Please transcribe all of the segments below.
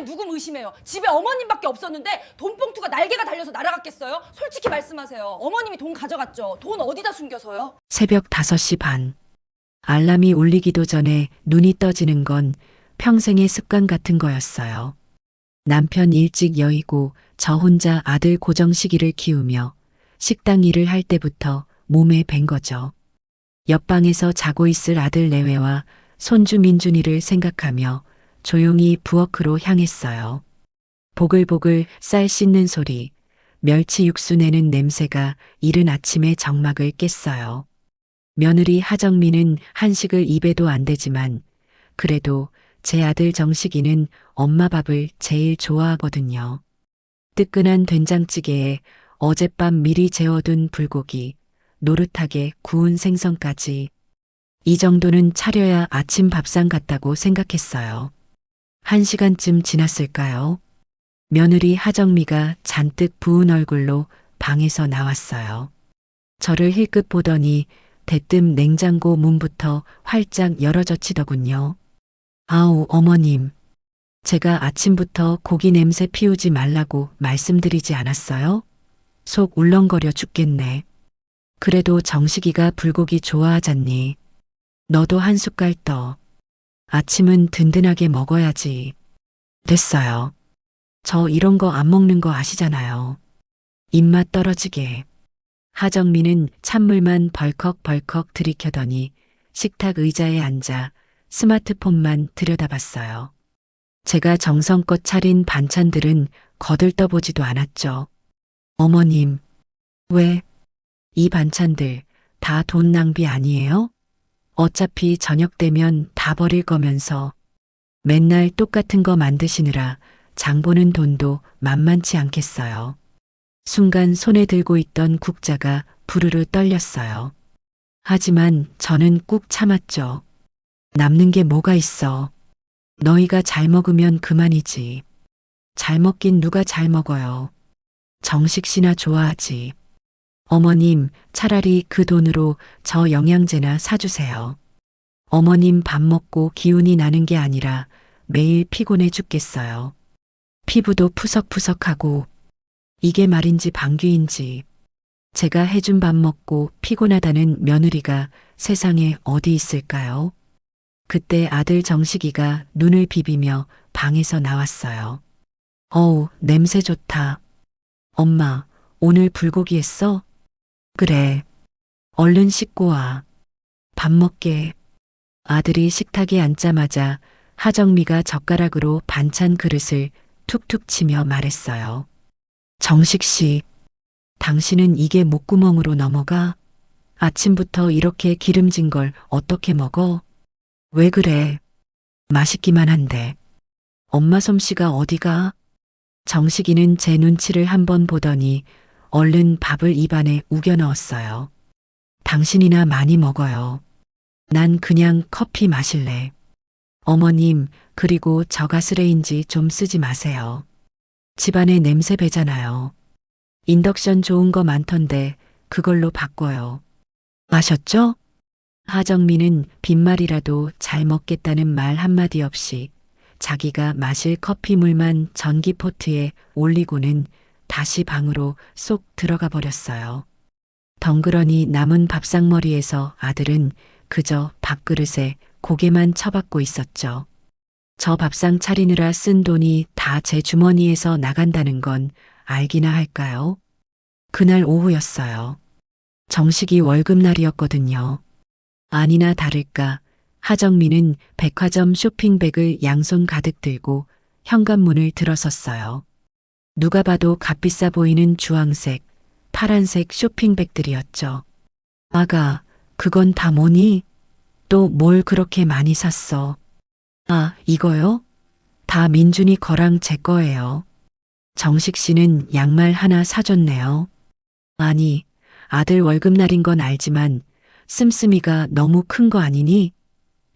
어머님 누구 의심해요? 집에 어머님밖에 없었는데 돈봉투가 날개가 달려서 날아갔겠어요? 솔직히 말씀하세요. 어머님이 돈 가져갔죠. 돈 어디다 숨겨서요? 새벽 5시 반. 알람이 울리기도 전에 눈이 떠지는 건 평생의 습관 같은 거였어요. 남편 일찍 여의고 저 혼자 아들 고정 시기를 키우며 식당 일을 할 때부터 몸에 밴 거죠. 옆방에서 자고 있을 아들 내외와 손주 민준이를 생각하며 조용히 부엌으로 향했어요. 보글보글 쌀 씻는 소리, 멸치 육수 내는 냄새가 이른 아침의 정막을 깼어요. 며느리 하정민은 한식을 입에도 안 대지만 그래도 제 아들 정식이는 엄마 밥을 제일 좋아하거든요. 뜨끈한 된장찌개에 어젯밤 미리 재워둔 불고기, 노릇하게 구운 생선까지. 이 정도는 차려야 아침 밥상 같다고 생각했어요. 1시간쯤 지났을까요? 며느리 하정미가 잔뜩 부은 얼굴로 방에서 나왔어요. 저를 힐끗 보더니 대뜸 냉장고 문부터 활짝 열어젖히더군요. 아우, 어머님. 제가 아침부터 고기 냄새 피우지 말라고 말씀드리지 않았어요? 속 울렁거려 죽겠네. 그래도 정식이가 불고기 좋아하잖니. 너도 한 숟갈 떠. 아침은 든든하게 먹어야지. 됐어요. 저 이런 거 안 먹는 거 아시잖아요. 입맛 떨어지게. 하정민은 찬물만 벌컥벌컥 들이켜더니 식탁 의자에 앉아 스마트폰만 들여다봤어요. 제가 정성껏 차린 반찬들은 거들떠보지도 않았죠. 어머님, 왜? 이 반찬들 다 돈 낭비 아니에요? 어차피 저녁 되면 다 버릴 거면서 맨날 똑같은 거 만드시느라 장 보는 돈도 만만치 않겠어요. 순간 손에 들고 있던 국자가 부르르 떨렸어요. 하지만 저는 꾹 참았죠. 남는 게 뭐가 있어. 너희가 잘 먹으면 그만이지. 잘 먹긴 누가 잘 먹어요. 정식 씨나 좋아하지. 어머님, 차라리 그 돈으로 저 영양제나 사주세요. 어머님 밥 먹고 기운이 나는 게 아니라 매일 피곤해 죽겠어요. 피부도 푸석푸석하고 이게 말인지 방귀인지. 제가 해준 밥 먹고 피곤하다는 며느리가 세상에 어디 있을까요? 그때 아들 정식이가 눈을 비비며 방에서 나왔어요. 어우, 냄새 좋다. 엄마, 오늘 불고기 했어? 그래. 얼른 씻고 와. 밥 먹게. 아들이 식탁에 앉자마자 하정미가 젓가락으로 반찬 그릇을 툭툭 치며 말했어요. 정식 씨, 당신은 이게 목구멍으로 넘어가? 아침부터 이렇게 기름진 걸 어떻게 먹어? 왜 그래? 맛있기만 한데. 엄마 솜씨가 어디가? 정식이는 제 눈치를 한번 보더니 얼른 밥을 입안에 우겨 넣었어요. 당신이나 많이 먹어요. 난 그냥 커피 마실래. 어머님, 그리고 저가스레인지 좀 쓰지 마세요. 집안에 냄새 배잖아요. 인덕션 좋은 거 많던데 그걸로 바꿔요. 아셨죠? 하정미는 빈말이라도 잘 먹겠다는 말 한마디 없이 자기가 마실 커피물만 전기포트에 올리고는 다시 방으로 쏙 들어가 버렸어요. 덩그러니 남은 밥상머리에서 아들은 그저 밥그릇에 고개만 쳐박고 있었죠. 저 밥상 차리느라 쓴 돈이 다 제 주머니에서 나간다는 건 알기나 할까요? 그날 오후였어요. 정식이 월급날이었거든요. 아니나 다를까 하정미는 백화점 쇼핑백을 양손 가득 들고 현관문을 들어섰어요. 누가 봐도 값비싸 보이는 주황색, 파란색 쇼핑백들이었죠. 아가, 그건 다 뭐니? 또 뭘 그렇게 많이 샀어? 아, 이거요? 다 민준이 거랑 제 거예요. 정식 씨는 양말 하나 사줬네요. 아니, 아들 월급날인 건 알지만 씀씀이가 너무 큰 거 아니니?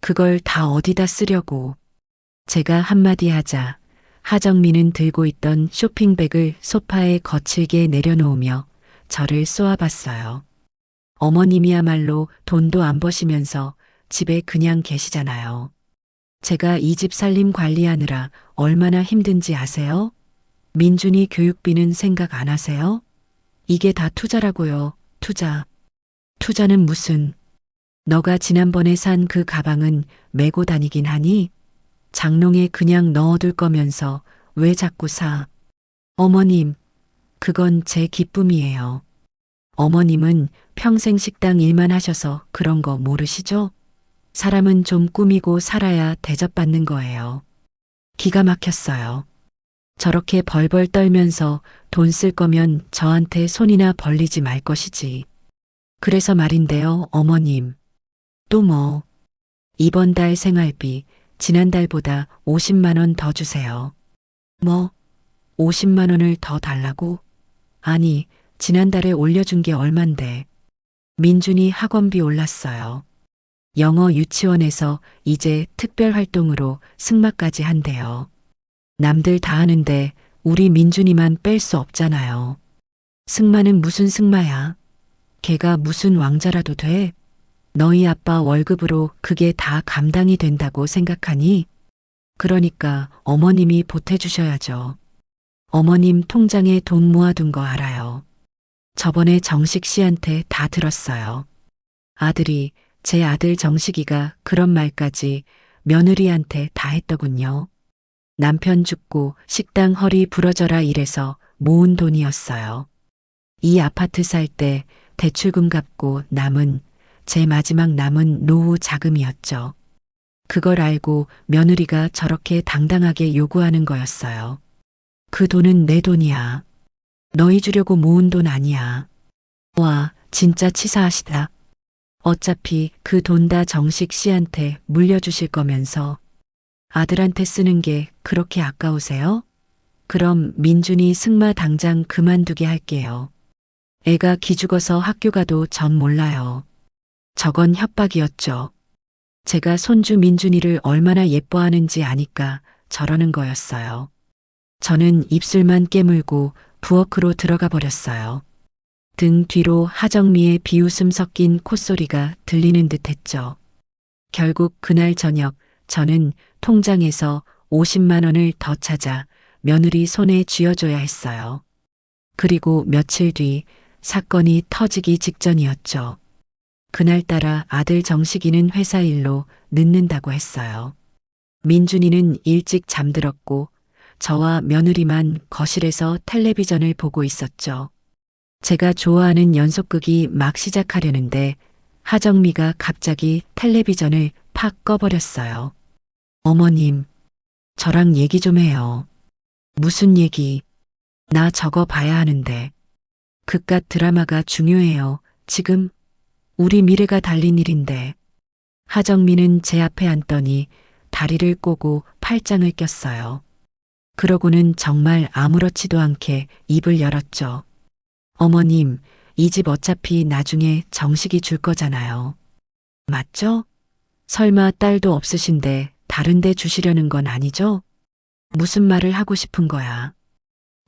그걸 다 어디다 쓰려고. 제가 한마디 하자 하정미는 들고 있던 쇼핑백을 소파에 거칠게 내려놓으며 저를 쏘아봤어요. 어머님이야말로 돈도 안 버시면서 집에 그냥 계시잖아요. 제가 이 집 살림 관리하느라 얼마나 힘든지 아세요? 민준이 교육비는 생각 안 하세요? 이게 다 투자라고요. 투자. 투자는 무슨. 너가 지난번에 산 그 가방은 메고 다니긴 하니? 장롱에 그냥 넣어둘 거면서 왜 자꾸 사? 어머님, 그건 제 기쁨이에요. 어머님은 평생 식당 일만 하셔서 그런 거 모르시죠? 사람은 좀 꾸미고 살아야 대접받는 거예요. 기가 막혔어요. 저렇게 벌벌 떨면서 돈 쓸 거면 저한테 손이나 벌리지 말 것이지. 그래서 말인데요, 어머님. 또 뭐? 이번 달 생활비 지난달보다 50만 원 더 주세요. 뭐? 50만 원을 더 달라고? 아니, 지난달에 올려준 게 얼만데. 민준이 학원비 올랐어요. 영어 유치원에서 이제 특별 활동으로 승마까지 한대요. 남들 다 하는데 우리 민준이만 뺄 수 없잖아요. 승마는 무슨 승마야? 걔가 무슨 왕자라도 돼? 너희 아빠 월급으로 그게 다 감당이 된다고 생각하니? 그러니까 어머님이 보태주셔야죠. 어머님 통장에 돈 모아둔 거 알아요. 저번에 정식 씨한테 다 들었어요. 아들이, 제 아들 정식이가 그런 말까지 며느리한테 다 했더군요. 남편 죽고 식당 허리 부러져라 이래서 모은 돈이었어요. 이 아파트 살 때 대출금 갚고 남은 제 마지막 남은 노후 자금이었죠. 그걸 알고 며느리가 저렇게 당당하게 요구하는 거였어요. 그 돈은 내 돈이야. 너희 주려고 모은 돈 아니야. 와, 진짜 치사하시다. 어차피 그 돈 다 정식 씨한테 물려주실 거면서 아들한테 쓰는 게 그렇게 아까우세요? 그럼 민준이 승마 당장 그만두게 할게요. 애가 기죽어서 학교 가도 전 몰라요. 저건 협박이었죠. 제가 손주 민준이를 얼마나 예뻐하는지 아니까 저러는 거였어요. 저는 입술만 깨물고 부엌으로 들어가 버렸어요. 등 뒤로 하정미의 비웃음 섞인 콧소리가 들리는 듯 했죠. 결국 그날 저녁 저는 통장에서 50만 원을 더 찾아 며느리 손에 쥐어줘야 했어요. 그리고 며칠 뒤 사건이 터지기 직전이었죠. 그날따라 아들 정식이는 회사 일로 늦는다고 했어요. 민준이는 일찍 잠들었고 저와 며느리만 거실에서 텔레비전을 보고 있었죠. 제가 좋아하는 연속극이 막 시작하려는데 하정미가 갑자기 텔레비전을 팍 꺼버렸어요. 어머님, 저랑 얘기 좀 해요. 무슨 얘기? 나 저거 봐야 하는데. 그깟 드라마가 중요해요. 지금 우리 미래가 달린 일인데. 하정미는 제 앞에 앉더니 다리를 꼬고 팔짱을 꼈어요. 그러고는 정말 아무렇지도 않게 입을 열었죠. 어머님, 이 집 어차피 나중에 정식이 줄 거잖아요. 맞죠? 설마 딸도 없으신데 다른 데 주시려는 건 아니죠? 무슨 말을 하고 싶은 거야.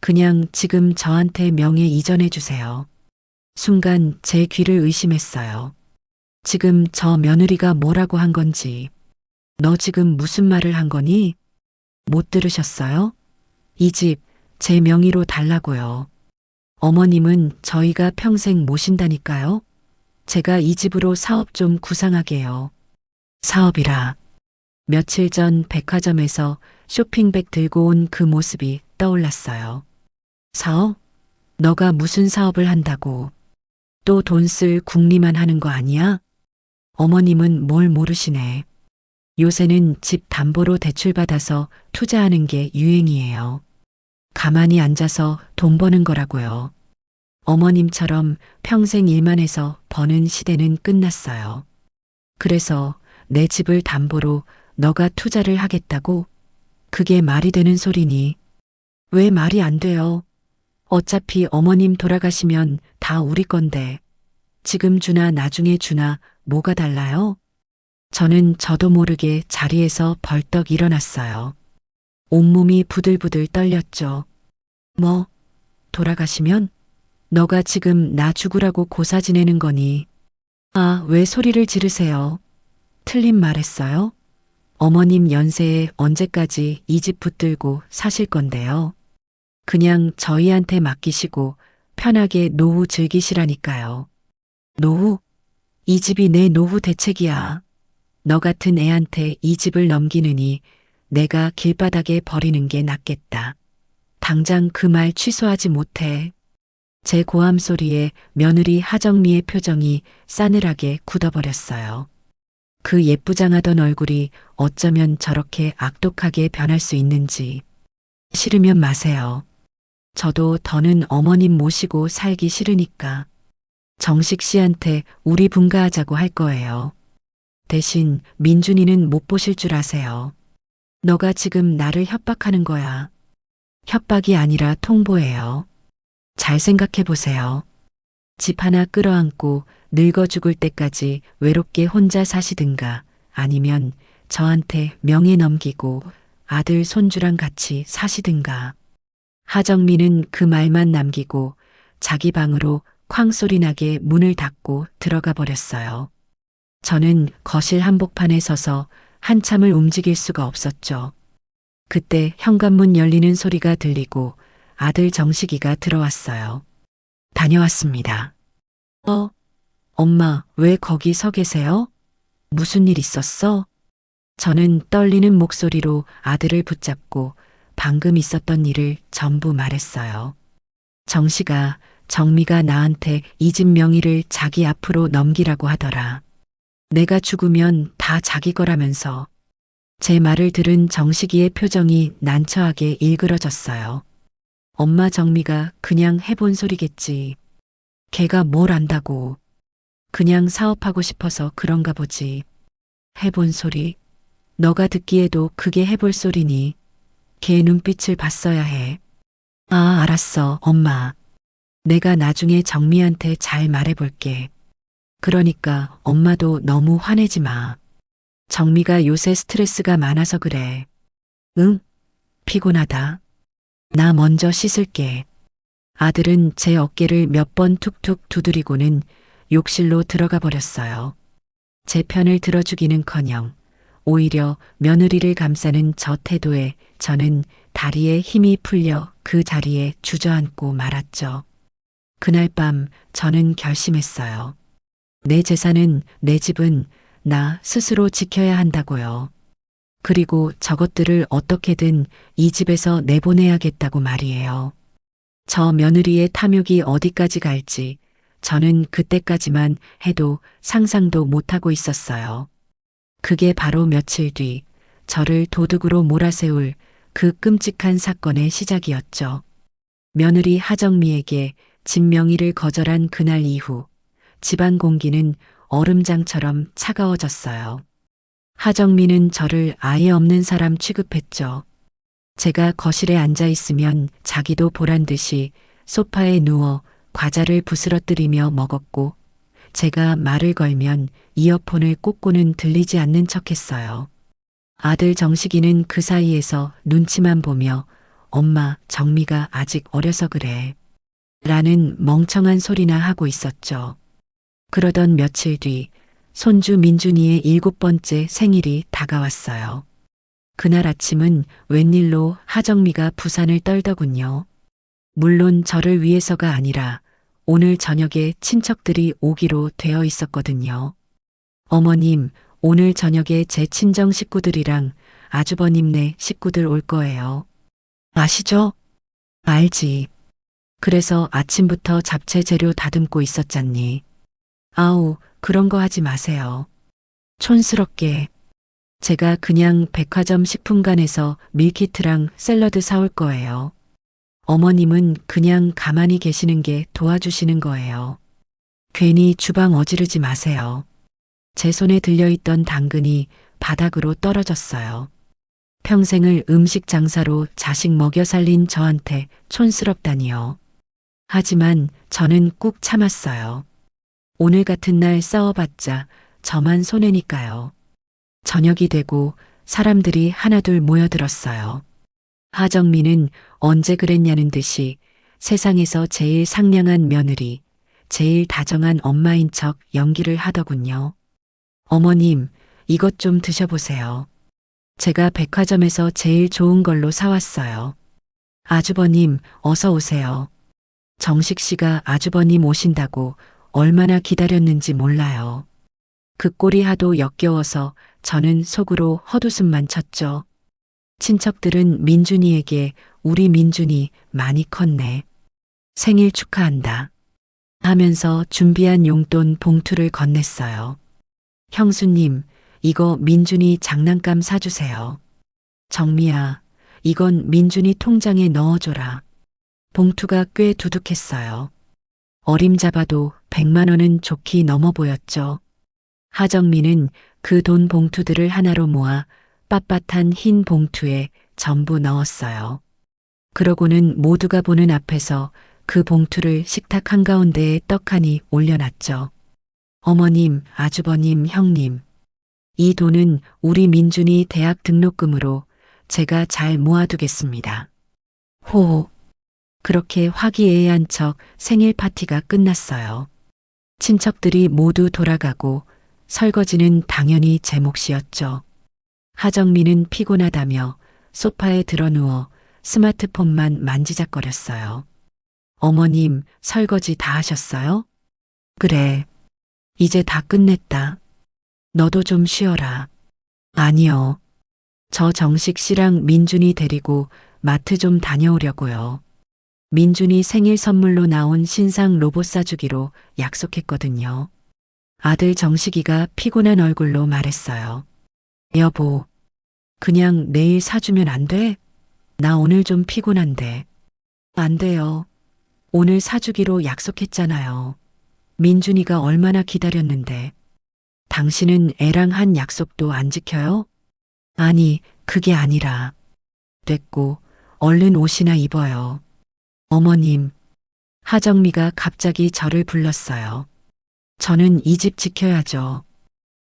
그냥 지금 저한테 명예 이전해 주세요. 순간 제 귀를 의심했어요. 지금 저 며느리가 뭐라고 한 건지. 너 지금 무슨 말을 한 거니? 못 들으셨어요? 이 집 제 명의로 달라고요. 어머님은 저희가 평생 모신다니까요. 제가 이 집으로 사업 좀 구상하게요. 사업이라. 며칠 전 백화점에서 쇼핑백 들고 온 그 모습이 떠올랐어요. 사업? 너가 무슨 사업을 한다고. 또 돈 쓸 궁리만 하는 거 아니야? 어머님은 뭘 모르시네. 요새는 집 담보로 대출받아서 투자하는 게 유행이에요. 가만히 앉아서 돈 버는 거라고요. 어머님처럼 평생 일만 해서 버는 시대는 끝났어요. 그래서 내 집을 담보로 너가 투자를 하겠다고? 그게 말이 되는 소리니? 왜 말이 안 돼요? 어차피 어머님 돌아가시면 다 우리 건데 지금 주나 나중에 주나 뭐가 달라요? 저는 저도 모르게 자리에서 벌떡 일어났어요. 온몸이 부들부들 떨렸죠. 뭐? 돌아가시면? 너가 지금 나 죽으라고 고사 지내는 거니? 아, 왜 소리를 지르세요? 틀린 말 했어요? 어머님 연세에 언제까지 이 집 붙들고 사실 건데요. 그냥 저희한테 맡기시고 편하게 노후 즐기시라니까요. 노후? 이 집이 내 노후 대책이야. 너 같은 애한테 이 집을 넘기느니 내가 길바닥에 버리는 게 낫겠다. 당장 그 말 취소하지 못해. 제 고함 소리에 며느리 하정미의 표정이 싸늘하게 굳어버렸어요. 그 예쁘장하던 얼굴이 어쩌면 저렇게 악독하게 변할 수 있는지. 싫으면 마세요. 저도 더는 어머님 모시고 살기 싫으니까. 정식 씨한테 우리 분가하자고 할 거예요. 대신 민준이는 못 보실 줄 아세요. 너가 지금 나를 협박하는 거야. 협박이 아니라 통보예요. 잘 생각해 보세요. 집 하나 끌어안고 늙어 죽을 때까지 외롭게 혼자 사시든가 아니면 저한테 명예 넘기고 아들 손주랑 같이 사시든가. 하정미는 그 말만 남기고 자기 방으로 쾅 소리 나게 문을 닫고 들어가 버렸어요. 저는 거실 한복판에 서서 한참을 움직일 수가 없었죠. 그때 현관문 열리는 소리가 들리고 아들 정식이가 들어왔어요. 다녀왔습니다. 엄마, 왜 거기 서 계세요? 무슨 일 있었어? 저는 떨리는 목소리로 아들을 붙잡고 방금 있었던 일을 전부 말했어요. 정식아, 정미가 나한테 이 집 명의를 자기 앞으로 넘기라고 하더라. 내가 죽으면 다 자기 거라면서. 제 말을 들은 정식이의 표정이 난처하게 일그러졌어요. 엄마 정미가 그냥 해본 소리겠지. 걔가 뭘 안다고. 그냥 사업하고 싶어서 그런가 보지. 해본 소리. 너가 듣기에도 그게 해볼 소리니. 걔 눈빛을 봤어야 해. 아, 알았어, 엄마. 내가 나중에 정미한테 잘 말해볼게. 그러니까 엄마도 너무 화내지 마. 정미가 요새 스트레스가 많아서 그래. 응? 피곤하다. 나 먼저 씻을게. 아들은 제 어깨를 몇 번 툭툭 두드리고는 욕실로 들어가 버렸어요. 제 편을 들어주기는커녕 오히려 며느리를 감싸는 저 태도에 저는 다리에 힘이 풀려 그 자리에 주저앉고 말았죠. 그날 밤 저는 결심했어요. 내 재산은, 내 집은 나 스스로 지켜야 한다고요. 그리고 저것들을 어떻게든 이 집에서 내보내야겠다고 말이에요. 저 며느리의 탐욕이 어디까지 갈지 저는 그때까지만 해도 상상도 못하고 있었어요. 그게 바로 며칠 뒤 저를 도둑으로 몰아세울 그 끔찍한 사건의 시작이었죠. 며느리 하정미에게 집 명의를 거절한 그날 이후 집안 공기는 얼음장처럼 차가워졌어요. 하정미는 저를 아예 없는 사람 취급했죠. 제가 거실에 앉아 있으면 자기도 보란 듯이 소파에 누워 과자를 부스러뜨리며 먹었고 제가 말을 걸면 이어폰을 꽂고는 들리지 않는 척했어요. 아들 정식이는 그 사이에서 눈치만 보며 엄마 정미가 아직 어려서 그래 라는 멍청한 소리나 하고 있었죠. 그러던 며칠 뒤 손주 민준이의 7번째 생일이 다가왔어요. 그날 아침은 웬일로 하정미가 부산을 떨더군요. 물론 저를 위해서가 아니라 오늘 저녁에 친척들이 오기로 되어 있었거든요. 어머님, 오늘 저녁에 제 친정 식구들이랑 아주버님네 식구들 올 거예요. 아시죠? 알지. 그래서 아침부터 잡채 재료 다듬고 있었잖니. 아우, 그런 거 하지 마세요. 촌스럽게. 제가 그냥 백화점 식품관에서 밀키트랑 샐러드 사올 거예요. 어머님은 그냥 가만히 계시는 게 도와주시는 거예요. 괜히 주방 어지르지 마세요. 제 손에 들려있던 당근이 바닥으로 떨어졌어요. 평생을 음식 장사로 자식 먹여 살린 저한테 촌스럽다니요. 하지만 저는 꾹 참았어요. 오늘 같은 날 싸워봤자 저만 손해니까요. 저녁이 되고 사람들이 하나둘 모여들었어요. 하정미는 언제 그랬냐는 듯이 세상에서 제일 상냥한 며느리, 제일 다정한 엄마인 척 연기를 하더군요. 어머님, 이것 좀 드셔보세요. 제가 백화점에서 제일 좋은 걸로 사왔어요. 아주버님, 어서 오세요. 정식 씨가 아주버님 오신다고 얼마나 기다렸는지 몰라요. 그 꼴이 하도 역겨워서 저는 속으로 헛웃음만 쳤죠. 친척들은 민준이에게 우리 민준이 많이 컸네. 생일 축하한다. 하면서 준비한 용돈 봉투를 건넸어요. 형수님, 이거 민준이 장난감 사주세요. 정미야, 이건 민준이 통장에 넣어줘라. 봉투가 꽤 두둑했어요. 어림잡아도 100만 원은 좋게 넘어 보였죠. 하정미는 그 돈 봉투들을 하나로 모아 빳빳한 흰 봉투에 전부 넣었어요. 그러고는 모두가 보는 앞에서 그 봉투를 식탁 한가운데에 떡하니 올려놨죠. 어머님, 아주버님, 형님. 이 돈은 우리 민준이 대학 등록금으로 제가 잘 모아두겠습니다. 호호. 그렇게 화기애애한 척 생일 파티가 끝났어요. 친척들이 모두 돌아가고 설거지는 당연히 제 몫이었죠. 하정미는 피곤하다며 소파에 드러누워 스마트폰만 만지작거렸어요. 어머님, 설거지 다 하셨어요? 그래. 이제 다 끝냈다. 너도 좀 쉬어라. 아니요. 저 정식 씨랑 민준이 데리고 마트 좀 다녀오려고요. 민준이 생일 선물로 나온 신상 로봇 사주기로 약속했거든요. 아들 정식이가 피곤한 얼굴로 말했어요. 여보, 그냥 내일 사주면 안 돼? 나 오늘 좀 피곤한데. 안 돼요. 오늘 사주기로 약속했잖아요. 민준이가 얼마나 기다렸는데. 당신은 애랑 한 약속도 안 지켜요? 아니, 그게 아니라. 됐고, 얼른 옷이나 입어요. 어머님, 하정미가 갑자기 저를 불렀어요. 저는 이 집 지켜야죠.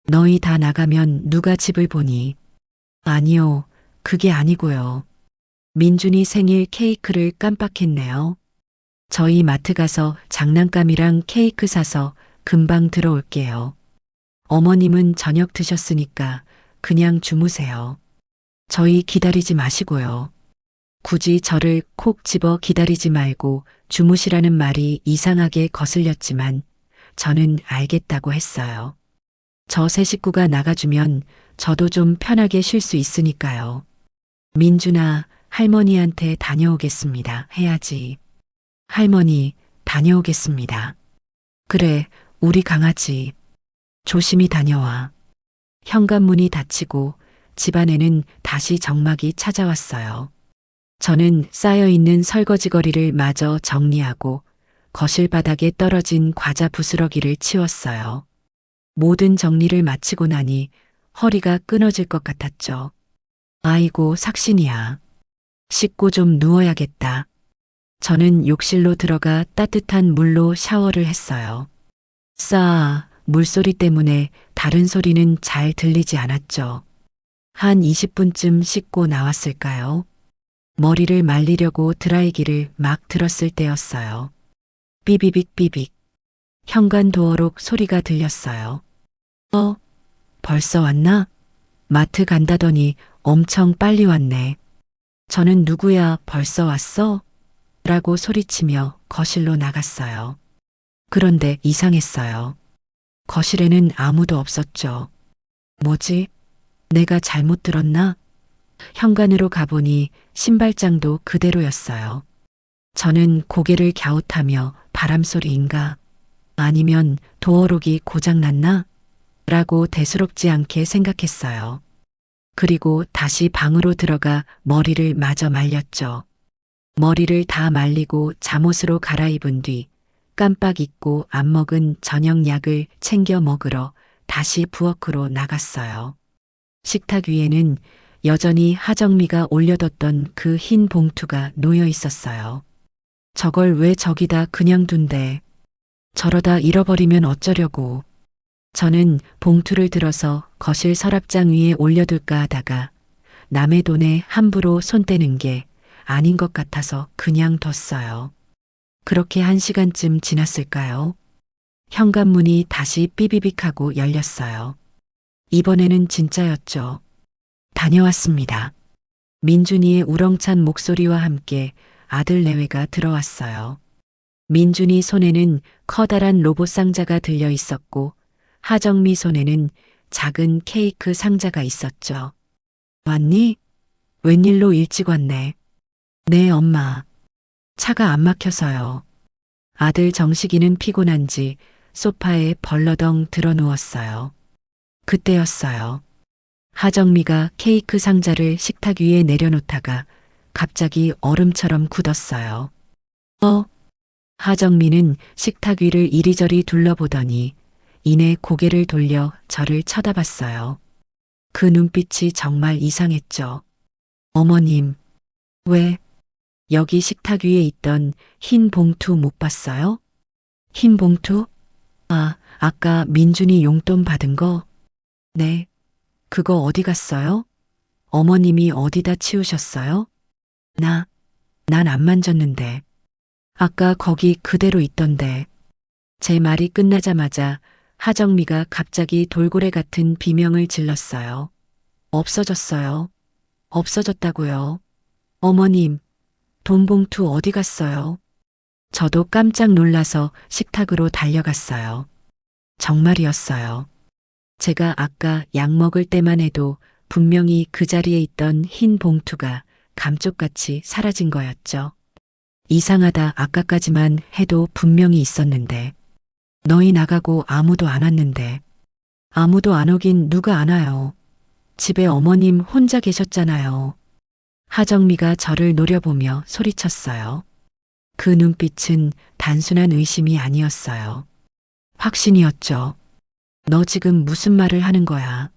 너희 다 나가면 누가 집을 보니? 아니요, 그게 아니고요. 민준이 생일 케이크를 깜빡했네요. 저희 마트 가서 장난감이랑 케이크 사서 금방 들어올게요. 어머님은 저녁 드셨으니까 그냥 주무세요. 저희 기다리지 마시고요. 굳이 저를 콕 집어 기다리지 말고 주무시라는 말이 이상하게 거슬렸지만 저는 알겠다고 했어요. 저 세 식구가 나가주면 저도 좀 편하게 쉴 수 있으니까요. 민준아, 할머니한테 다녀오겠습니다. 해야지. 할머니, 다녀오겠습니다. 그래, 우리 강아지. 조심히 다녀와. 현관문이 닫히고 집안에는 다시 정막이 찾아왔어요. 저는 쌓여있는 설거지거리를 마저 정리하고 거실 바닥에 떨어진 과자 부스러기를 치웠어요. 모든 정리를 마치고 나니 허리가 끊어질 것 같았죠. 아이고, 삭신이야. 씻고 좀 누워야겠다. 저는 욕실로 들어가 따뜻한 물로 샤워를 했어요. 싸, 물소리 때문에 다른 소리는 잘 들리지 않았죠. 한 20분쯤 씻고 나왔을까요? 머리를 말리려고 드라이기를 막 들었을 때였어요. 삐비빅 삐빅. 현관 도어록 소리가 들렸어요. 벌써 왔나? 마트 간다더니 엄청 빨리 왔네. 저는 누구야, 벌써 왔어? 라고 소리치며 거실로 나갔어요. 그런데 이상했어요. 거실에는 아무도 없었죠. 뭐지? 내가 잘못 들었나? 현관으로 가보니 신발장도 그대로였어요. 저는 고개를 갸웃하며 바람소리인가? 아니면 도어록이 고장났나? 라고 대수롭지 않게 생각했어요. 그리고 다시 방으로 들어가 머리를 마저 말렸죠. 머리를 다 말리고 잠옷으로 갈아입은 뒤 깜빡 잊고 안 먹은 저녁 약을 챙겨 먹으러 다시 부엌으로 나갔어요. 식탁 위에는 여전히 하정미가 올려뒀던 그 흰 봉투가 놓여 있었어요. 저걸 왜 저기다 그냥 둔대. 저러다 잃어버리면 어쩌려고. 저는 봉투를 들어서 거실 서랍장 위에 올려둘까 하다가 남의 돈에 함부로 손 떼는 게 아닌 것 같아서 그냥 뒀어요. 그렇게 1시간쯤 지났을까요? 현관문이 다시 삐비빅하고 열렸어요. 이번에는 진짜였죠. 다녀왔습니다. 민준이의 우렁찬 목소리와 함께 아들 내외가 들어왔어요. 민준이 손에는 커다란 로봇 상자가 들려 있었고 하정미 손에는 작은 케이크 상자가 있었죠. 왔니? 웬일로 일찍 왔네. 네, 엄마. 차가 안 막혀서요. 아들 정식이는 피곤한지 소파에 벌러덩 드러 누웠어요. 그때였어요. 하정미가 케이크 상자를 식탁 위에 내려놓다가 갑자기 얼음처럼 굳었어요. 하정미는 식탁 위를 이리저리 둘러보더니 이내 고개를 돌려 저를 쳐다봤어요. 그 눈빛이 정말 이상했죠. 어머님, 왜? 여기 식탁 위에 있던 흰 봉투 못 봤어요? 흰 봉투? 아까 민준이 용돈 받은 거? 네. 그거 어디 갔어요? 어머님이 어디다 치우셨어요? 난 안 만졌는데. 아까 거기 그대로 있던데. 제 말이 끝나자마자 하정미가 갑자기 돌고래 같은 비명을 질렀어요. 없어졌어요. 없어졌다고요. 어머님, 돈 봉투 어디 갔어요? 저도 깜짝 놀라서 식탁으로 달려갔어요. 정말이었어요. 제가 아까 약 먹을 때만 해도 분명히 그 자리에 있던 흰 봉투가 감쪽같이 사라진 거였죠. 이상하다 아까까지만 해도 분명히 있었는데. 너희 나가고 아무도 안 왔는데. 아무도 안 오긴 누가 안 와요. 집에 어머님 혼자 계셨잖아요. 하정미가 저를 노려보며 소리쳤어요. 그 눈빛은 단순한 의심이 아니었어요. 확신이었죠. 너 지금 무슨 말을 하는 거야?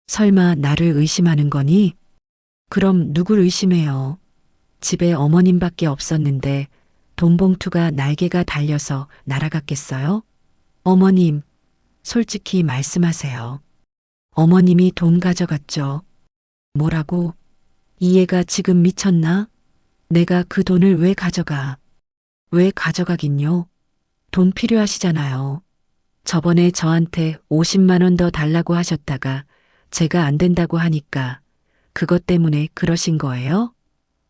설마 나를 의심하는 거니? 그럼 누굴 의심해요? 집에 어머님밖에 없었는데 돈 봉투가 날개가 달려서 날아갔겠어요? 어머님, 솔직히 말씀하세요. 어머님이 돈 가져갔죠. 뭐라고? 이 애가 지금 미쳤나? 내가 그 돈을 왜 가져가? 왜 가져가긴요? 돈 필요하시잖아요. 저번에 저한테 50만 원 더 달라고 하셨다가 제가 안 된다고 하니까 그것 때문에 그러신 거예요?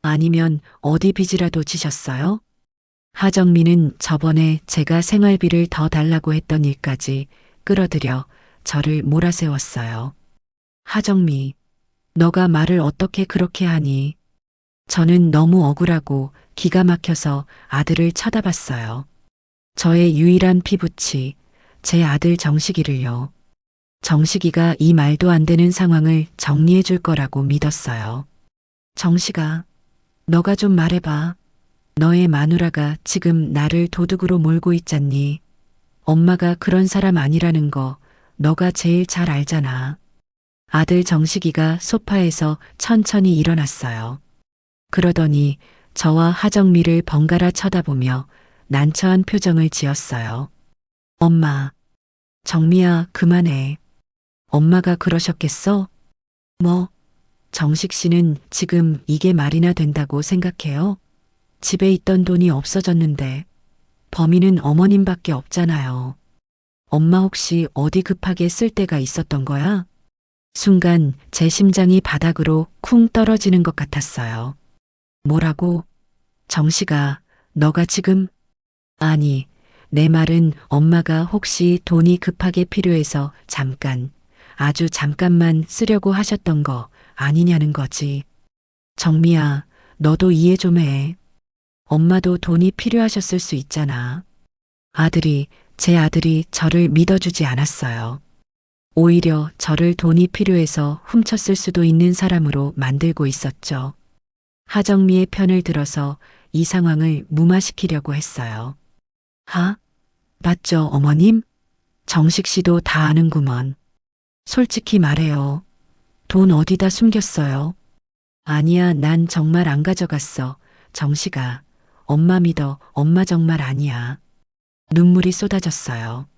아니면 어디 빚이라도 지셨어요? 하정미는 저번에 제가 생활비를 더 달라고 했던 일까지 끌어들여 저를 몰아세웠어요. 하정미, 너가 말을 어떻게 그렇게 하니? 저는 너무 억울하고 기가 막혀서 아들을 쳐다봤어요. 저의 유일한 피부치, 제 아들 정식이를요. 정식이가 이 말도 안 되는 상황을 정리해 줄 거라고 믿었어요. 정식아, 너가 좀 말해봐. 너의 마누라가 지금 나를 도둑으로 몰고 있잖니. 엄마가 그런 사람 아니라는 거 너가 제일 잘 알잖아. 아들 정식이가 소파에서 천천히 일어났어요. 그러더니 저와 하정미를 번갈아 쳐다보며 난처한 표정을 지었어요. 엄마, 정미야, 그만해. 엄마가 그러셨겠어? 뭐, 정식 씨는 지금 이게 말이나 된다고 생각해요? 집에 있던 돈이 없어졌는데 범인은 어머님밖에 없잖아요. 엄마 혹시 어디 급하게 쓸 때가 있었던 거야? 순간 제 심장이 바닥으로 쿵 떨어지는 것 같았어요. 뭐라고? 정식아, 너가 지금? 아니, 내 말은 엄마가 혹시 돈이 급하게 필요해서 잠깐, 아주 잠깐만 쓰려고 하셨던 거 아니냐는 거지. 정미야, 너도 이해 좀 해. 엄마도 돈이 필요하셨을 수 있잖아. 제 아들이 저를 믿어주지 않았어요. 오히려 저를 돈이 필요해서 훔쳤을 수도 있는 사람으로 만들고 있었죠. 하정미의 편을 들어서 이 상황을 무마시키려고 했어요. 맞죠, 어머님? 정식 씨도 다 아는구먼. 솔직히 말해요. 돈 어디다 숨겼어요? 아니야, 난 정말 안 가져갔어. 정식아, 엄마 믿어. 엄마 정말 아니야. 눈물이 쏟아졌어요.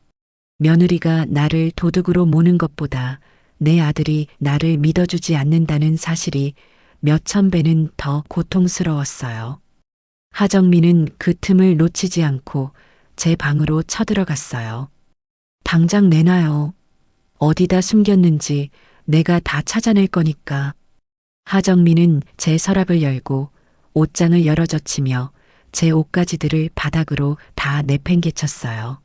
며느리가 나를 도둑으로 모는 것보다 내 아들이 나를 믿어주지 않는다는 사실이 몇천 배는 더 고통스러웠어요. 하정미는 그 틈을 놓치지 않고 제 방으로 쳐들어갔어요. 당장 내놔요. 어디다 숨겼는지 내가 다 찾아낼 거니까. 하정민은 제 서랍을 열고 옷장을 열어젖히며 제 옷가지들을 바닥으로 다 내팽개쳤어요.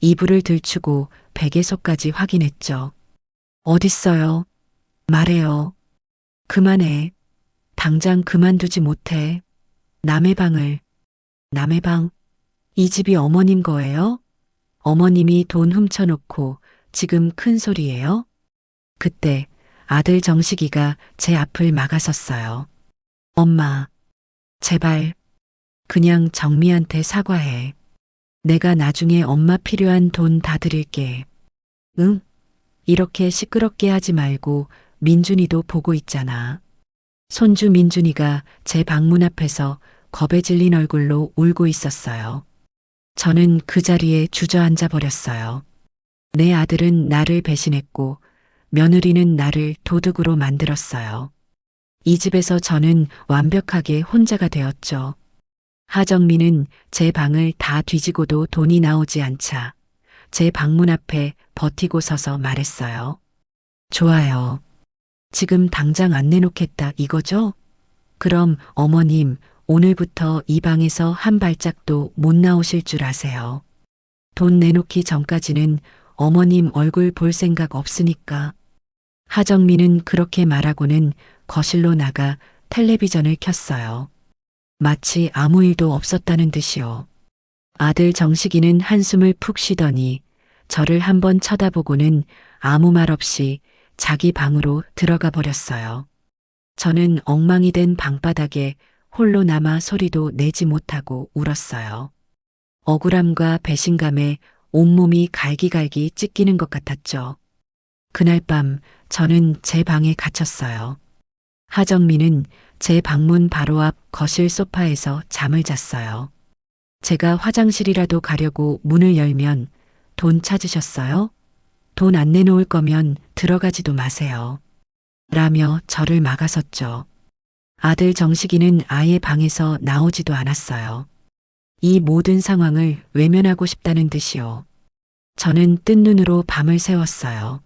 이불을 들추고 베개속까지 확인했죠. 어딨어요? 말해요. 그만해. 당장 그만두지 못해. 남의 방을. 남의 방? 이 집이 어머님 거예요? 어머님이 돈 훔쳐놓고 지금 큰 소리예요? 그때 아들 정식이가 제 앞을 막아섰어요. 엄마, 제발, 그냥 정미한테 사과해. 내가 나중에 엄마 필요한 돈 다 드릴게. 응? 이렇게 시끄럽게 하지 말고 민준이도 보고 있잖아. 손주 민준이가 제 방문 앞에서 겁에 질린 얼굴로 울고 있었어요. 저는 그 자리에 주저앉아 버렸어요. 내 아들은 나를 배신했고 며느리는 나를 도둑으로 만들었어요. 이 집에서 저는 완벽하게 혼자가 되었죠. 하정민은 제 방을 다 뒤지고도 돈이 나오지 않자 제 방문 앞에 버티고 서서 말했어요. 좋아요. 지금 당장 안 내놓겠다 이거죠? 그럼 어머님 오늘부터 이 방에서 한 발짝도 못 나오실 줄 아세요. 돈 내놓기 전까지는 어머님 얼굴 볼 생각 없으니까. 하정민은 그렇게 말하고는 거실로 나가 텔레비전을 켰어요. 마치 아무 일도 없었다는 듯이요. 아들 정식이는 한숨을 푹 쉬더니 저를 한번 쳐다보고는 아무 말 없이 자기 방으로 들어가 버렸어요. 저는 엉망이 된 방바닥에 홀로 남아 소리도 내지 못하고 울었어요. 억울함과 배신감에 온몸이 갈기갈기 찢기는 것 같았죠. 그날 밤 저는 제 방에 갇혔어요. 하정민은 제 방문 바로 앞 거실 소파에서 잠을 잤어요. 제가 화장실이라도 가려고 문을 열면 돈 찾으셨어요? 돈 안 내놓을 거면 들어가지도 마세요. 라며 저를 막아섰죠. 아들 정식이는 아예 방에서 나오지도 않았어요. 이 모든 상황을 외면하고 싶다는 듯이요. 저는 뜬 눈으로 밤을 새웠어요.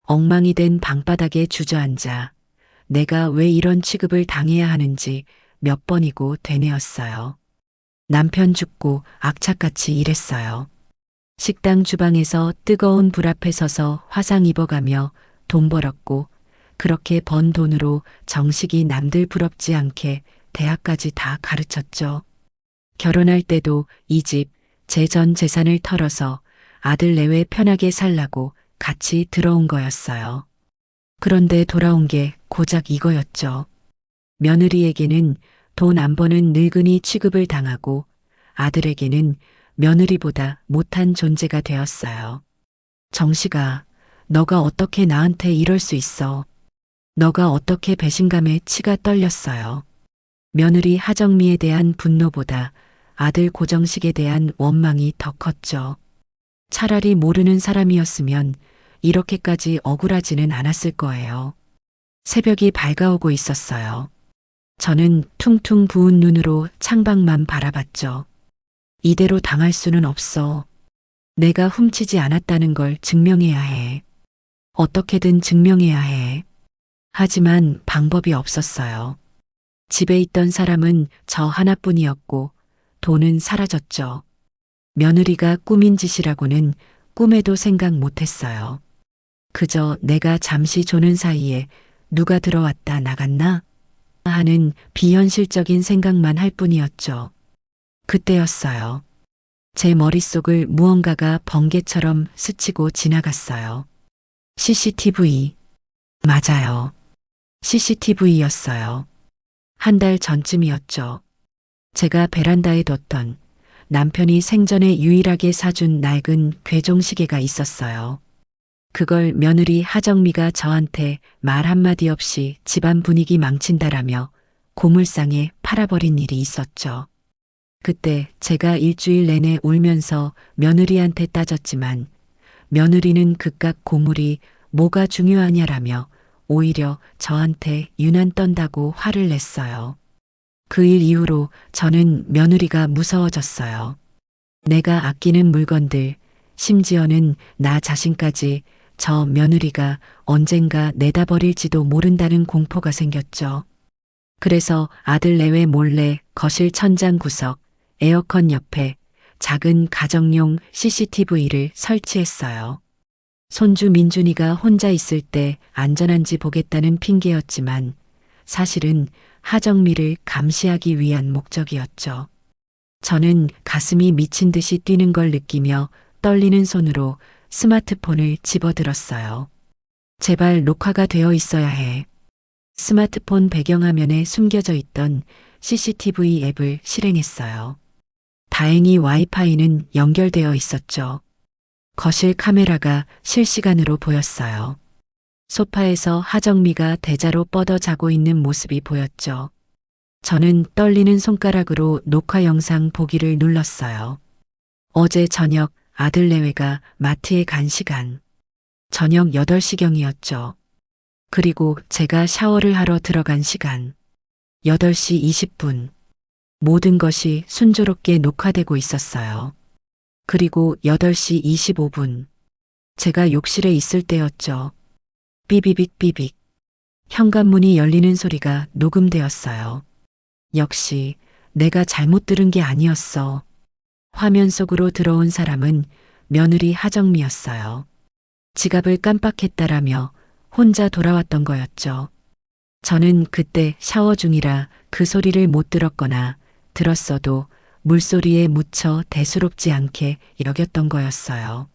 엉망이 된 방바닥에 주저앉아 내가 왜 이런 취급을 당해야 하는지 몇 번이고 되뇌었어요. 남편 죽고 악착같이 일했어요. 식당 주방에서 뜨거운 불 앞에 서서 화상 입어가며 돈 벌었고 그렇게 번 돈으로 정식이 남들 부럽지 않게 대학까지 다 가르쳤죠. 결혼할 때도 이 집, 제 전 재산을 털어서 아들 내외 편하게 살라고 같이 들어온 거였어요. 그런데 돌아온 게 고작 이거였죠. 며느리에게는 돈 안 버는 늙은이 취급을 당하고 아들에게는 며느리보다 못한 존재가 되었어요. 정식아, 너가 어떻게 나한테 이럴 수 있어? 너가 어떻게 배신감에 치가 떨렸어요? 며느리 하정미에 대한 분노보다 아들 고정식에 대한 원망이 더 컸죠. 차라리 모르는 사람이었으면 이렇게까지 억울하지는 않았을 거예요. 새벽이 밝아오고 있었어요. 저는 퉁퉁 부은 눈으로 창밖만 바라봤죠. 이대로 당할 수는 없어. 내가 훔치지 않았다는 걸 증명해야 해. 어떻게든 증명해야 해. 하지만 방법이 없었어요. 집에 있던 사람은 저 하나뿐이었고 돈은 사라졌죠. 며느리가 꾸민 짓이라고는 꿈에도 생각 못했어요. 그저 내가 잠시 조는 사이에 누가 들어왔다 나갔나 하는 비현실적인 생각만 할 뿐이었죠. 그때였어요. 제 머릿속을 무언가가 번개처럼 스치고 지나갔어요. CCTV. 맞아요. CCTV였어요. 한 달 전쯤이었죠. 제가 베란다에 뒀던 남편이 생전에 유일하게 사준 낡은 괴종시계가 있었어요. 그걸 며느리 하정미가 저한테 말 한마디 없이 집안 분위기 망친다라며 고물상에 팔아버린 일이 있었죠. 그때 제가 일주일 내내 울면서 며느리한테 따졌지만 며느리는 그깟 고물이 뭐가 중요하냐라며 오히려 저한테 유난 떤다고 화를 냈어요. 그 일 이후로 저는 며느리가 무서워졌어요. 내가 아끼는 물건들, 심지어는 나 자신까지 저 며느리가 언젠가 내다버릴지도 모른다는 공포가 생겼죠. 그래서 아들 내외 몰래 거실 천장 구석, 에어컨 옆에 작은 가정용 CCTV를 설치했어요. 손주 민준이가 혼자 있을 때 안전한지 보겠다는 핑계였지만 사실은 하정미를 감시하기 위한 목적이었죠. 저는 가슴이 미친 듯이 뛰는 걸 느끼며 떨리는 손으로 스마트폰을 집어들었어요. 제발 녹화가 되어 있어야 해. 스마트폰 배경화면에 숨겨져 있던 CCTV 앱을 실행했어요. 다행히 와이파이는 연결되어 있었죠. 거실 카메라가 실시간으로 보였어요. 소파에서 하정미가 대자로 뻗어 자고 있는 모습이 보였죠. 저는 떨리는 손가락으로 녹화 영상 보기를 눌렀어요. 어제 저녁 아들 내외가 마트에 간 시간. 저녁 8시경이었죠. 그리고 제가 샤워를 하러 들어간 시간. 8시 20분. 모든 것이 순조롭게 녹화되고 있었어요. 그리고 8시 25분. 제가 욕실에 있을 때였죠. 삐비빅 삐빅. 현관문이 열리는 소리가 녹음되었어요. 역시 내가 잘못 들은 게 아니었어. 화면 속으로 들어온 사람은 며느리 하정미였어요. 지갑을 깜빡했다라며 혼자 돌아왔던 거였죠. 저는 그때 샤워 중이라 그 소리를 못 들었거나 들었어도 물소리에 묻혀 대수롭지 않게 여겼던 거였어요.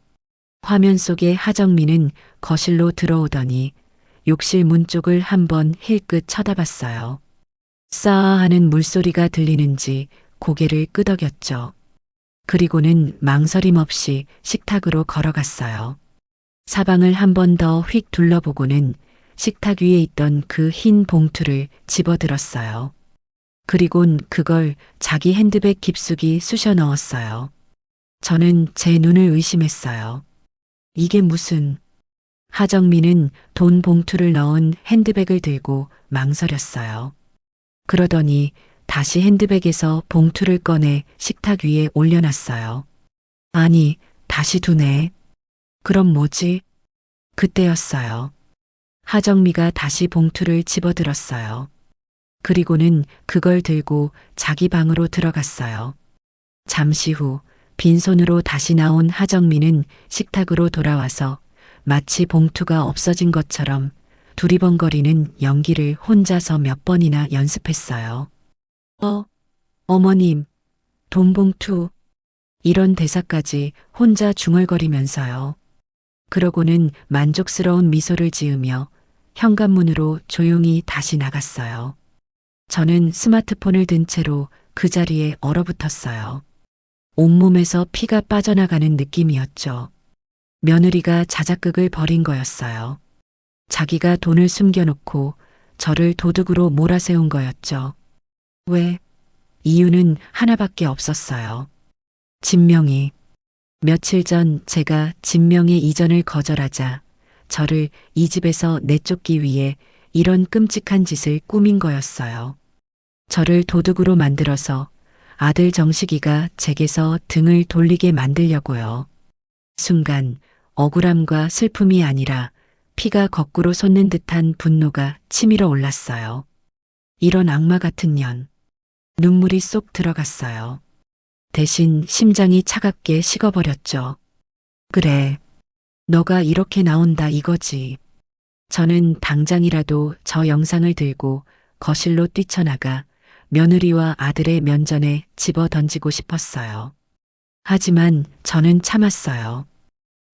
화면 속의 하정미는 거실로 들어오더니 욕실 문 쪽을 한번 힐끗 쳐다봤어요. 싸아 하는 물소리가 들리는지 고개를 끄덕였죠. 그리고는 망설임 없이 식탁으로 걸어갔어요. 사방을 한 번 더 휙 둘러보고는 식탁 위에 있던 그 흰 봉투를 집어들었어요. 그리곤 그걸 자기 핸드백 깊숙이 쑤셔 넣었어요. 저는 제 눈을 의심했어요. 이게 무슨... 하정미는 돈 봉투를 넣은 핸드백을 들고 망설였어요. 그러더니 다시 핸드백에서 봉투를 꺼내 식탁 위에 올려놨어요. 아니, 다시 두네. 그럼 뭐지? 그때였어요. 하정미가 다시 봉투를 집어들었어요. 그리고는 그걸 들고 자기 방으로 들어갔어요. 잠시 후 빈손으로 다시 나온 하정미는 식탁으로 돌아와서 마치 봉투가 없어진 것처럼 두리번거리는 연기를 혼자서 몇 번이나 연습했어요. 어머님, 돈 봉투. 이런 대사까지 혼자 중얼거리면서요. 그러고는 만족스러운 미소를 지으며 현관문으로 조용히 다시 나갔어요. 저는 스마트폰을 든 채로 그 자리에 얼어붙었어요. 온몸에서 피가 빠져나가는 느낌이었죠. 며느리가 자작극을 벌인 거였어요. 자기가 돈을 숨겨놓고 저를 도둑으로 몰아세운 거였죠. 왜? 이유는 하나밖에 없었어요. 진명이. 며칠 전 제가 진명의 이전을 거절하자 저를 이 집에서 내쫓기 위해 이런 끔찍한 짓을 꾸민 거였어요. 저를 도둑으로 만들어서 아들 정식이가 제게서 등을 돌리게 만들려고요. 순간 억울함과 슬픔이 아니라 피가 거꾸로 솟는 듯한 분노가 치밀어 올랐어요. 이런 악마 같은 년. 눈물이 쏙 들어갔어요. 대신 심장이 차갑게 식어버렸죠. 그래. 너가 이렇게 나온다 이거지. 저는 당장이라도 저 영상을 들고 거실로 뛰쳐나가 며느리와 아들의 면전에 집어 던지고 싶었어요. 하지만 저는 참았어요.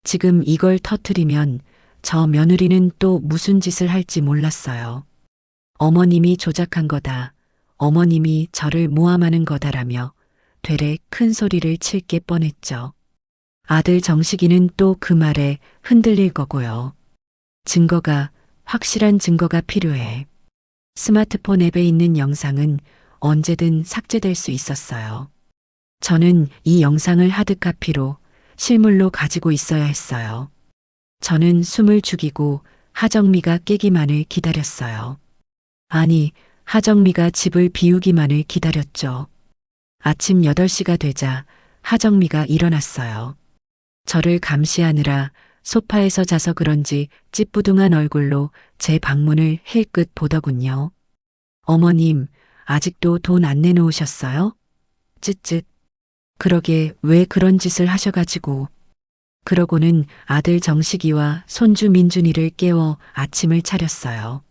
지금 이걸 터뜨리면 저 며느리는 또 무슨 짓을 할지 몰랐어요. 어머님이 조작한 거다. 어머님이 저를 모함하는 거다라며 되레 큰 소리를 칠 게 뻔했죠. 아들 정식이는 또 그 말에 흔들릴 거고요. 확실한 증거가 필요해. 스마트폰 앱에 있는 영상은 언제든 삭제될 수 있었어요. 저는 이 영상을 하드카피로 실물로 가지고 있어야 했어요. 저는 숨을 죽이고 하정미가 깨기만을 기다렸어요. 아니, 하정미가 집을 비우기만을 기다렸죠. 아침 8시가 되자 하정미가 일어났어요. 저를 감시하느라 소파에서 자서 그런지 찌뿌둥한 얼굴로 제 방문을 힐끗 보더군요. 어머님, 아직도 돈 안 내놓으셨어요? 쯧쯧. 그러게 왜 그런 짓을 하셔가지고. 그러고는 아들 정식이와 손주 민준이를 깨워 아침을 차렸어요.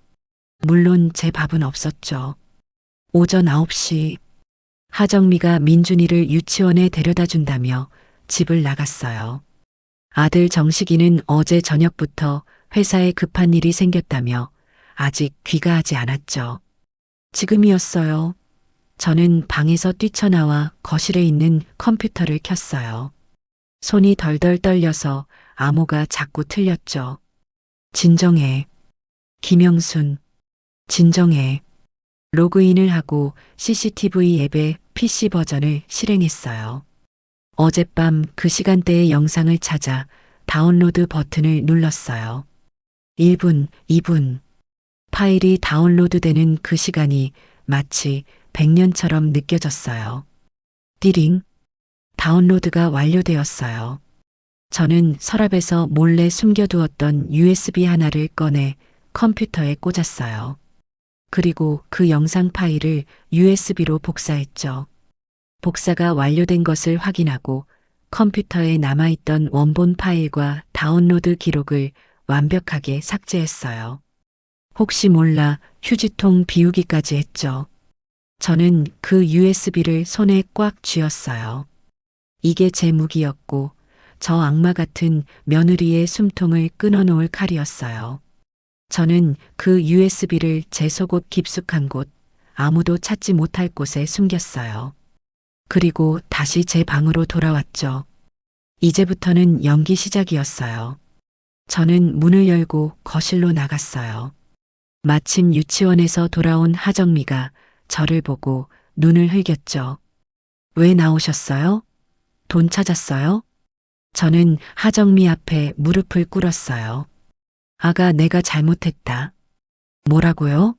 물론 제 밥은 없었죠. 오전 9시 하정미가 민준이를 유치원에 데려다 준다며 집을 나갔어요. 아들 정식이는 어제 저녁부터 회사에 급한 일이 생겼다며 아직 귀가하지 않았죠. 지금이었어요. 저는 방에서 뛰쳐나와 거실에 있는 컴퓨터를 켰어요. 손이 덜덜 떨려서 암호가 자꾸 틀렸죠. 진정해. 김영순. 진정해. 로그인을 하고 CCTV 앱의 PC 버전을 실행했어요. 어젯밤 그 시간대의 영상을 찾아 다운로드 버튼을 눌렀어요. 1분, 2분. 파일이 다운로드되는 그 시간이 마치 100년처럼 느껴졌어요. 띠링. 다운로드가 완료되었어요. 저는 서랍에서 몰래 숨겨두었던 USB 하나를 꺼내 컴퓨터에 꽂았어요. 그리고 그 영상 파일을 USB로 복사했죠. 복사가 완료된 것을 확인하고 컴퓨터에 남아있던 원본 파일과 다운로드 기록을 완벽하게 삭제했어요. 혹시 몰라 휴지통 비우기까지 했죠. 저는 그 USB를 손에 꽉 쥐었어요. 이게 제 무기였고 저 악마 같은 며느리의 숨통을 끊어놓을 칼이었어요. 저는 그 USB를 제 속옷 깊숙한 곳, 아무도 찾지 못할 곳에 숨겼어요. 그리고 다시 제 방으로 돌아왔죠. 이제부터는 연기 시작이었어요. 저는 문을 열고 거실로 나갔어요. 마침 유치원에서 돌아온 하정미가 저를 보고 눈을 흘겼죠. 왜 나오셨어요? 돈 찾았어요? 저는 하정미 앞에 무릎을 꿇었어요. 아가, 내가 잘못했다. 뭐라고요?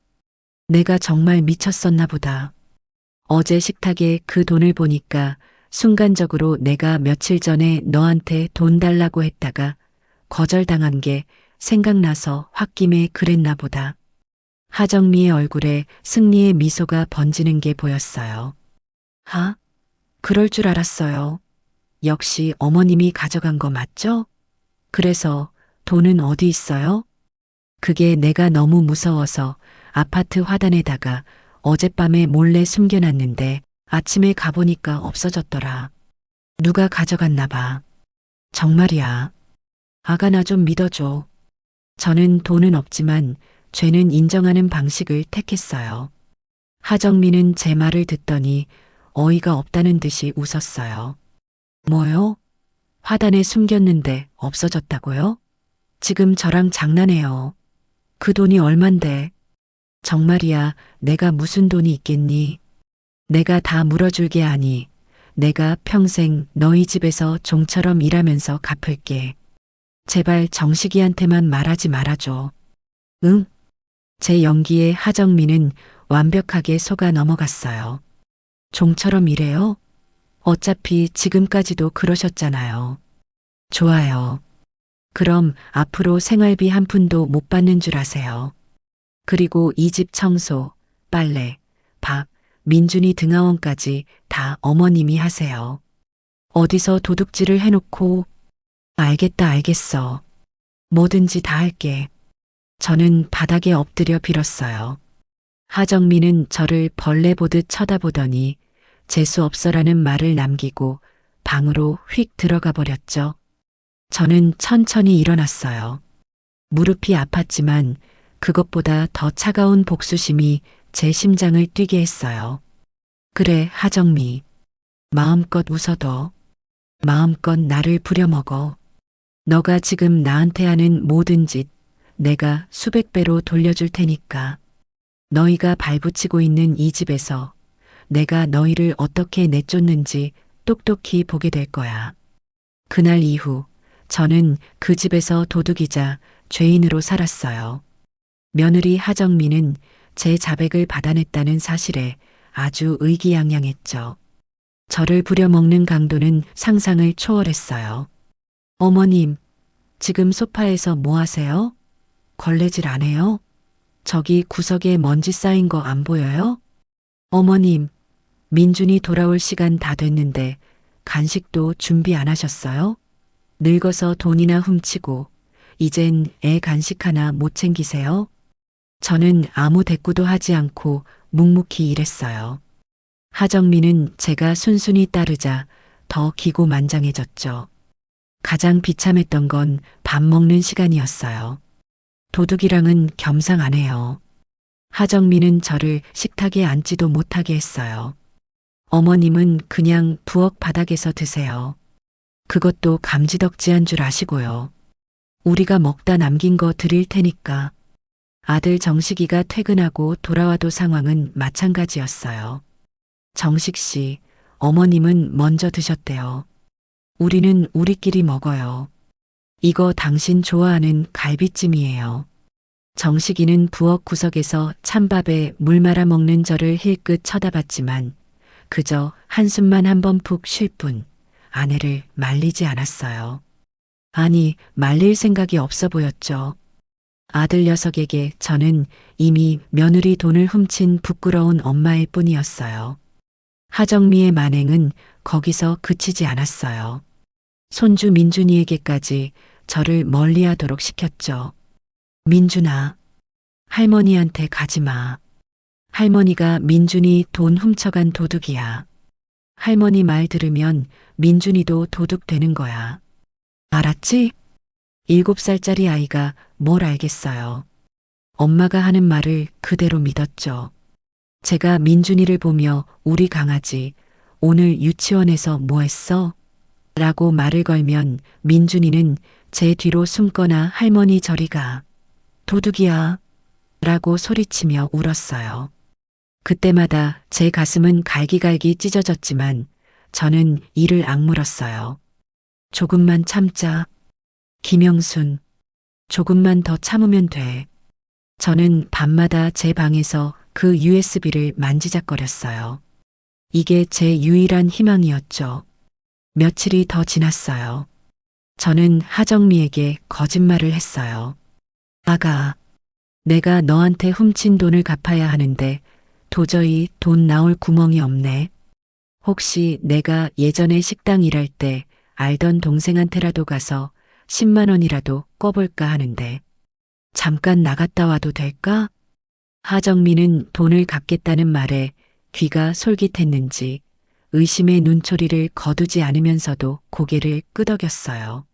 내가 정말 미쳤었나 보다. 어제 식탁에 그 돈을 보니까 순간적으로 내가 며칠 전에 너한테 돈 달라고 했다가 거절당한 게 생각나서 홧김에 그랬나 보다. 하정미의 얼굴에 승리의 미소가 번지는 게 보였어요. 그럴 줄 알았어요. 역시 어머님이 가져간 거 맞죠? 그래서 돈은 어디 있어요? 그게 내가 너무 무서워서 아파트 화단에다가 어젯밤에 몰래 숨겨놨는데 아침에 가보니까 없어졌더라. 누가 가져갔나 봐. 정말이야. 아가, 나 좀 믿어줘. 저는 돈은 없지만 죄는 인정하는 방식을 택했어요. 하정미는 제 말을 듣더니 어이가 없다는 듯이 웃었어요. 뭐요? 화단에 숨겼는데 없어졌다고요? 지금 저랑 장난해요. 그 돈이 얼만데? 정말이야, 내가 무슨 돈이 있겠니? 내가 다 물어줄게 하니 내가 평생 너희 집에서 종처럼 일하면서 갚을게. 제발 정식이한테만 말하지 말아줘. 응? 제 연기에 하정미는 완벽하게 속아 넘어갔어요. 종처럼 일해요? 어차피 지금까지도 그러셨잖아요. 좋아요. 그럼 앞으로 생활비 한 푼도 못 받는 줄 아세요. 그리고 이 집 청소, 빨래, 밥, 민준이 등하원까지 다 어머님이 하세요. 어디서 도둑질을 해놓고. 알겠다, 알겠어. 뭐든지 다 할게. 저는 바닥에 엎드려 빌었어요. 하정미는 저를 벌레 보듯 쳐다보더니 재수 없어라는 말을 남기고 방으로 휙 들어가 버렸죠. 저는 천천히 일어났어요. 무릎이 아팠지만 그것보다 더 차가운 복수심이 제 심장을 뛰게 했어요. 그래, 하정미. 마음껏 웃어도 마음껏 나를 부려먹어. 너가 지금 나한테 하는 모든 짓 내가 수백 배로 돌려줄 테니까. 너희가 발붙이고 있는 이 집에서 내가 너희를 어떻게 내쫓는지 똑똑히 보게 될 거야. 그날 이후 저는 그 집에서 도둑이자 죄인으로 살았어요. 며느리 하정미는 제 자백을 받아냈다는 사실에 아주 의기양양했죠. 저를 부려먹는 강도는 상상을 초월했어요. 어머님, 지금 소파에서 뭐 하세요? 걸레질 안 해요? 저기 구석에 먼지 쌓인 거 안 보여요? 어머님, 민준이 돌아올 시간 다 됐는데 간식도 준비 안 하셨어요? 늙어서 돈이나 훔치고 이젠 애 간식 하나 못 챙기세요? 저는 아무 대꾸도 하지 않고 묵묵히 일했어요. 하정민은 제가 순순히 따르자 더 기고만장해졌죠. 가장 비참했던 건 밥 먹는 시간이었어요. 도둑이랑은 겸상 안 해요. 하정민은 저를 식탁에 앉지도 못하게 했어요. 어머님은 그냥 부엌 바닥에서 드세요. 그것도 감지덕지한 줄 아시고요. 우리가 먹다 남긴 거 드릴 테니까. 아들 정식이가 퇴근하고 돌아와도 상황은 마찬가지였어요. 정식 씨, 어머님은 먼저 드셨대요. 우리는 우리끼리 먹어요. 이거 당신 좋아하는 갈비찜이에요. 정식이는 부엌 구석에서 찬밥에 물 말아 먹는 저를 힐끗 쳐다봤지만 그저 한숨만 한번 푹 쉴 뿐 아내를 말리지 않았어요. 아니, 말릴 생각이 없어 보였죠. 아들 녀석에게 저는 이미 며느리 돈을 훔친 부끄러운 엄마일 뿐이었어요. 하정미의 만행은 거기서 그치지 않았어요. 손주 민준이에게까지 저를 멀리하도록 시켰죠. 민준아, 할머니한테 가지 마. 할머니가 민준이 돈 훔쳐간 도둑이야. 할머니 말 들으면 민준이도 도둑 되는 거야. 알았지? 7살짜리 아이가 뭘 알겠어요. 엄마가 하는 말을 그대로 믿었죠. 제가 민준이를 보며 우리 강아지 오늘 유치원에서 뭐 했어? 라고 말을 걸면 민준이는 제 뒤로 숨거나 할머니 저리 가. 도둑이야. 라고 소리치며 울었어요. 그때마다 제 가슴은 갈기갈기 찢어졌지만 저는 이를 악물었어요. 조금만 참자. 김영순, 조금만 더 참으면 돼. 저는 밤마다 제 방에서 그 USB를 만지작거렸어요. 이게 제 유일한 희망이었죠. 며칠이 더 지났어요. 저는 하정미에게 거짓말을 했어요. 아가, 내가 너한테 훔친 돈을 갚아야 하는데 도저히 돈 나올 구멍이 없네. 혹시 내가 예전에 식당 일할 때 알던 동생한테라도 가서 10만 원이라도 꿔볼까 하는데 잠깐 나갔다 와도 될까? 하정미는 돈을 갚겠다는 말에 귀가 솔깃했는지 의심의 눈초리를 거두지 않으면서도 고개를 끄덕였어요.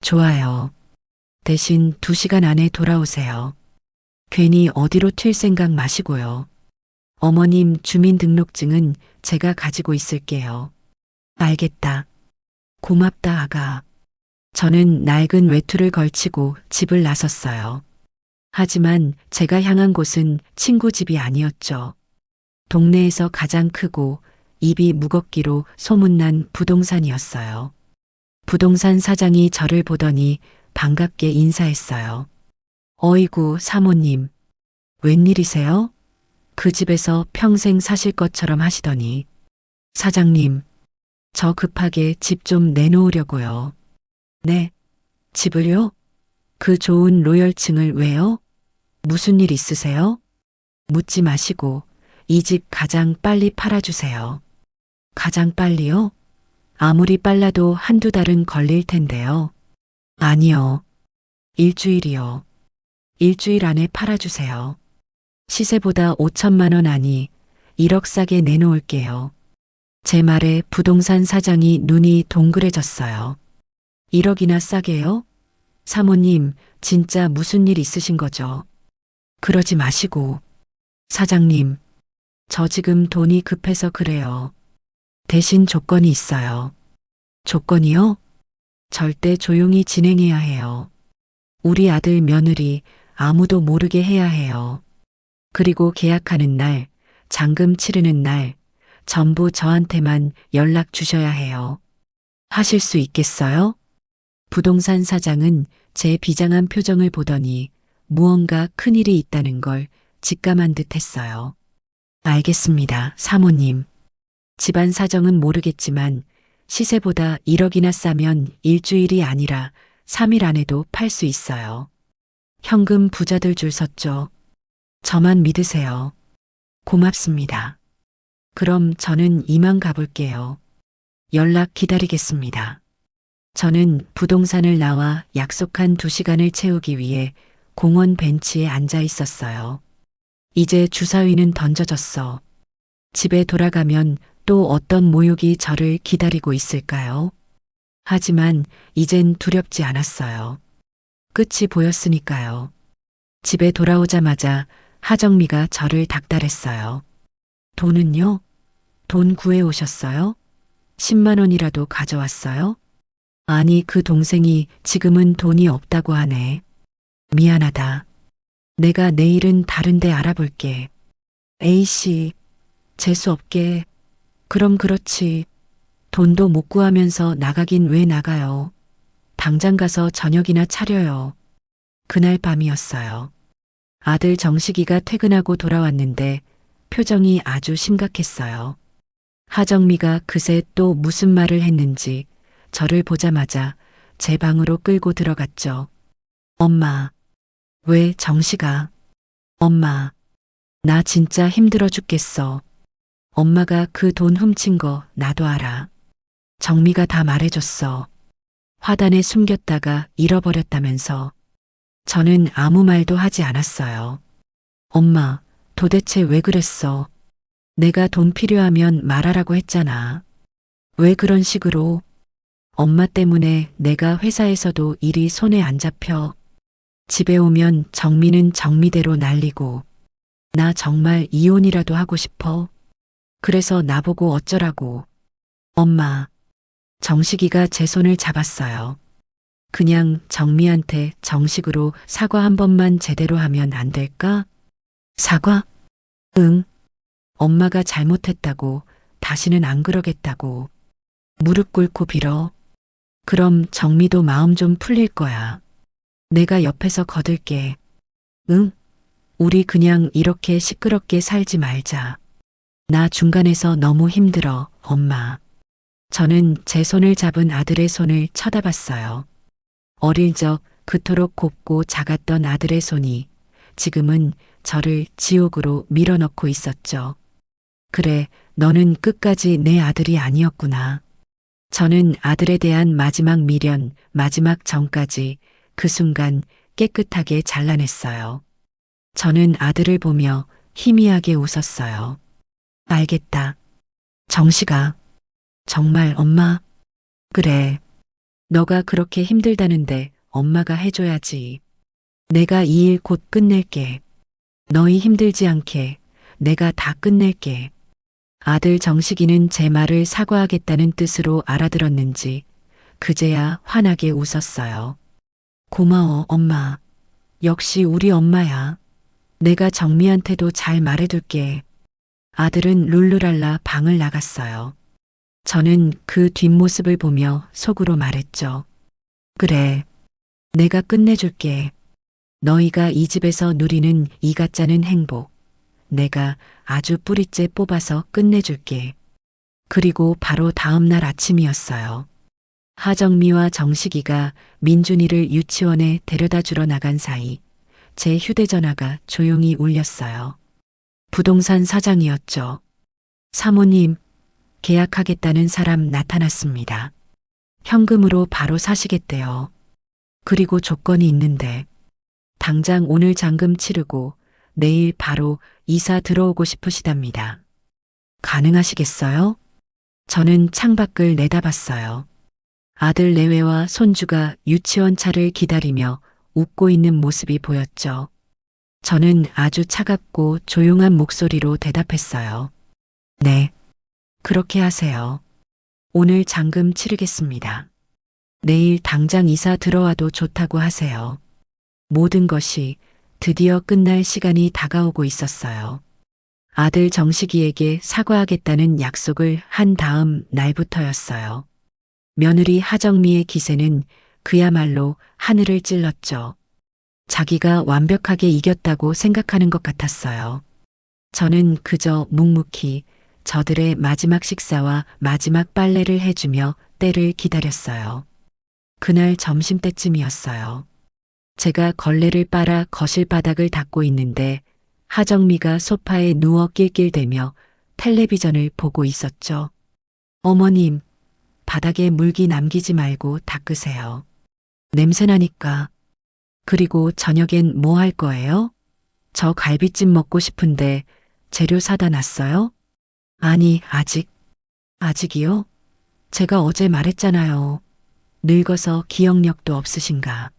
좋아요. 대신 2시간 안에 돌아오세요. 괜히 어디로 튈 생각 마시고요. 어머님 주민등록증은 제가 가지고 있을게요. 알겠다. 고맙다, 아가. 저는 낡은 외투를 걸치고 집을 나섰어요. 하지만 제가 향한 곳은 친구 집이 아니었죠. 동네에서 가장 크고 입이 무겁기로 소문난 부동산이었어요. 부동산 사장이 저를 보더니 반갑게 인사했어요. 어이구, 사모님. 웬일이세요? 그 집에서 평생 사실 것처럼 하시더니. 사장님, 저 급하게 집 좀 내놓으려고요. 네, 집을요? 그 좋은 로열층을 왜요? 무슨 일 있으세요? 묻지 마시고 이 집 가장 빨리 팔아주세요. 가장 빨리요? 아무리 빨라도 한두 달은 걸릴 텐데요. 아니요. 일주일이요. 일주일 안에 팔아주세요. 시세보다 5천만 원 아니 1억 싸게 내놓을게요. 제 말에 부동산 사장이 눈이 동그래졌어요. 1억이나 싸게요? 사모님, 진짜 무슨 일 있으신 거죠? 그러지 마시고. 사장님, 저 지금 돈이 급해서 그래요. 대신 조건이 있어요. 조건이요? 절대 조용히 진행해야 해요. 우리 아들 며느리 아무도 모르게 해야 해요. 그리고 계약하는 날, 잔금 치르는 날, 전부 저한테만 연락 주셔야 해요. 하실 수 있겠어요? 부동산 사장은 제 비장한 표정을 보더니 무언가 큰일이 있다는 걸 직감한 듯 했어요. 알겠습니다, 사모님. 집안 사정은 모르겠지만 시세보다 1억이나 싸면 일주일이 아니라 3일 안에도 팔 수 있어요. 현금 부자들 줄 섰죠. 저만 믿으세요. 고맙습니다. 그럼 저는 이만 가볼게요. 연락 기다리겠습니다. 저는 부동산을 나와 약속한 2시간을 채우기 위해 공원 벤치에 앉아 있었어요. 이제 주사위는 던져졌어. 집에 돌아가면 또 어떤 모욕이 저를 기다리고 있을까요? 하지만 이젠 두렵지 않았어요. 끝이 보였으니까요. 집에 돌아오자마자 하정미가 저를 닥달했어요. 돈은요? 돈 구해 오셨어요? 10만 원이라도 가져왔어요? 아니, 그 동생이 지금은 돈이 없다고 하네. 미안하다. 내가 내일은 다른 데 알아볼게. A씨, 재수 없게. 그럼 그렇지. 돈도 못 구하면서 나가긴 왜 나가요. 당장 가서 저녁이나 차려요. 그날 밤이었어요. 아들 정식이가 퇴근하고 돌아왔는데 표정이 아주 심각했어요. 하정미가 그새 또 무슨 말을 했는지 저를 보자마자 제 방으로 끌고 들어갔죠. 엄마, 왜 정식아? 엄마, 나 진짜 힘들어 죽겠어. 엄마가 그 돈 훔친 거 나도 알아. 정미가 다 말해줬어. 화단에 숨겼다가 잃어버렸다면서. 저는 아무 말도 하지 않았어요. 엄마, 도대체 왜 그랬어? 내가 돈 필요하면 말하라고 했잖아. 왜 그런 식으로? 엄마 때문에 내가 회사에서도 일이 손에 안 잡혀. 집에 오면 정미는 정미대로 날리고. 나 정말 이혼이라도 하고 싶어. 그래서 나보고 어쩌라고. 엄마, 정식이가 제 손을 잡았어요. 그냥 정미한테 정식으로 사과 한 번만 제대로 하면 안 될까? 사과? 응. 엄마가 잘못했다고, 다시는 안 그러겠다고. 무릎 꿇고 빌어. 그럼 정미도 마음 좀 풀릴 거야. 내가 옆에서 거들게. 응? 우리 그냥 이렇게 시끄럽게 살지 말자. 나 중간에서 너무 힘들어, 엄마. 저는 제 손을 잡은 아들의 손을 쳐다봤어요. 어릴 적 그토록 곱고 작았던 아들의 손이 지금은 저를 지옥으로 밀어넣고 있었죠. 그래, 너는 끝까지 내 아들이 아니었구나. 저는 아들에 대한 마지막 미련, 마지막 정까지 그 순간 깨끗하게 잘라냈어요. 저는 아들을 보며 희미하게 웃었어요. 알겠다. 정식아. 정말 엄마? 그래. 너가 그렇게 힘들다는데 엄마가 해줘야지. 내가 이 일 곧 끝낼게. 너희 힘들지 않게 내가 다 끝낼게. 아들 정식이는 제 말을 사과하겠다는 뜻으로 알아들었는지 그제야 환하게 웃었어요. 고마워, 엄마. 역시 우리 엄마야. 내가 정미한테도 잘 말해둘게. 아들은 룰루랄라 방을 나갔어요. 저는 그 뒷모습을 보며 속으로 말했죠. 그래, 내가 끝내줄게. 너희가 이 집에서 누리는 이 가짜는 행복. 내가 아주 뿌리째 뽑아서 끝내줄게. 그리고 바로 다음 날 아침이었어요. 하정미와 정식이가 민준이를 유치원에 데려다 주러 나간 사이 제 휴대전화가 조용히 울렸어요. 부동산 사장이었죠. 사모님, 계약하겠다는 사람 나타났습니다. 현금으로 바로 사시겠대요. 그리고 조건이 있는데 당장 오늘 잔금 치르고 내일 바로 이사 들어오고 싶으시답니다. 가능하시겠어요? 저는 창밖을 내다봤어요. 아들 내외와 손주가 유치원 차를 기다리며 웃고 있는 모습이 보였죠. 저는 아주 차갑고 조용한 목소리로 대답했어요. 네, 그렇게 하세요. 오늘 잔금 치르겠습니다. 내일 당장 이사 들어와도 좋다고 하세요. 모든 것이 드디어 끝날 시간이 다가오고 있었어요. 아들 정식이에게 사과하겠다는 약속을 한 다음 날부터였어요. 며느리 하정미의 기세는 그야말로 하늘을 찔렀죠. 자기가 완벽하게 이겼다고 생각하는 것 같았어요. 저는 그저 묵묵히 저들의 마지막 식사와 마지막 빨래를 해주며 때를 기다렸어요. 그날 점심때쯤이었어요. 제가 걸레를 빨아 거실 바닥을 닦고 있는데 하정미가 소파에 누워 낄낄대며 텔레비전을 보고 있었죠. 어머님, 바닥에 물기 남기지 말고 닦으세요. 냄새나니까. 그리고 저녁엔 뭐 할 거예요? 저 갈비찜 먹고 싶은데 재료 사다 놨어요? 아니, 아직이요? 제가 어제 말했잖아요. 늙어서 기억력도 없으신가.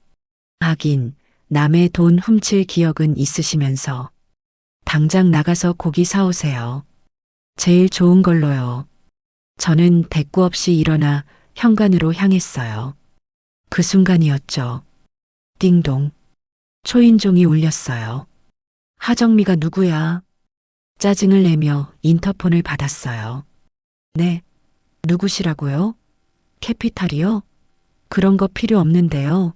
하긴, 남의 돈 훔칠 기억은 있으시면서. 당장 나가서 고기 사오세요. 제일 좋은 걸로요. 저는 대꾸 없이 일어나 현관으로 향했어요. 그 순간이었죠. 띵동. 초인종이 울렸어요. 하정미가 누구야? 짜증을 내며 인터폰을 받았어요. 네. 누구시라고요? 캐피탈이요? 그런 거 필요 없는데요.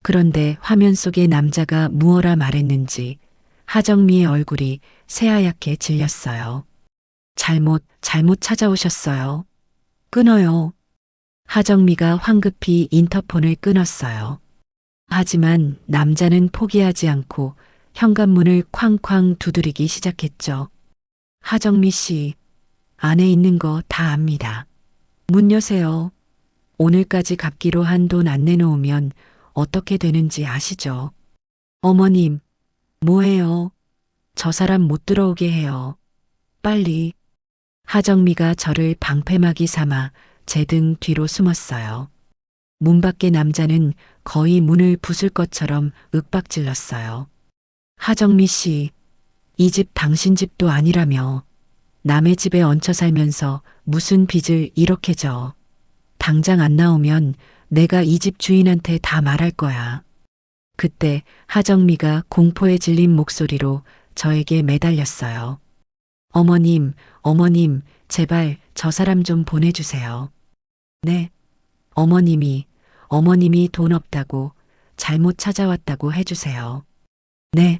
그런데 화면 속의 남자가 무어라 말했는지 하정미의 얼굴이 새하얗게 질렸어요. 잘못 찾아오셨어요. 끊어요. 하정미가 황급히 인터폰을 끊었어요. 하지만 남자는 포기하지 않고 현관문을 쾅쾅 두드리기 시작했죠. 하정미 씨, 안에 있는 거 다 압니다. 문 여세요. 오늘까지 갚기로 한 돈 안 내놓으면 어떻게 되는지 아시죠? 어머님, 뭐해요? 저 사람 못 들어오게 해요. 빨리. 하정미가 저를 방패막이 삼아 제 등 뒤로 숨었어요. 문 밖의 남자는 거의 문을 부술 것처럼 윽박질렀어요. 하정미 씨, 이 집 당신 집도 아니라며 남의 집에 얹혀 살면서 무슨 빚을 이렇게 져. 당장 안 나오면 내가 이 집 주인한테 다 말할 거야. 그때 하정미가 공포에 질린 목소리로 저에게 매달렸어요. 어머님, 제발 저 사람 좀 보내주세요. 네. 어머님이 돈 없다고 잘못 찾아왔다고 해주세요. 네.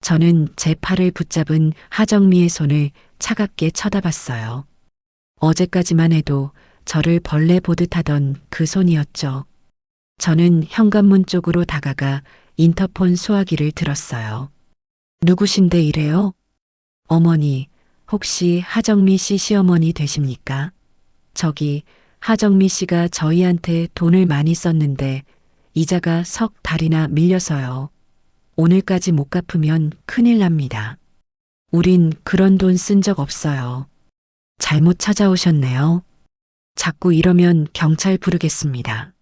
저는 제 팔을 붙잡은 하정미의 손을 차갑게 쳐다봤어요. 어제까지만 해도 저를 벌레 보듯 하던 그 손이었죠. 저는 현관문 쪽으로 다가가 인터폰 수화기를 들었어요. 누구신데 이래요? 어머니, 혹시 하정미 씨 시어머니 되십니까? 저기 하정미 씨가 저희한테 돈을 많이 썼는데 이자가 석 달이나 밀려서요. 오늘까지 못 갚으면 큰일 납니다. 우린 그런 돈 쓴 적 없어요. 잘못 찾아오셨네요. 자꾸 이러면 경찰 부르겠습니다.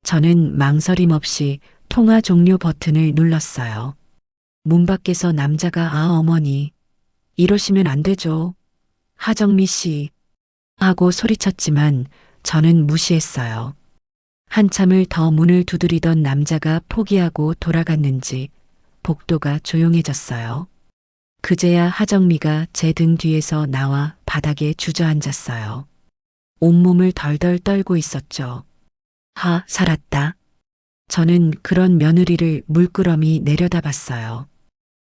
저는 망설임 없이 통화 종료 버튼을 눌렀어요. 문 밖에서 남자가 어머니, 이러시면 안 되죠. 하정미 씨. 하고 소리쳤지만 저는 무시했어요. 한참을 더 문을 두드리던 남자가 포기하고 돌아갔는지 복도가 조용해졌어요. 그제야 하정미가 제 등 뒤에서 나와 바닥에 주저앉았어요. 온몸을 덜덜 떨고 있었죠. 살았다. 저는 그런 며느리를 물끄러미 내려다봤어요.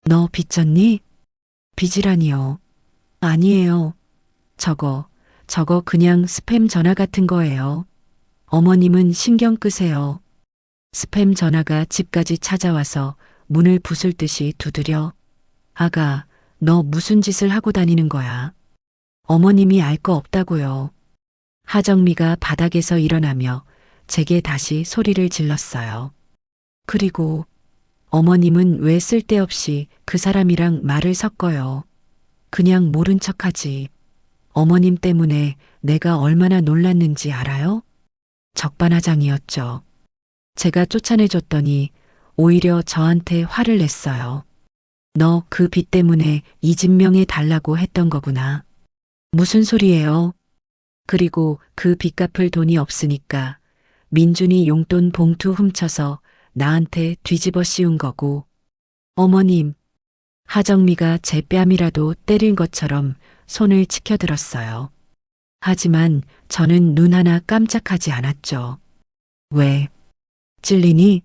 너 빚졌니? 빚이라니요. 아니에요. 저거 그냥 스팸 전화 같은 거예요. 어머님은 신경 끄세요. 스팸 전화가 집까지 찾아와서 문을 부술 듯이 두드려. 아가, 너 무슨 짓을 하고 다니는 거야? 어머님이 알 거 없다고요. 하정미가 바닥에서 일어나며 제게 다시 소리를 질렀어요. 그리고 어머님은 왜 쓸데없이 그 사람이랑 말을 섞어요. 그냥 모른 척하지. 어머님 때문에 내가 얼마나 놀랐는지 알아요? 적반하장이었죠. 제가 쫓아내줬더니 오히려 저한테 화를 냈어요. 너 그 빚 때문에 이 집 명예 달라고 했던 거구나. 무슨 소리예요? 그리고 그 빚 갚을 돈이 없으니까 민준이 용돈 봉투 훔쳐서 나한테 뒤집어 씌운 거고. 어머님, 하정미가 제 뺨이라도 때린 것처럼 손을 치켜들었어요. 하지만 저는 눈 하나 깜짝하지 않았죠. 왜? 찔리니?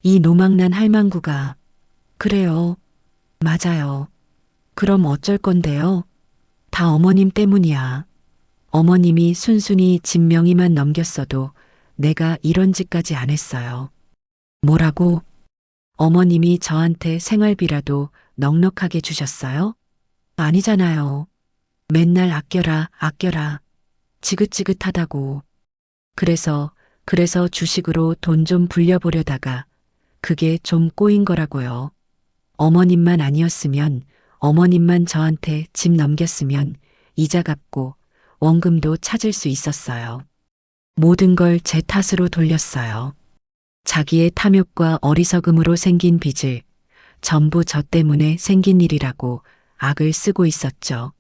이 노망난 할망구가. 그래요. 맞아요. 그럼 어쩔 건데요? 다 어머님 때문이야. 어머님이 순순히 집 명의만 넘겼어도 내가 이런 짓까지 안 했어요. 뭐라고? 어머님이 저한테 생활비라도 넉넉하게 주셨어요? 아니잖아요. 맨날 아껴라, 아껴라. 지긋지긋하다고. 그래서 주식으로 돈 좀 불려보려다가 그게 좀 꼬인 거라고요. 어머님만 아니었으면, 어머님만 저한테 집 넘겼으면 이자 갚고 원금도 찾을 수 있었어요. 모든 걸 제 탓으로 돌렸어요. 자기의 탐욕과 어리석음으로 생긴 빚을 전부 저 때문에 생긴 일이라고 악을 쓰고 있었죠.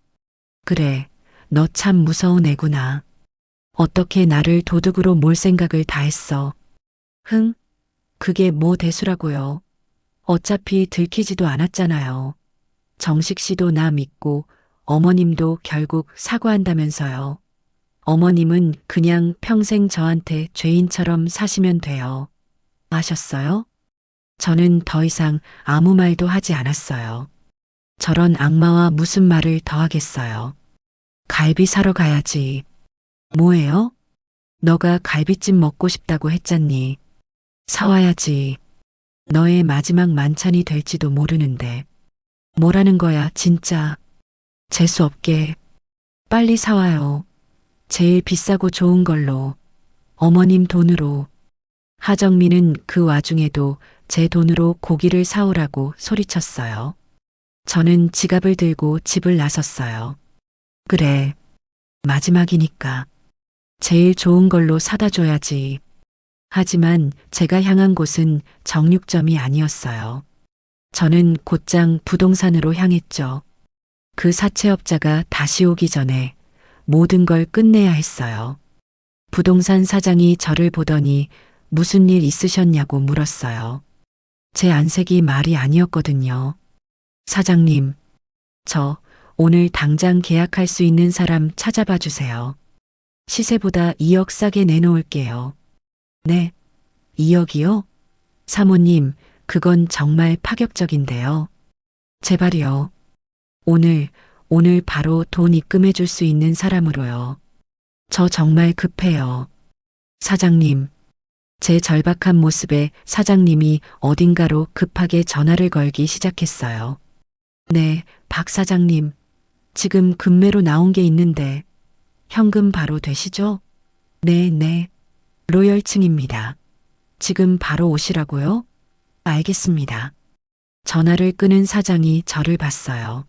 그래, 너 참 무서운 애구나. 어떻게 나를 도둑으로 몰 생각을 다 했어. 흥? 그게 뭐 대수라고요. 어차피 들키지도 않았잖아요. 정식 씨도 나 믿고 어머님도 결국 사과한다면서요. 어머님은 그냥 평생 저한테 죄인처럼 사시면 돼요. 아셨어요? 저는 더 이상 아무 말도 하지 않았어요. 저런 악마와 무슨 말을 더 하겠어요. 갈비 사러 가야지. 뭐예요? 너가 갈비찜 먹고 싶다고 했잖니. 사와야지. 너의 마지막 만찬이 될지도 모르는데. 뭐라는 거야, 진짜. 재수 없게. 빨리 사와요. 제일 비싸고 좋은 걸로. 어머님 돈으로. 하정민은 그 와중에도 제 돈으로 고기를 사오라고 소리쳤어요. 저는 지갑을 들고 집을 나섰어요. 그래. 마지막이니까. 제일 좋은 걸로 사다 줘야지. 하지만 제가 향한 곳은 정육점이 아니었어요. 저는 곧장 부동산으로 향했죠. 그 사채업자가 다시 오기 전에 모든 걸 끝내야 했어요. 부동산 사장이 저를 보더니 무슨 일 있으셨냐고 물었어요. 제 안색이 말이 아니었거든요. 사장님, 저 오늘 당장 계약할 수 있는 사람 찾아봐 주세요. 시세보다 2억 싸게 내놓을게요. 네, 2억이요? 사모님, 그건 정말 파격적인데요. 제발요. 오늘 바로 돈 입금해 줄 수 있는 사람으로요. 저 정말 급해요. 사장님, 제 절박한 모습에 사장님이 어딘가로 급하게 전화를 걸기 시작했어요. 네, 박 사장님. 지금 금매로 나온 게 있는데 현금 바로 되시죠? 네. 로열층입니다. 지금 바로 오시라고요? 알겠습니다. 전화를 끊은 사장이 저를 봤어요.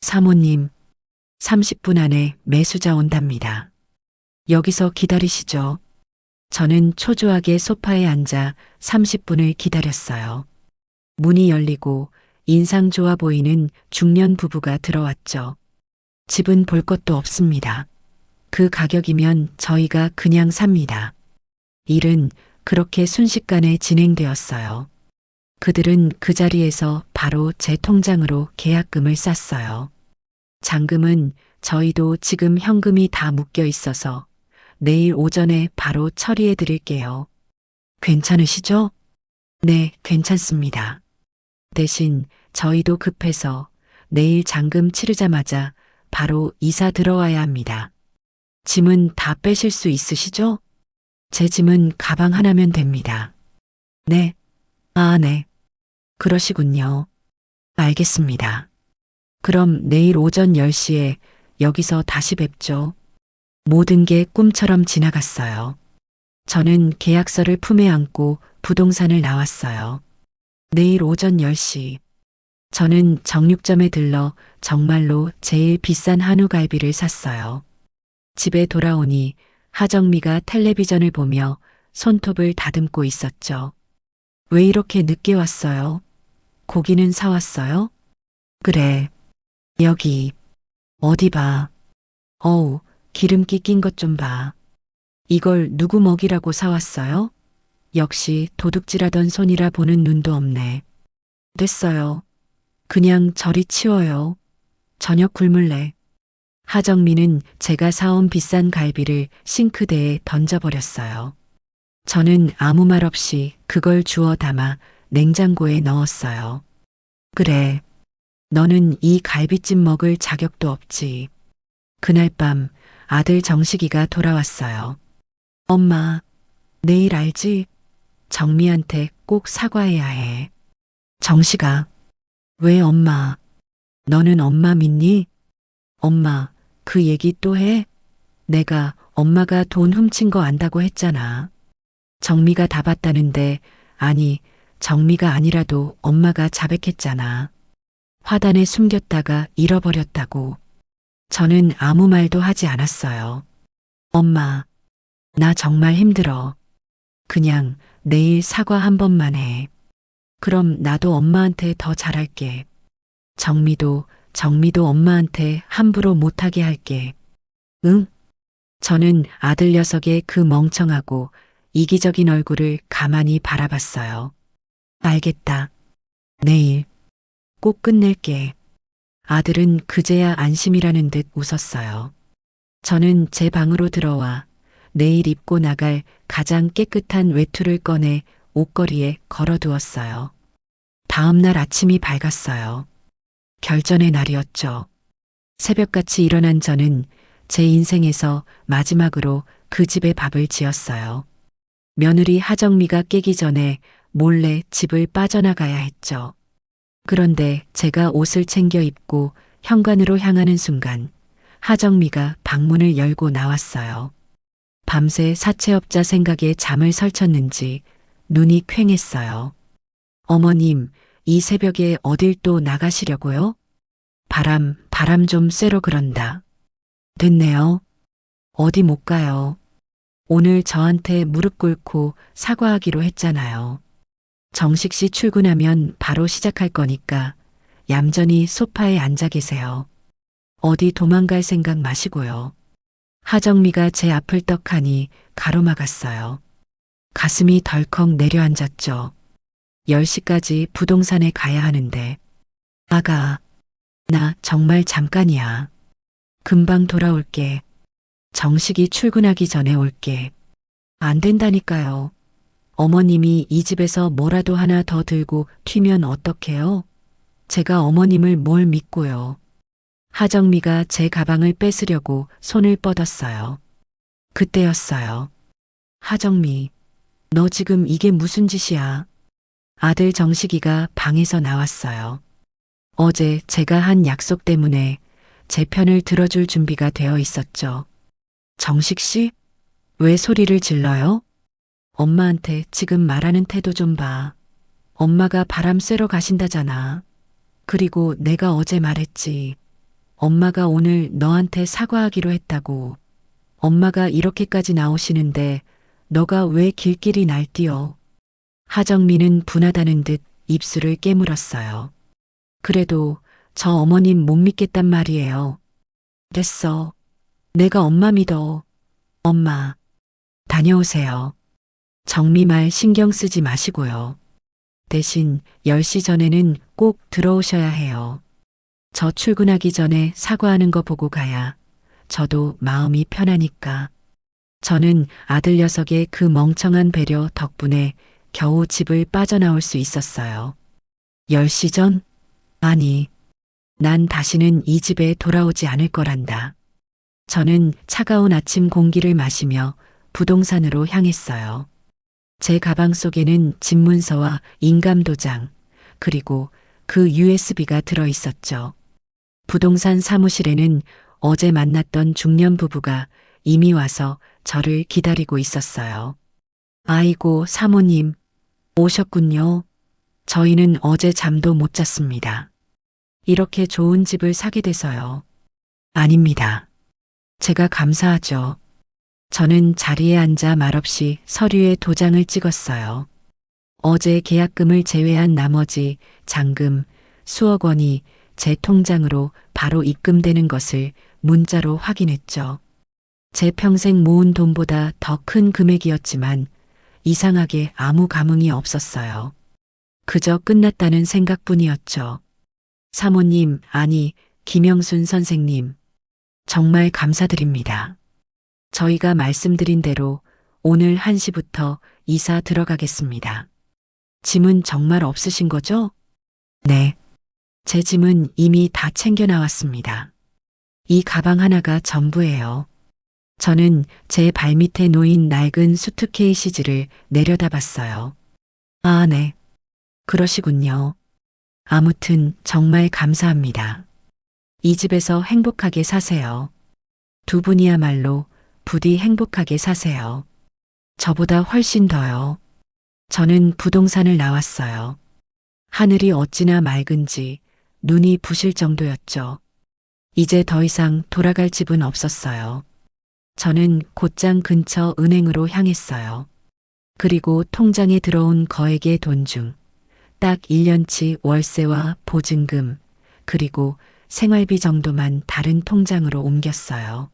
사모님, 30분 안에 매수자 온답니다. 여기서 기다리시죠. 저는 초조하게 소파에 앉아 30분을 기다렸어요. 문이 열리고 인상 좋아 보이는 중년 부부가 들어왔죠. 집은 볼 것도 없습니다. 그 가격이면 저희가 그냥 삽니다. 일은 그렇게 순식간에 진행되었어요. 그들은 그 자리에서 바로 제 통장으로 계약금을 쌌어요. 잔금은 저희도 지금 현금이 다 묶여 있어서 내일 오전에 바로 처리해 드릴게요. 괜찮으시죠? 네, 괜찮습니다. 대신 저희도 급해서 내일 잔금 치르자마자 바로 이사 들어와야 합니다. 짐은 다 빼실 수 있으시죠? 제 짐은 가방 하나면 됩니다. 네. 아, 네. 그러시군요. 알겠습니다. 그럼 내일 오전 10시에 여기서 다시 뵙죠. 모든 게 꿈처럼 지나갔어요. 저는 계약서를 품에 안고 부동산을 나왔어요. 내일 오전 10시. 저는 정육점에 들러 정말로 제일 비싼 한우갈비를 샀어요. 집에 돌아오니 하정미가 텔레비전을 보며 손톱을 다듬고 있었죠. 왜 이렇게 늦게 왔어요? 고기는 사왔어요? 그래. 여기. 어디 봐. 어우, 기름기 낀 것 좀 봐. 이걸 누구 먹이라고 사왔어요? 역시 도둑질하던 손이라 보는 눈도 없네. 됐어요. 그냥 저리 치워요. 저녁 굶을래. 하정미는 제가 사온 비싼 갈비를 싱크대에 던져버렸어요. 저는 아무 말 없이 그걸 주워 담아 냉장고에 넣었어요. 그래. 너는 이 갈비찜 먹을 자격도 없지. 그날 밤 아들 정식이가 돌아왔어요. 엄마, 내일 알지? 정미한테 꼭 사과해야 해. 정식아. 왜 엄마? 너는 엄마 믿니? 엄마, 그 얘기 또 해? 내가 엄마가 돈 훔친 거 안다고 했잖아. 정미가 다 봤다는데, 아니, 정미가 아니라도 엄마가 자백했잖아. 화단에 숨겼다가 잃어버렸다고. 저는 아무 말도 하지 않았어요. 엄마, 나 정말 힘들어. 그냥 내일 사과 한 번만 해. 그럼 나도 엄마한테 더 잘할게. 정미도 엄마한테 함부로 못하게 할게. 응? 저는 아들 녀석의 그 멍청하고 이기적인 얼굴을 가만히 바라봤어요. 알겠다. 내일 꼭 끝낼게. 아들은 그제야 안심이라는 듯 웃었어요. 저는 제 방으로 들어와 내일 입고 나갈 가장 깨끗한 외투를 꺼내 옷걸이에 걸어두었어요. 다음 날 아침이 밝았어요. 결전의 날이었죠. 새벽같이 일어난 저는 제 인생에서 마지막으로 그 집에 밥을 지었어요. 며느리 하정미가 깨기 전에 몰래 집을 빠져나가야 했죠. 그런데 제가 옷을 챙겨 입고 현관으로 향하는 순간 하정미가 방문을 열고 나왔어요. 밤새 사채업자 생각에 잠을 설쳤는지 눈이 퀭했어요. 어머님, 이 새벽에 어딜 또 나가시려고요? 바람 좀 쐬러 그런다. 됐네요. 어디 못 가요. 오늘 저한테 무릎 꿇고 사과하기로 했잖아요. 정식 씨 출근하면 바로 시작할 거니까 얌전히 소파에 앉아 계세요. 어디 도망갈 생각 마시고요. 하정미가 제 앞을 떡하니 가로막았어요. 가슴이 덜컥 내려앉았죠. 10시까지 부동산에 가야 하는데. 아가, 나 정말 잠깐이야. 금방 돌아올게. 정식이 출근하기 전에 올게. 안 된다니까요. 어머님이 이 집에서 뭐라도 하나 더 들고 튀면 어떡해요? 제가 어머님을 뭘 믿고요. 하정미가 제 가방을 뺏으려고 손을 뻗었어요. 그때였어요. 하정미, 너 지금 이게 무슨 짓이야? 아들 정식이가 방에서 나왔어요. 어제 제가 한 약속 때문에 제 편을 들어줄 준비가 되어 있었죠. 정식 씨? 왜 소리를 질러요? 엄마한테 지금 말하는 태도 좀 봐. 엄마가 바람 쐬러 가신다잖아. 그리고 내가 어제 말했지. 엄마가 오늘 너한테 사과하기로 했다고. 엄마가 이렇게까지 나오시는데 너가 왜 길길이 날뛰어? 하정미는 분하다는 듯 입술을 깨물었어요. 그래도 저 어머님 못 믿겠단 말이에요. 됐어. 내가 엄마 믿어. 엄마, 다녀오세요. 정미 말 신경 쓰지 마시고요. 대신 10시 전에는 꼭 들어오셔야 해요. 저 출근하기 전에 사과하는 거 보고 가야 저도 마음이 편하니까. 저는 아들 녀석의 그 멍청한 배려 덕분에 겨우 집을 빠져나올 수 있었어요. 10시 전? 아니, 난 다시는 이 집에 돌아오지 않을 거란다. 저는 차가운 아침 공기를 마시며 부동산으로 향했어요. 제 가방 속에는 집문서와 인감도장, 그리고 그 USB가 들어 있었죠. 부동산 사무실에는 어제 만났던 중년 부부가 이미 와서 저를 기다리고 있었어요. 아이고, 사모님, 오셨군요. 저희는 어제 잠도 못 잤습니다. 이렇게 좋은 집을 사게 돼서요. 아닙니다. 제가 감사하죠. 저는 자리에 앉아 말없이 서류에 도장을 찍었어요. 어제 계약금을 제외한 나머지 잔금 수억 원이 제 통장으로 바로 입금되는 것을 문자로 확인했죠. 제 평생 모은 돈보다 더 큰 금액이었지만 이상하게 아무 감흥이 없었어요. 그저 끝났다는 생각뿐이었죠. 사모님, 아니, 김영순 선생님, 정말 감사드립니다. 저희가 말씀드린 대로 오늘 1시부터 이사 들어가겠습니다. 짐은 정말 없으신 거죠? 네. 제 짐은 이미 다 챙겨 나왔습니다. 이 가방 하나가 전부예요. 저는 제 발밑에 놓인 낡은 수트 케이시즈를 내려다봤어요. 아, 네. 그러시군요. 아무튼 정말 감사합니다. 이 집에서 행복하게 사세요. 두 분이야말로 부디 행복하게 사세요. 저보다 훨씬 더요. 저는 부동산을 나왔어요. 하늘이 어찌나 맑은지 눈이 부실 정도였죠. 이제 더 이상 돌아갈 집은 없었어요. 저는 곧장 근처 은행으로 향했어요. 그리고 통장에 들어온 거액의 돈 중 딱 1년치 월세와 보증금, 그리고 생활비 정도만 다른 통장으로 옮겼어요.